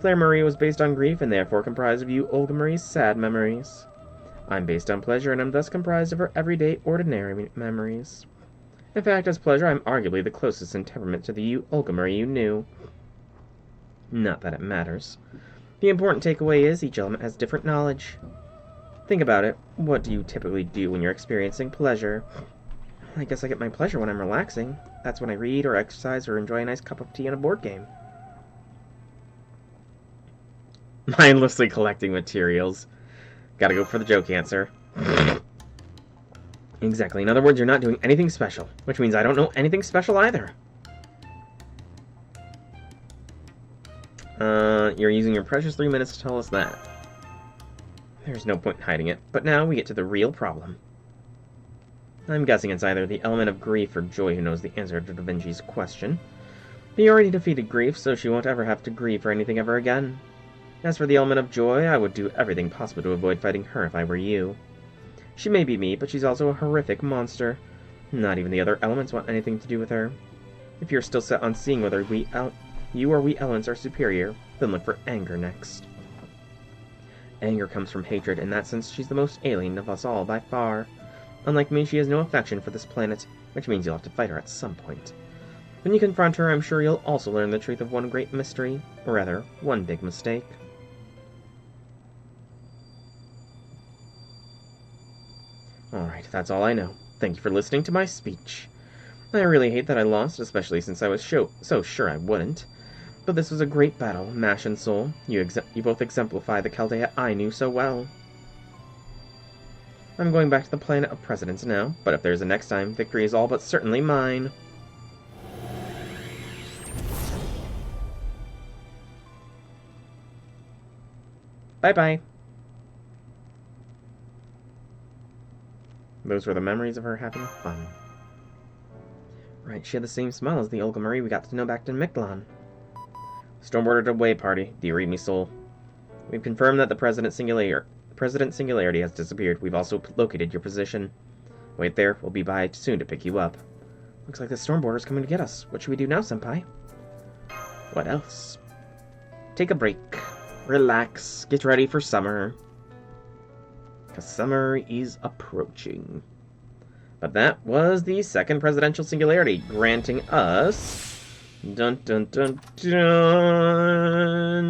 Blair Marie was based on grief and therefore comprised of you Olga Marie's sad memories. I'm based on pleasure and am thus comprised of her everyday, ordinary memories. In fact, as pleasure, I'm arguably the closest in temperament to the you Olga Marie you knew. Not that it matters. The important takeaway is each element has different knowledge. Think about it. What do you typically do when you're experiencing pleasure? I guess I get my pleasure when I'm relaxing. That's when I read or exercise or enjoy a nice cup of tea and a board game. Mindlessly collecting materials. Gotta go for the joke answer. Exactly. In other words, you're not doing anything special, which means I don't know anything special either. You're using your precious 3 minutes to tell us that. There's no point in hiding it, but now we get to the real problem. I'm guessing it's either the element of grief or joy who knows the answer to Da Vinci's question. He already defeated grief, so she won't ever have to grieve for anything ever again. As for the element of joy, I would do everything possible to avoid fighting her if I were you. She may be me, but she's also a horrific monster. Not even the other elements want anything to do with her. If you're still set on seeing whether you or we elements are superior, then look for anger next. Anger comes from hatred. In that sense, she's the most alien of us all by far. Unlike me, she has no affection for this planet, which means you'll have to fight her at some point. When you confront her, I'm sure you'll also learn the truth of one great mystery, or rather, one big mistake. Alright, that's all I know. Thank you for listening to my speech. I really hate that I lost, especially since I was so sure I wouldn't. But this was a great battle, Mash and Soul. You both exemplify the Chaldea I knew so well. I'm going back to the planet of presidents now, but if there's a next time, victory is all but certainly mine. Bye-bye. Those were the memories of her having fun. Right, she had the same smile as the Olga Marie we got to know back in Mictlan. Stormborder away, party. Do you read me, Soul? We've confirmed that the President's Singularity has disappeared. We've also located your position. Wait there. We'll be by soon to pick you up. Looks like the Stormborder's coming to get us. What should we do now, Senpai? What else? Take a break. Relax. Get ready for summer. Because summer is approaching. But that was the second presidential singularity, granting us... Dun dun dun dun!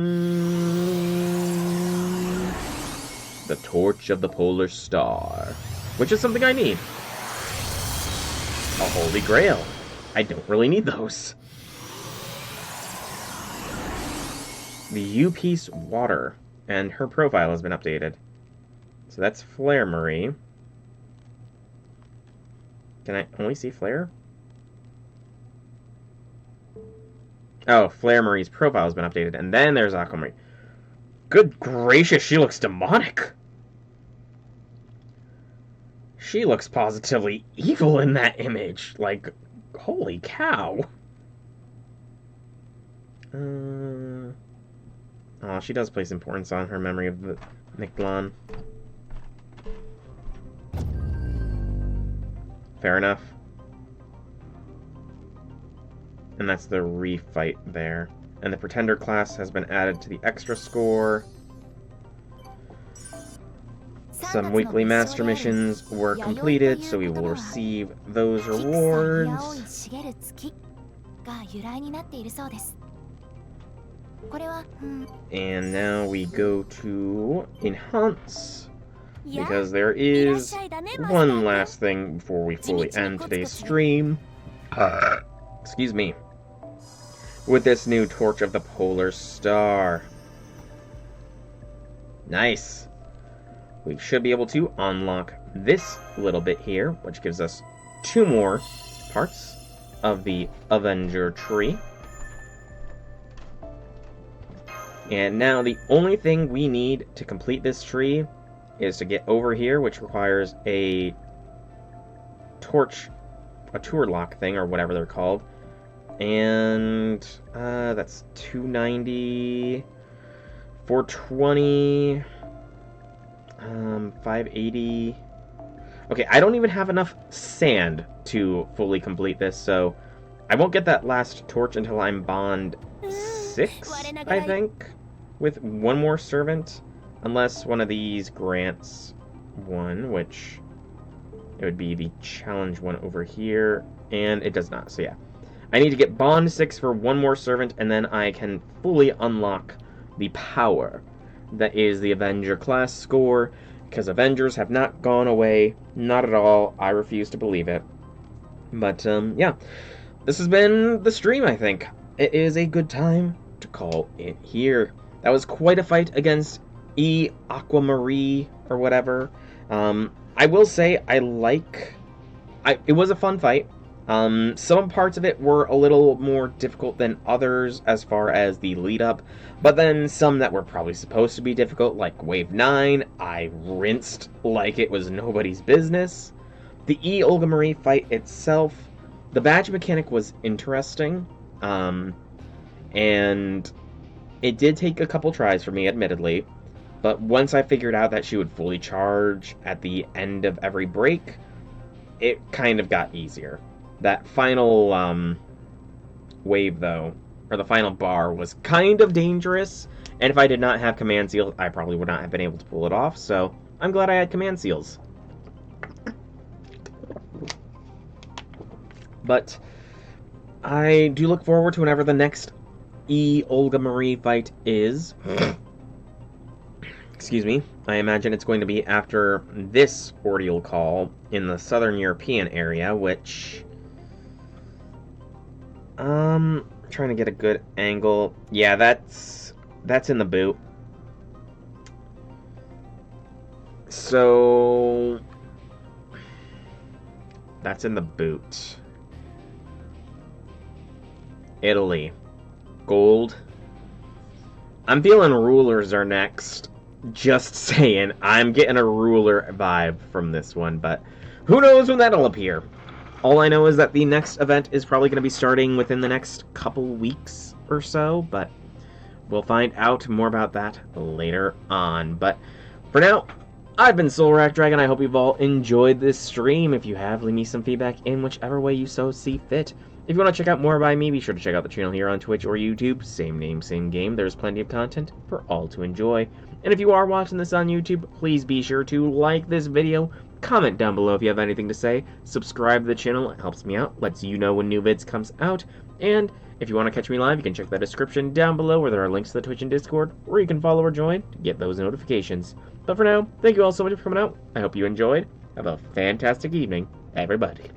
the Torch of the Polar Star, which is something I need. A Holy Grail. I don't really need those. The U-Piece Water, and her profile has been updated. So that's Flare Marie. Can I only see Flare? Oh, Flare Marie's profile has been updated, and then there's Aquamarine. Good gracious, she looks demonic! She looks positively evil in that image. Like, holy cow. Oh, she does place importance on her memory of the Nicklon. Fair enough. And that's the refight there. And the Pretender class has been added to the extra score. Some weekly master missions were completed, so we will receive those rewards. And now we go to Enhance, because there is one last thing before we fully end today's stream. Excuse me. With this new Torch of the Polar Star. Nice. We should be able to unlock this little bit here, which gives us 2 more parts of the Avenger tree. And now the only thing we need to complete this tree is to get over here, which requires a tour lock thing, or whatever they're called. And that's 290, 420, 580. Okay, I don't even have enough sand to fully complete this, so I won't get that last torch until I'm Bond 6, I think, with one more servant, unless one of these grants one, which it would be the challenge one over here, and it does not, so yeah. I need to get Bond 6 for one more servant, and then I can fully unlock the power that is the Avenger class score, because Avengers have not gone away, not at all. I refuse to believe it. But, yeah, this has been the stream, I think. It is a good time to call it here. That was quite a fight against Aquamarine, or whatever. I will say, it was a fun fight. Some parts of it were a little more difficult than others as far as the lead up, but then some that were probably supposed to be difficult, like Wave 9, I rinsed like it was nobody's business. The Olga Marie fight itself, the badge mechanic was interesting, and it did take a couple tries for me, admittedly, but once I figured out that she would fully charge at the end of every break, it kind of got easier. That final wave, though, or the final bar, was kind of dangerous, and if I did not have command seals, I probably would not have been able to pull it off, so I'm glad I had command seals. But I do look forward to whenever the next Olga Marie fight is. Excuse me. I imagine it's going to be after this Ordeal Call in the Southern European area, which... trying to get a good angle. Yeah, that's in the boot. So... that's in the boot. Italy. Gold. I'm feeling rulers are next. Just saying. I'm getting a ruler vibe from this one, but who knows when that'll appear. All I know is that the next event is probably going to be starting within the next couple weeks or so, but we'll find out more about that later on. But for now, I've been Soulrack Dragon. I hope you've all enjoyed this stream. If you have, leave me some feedback in whichever way you so see fit. If you want to check out more by me, be sure to check out the channel here on Twitch or YouTube. Same name, same game. There's plenty of content for all to enjoy. And if you are watching this on YouTube, please be sure to like this video, comment down below if you have anything to say, subscribe to the channel, it helps me out, lets you know when new vids comes out, And if you want to catch me live, you can check the description down below where there are links to the Twitch and Discord, where you can follow or join to get those notifications. But for now, thank you all so much for coming out. I hope you enjoyed. Have a fantastic evening, everybody.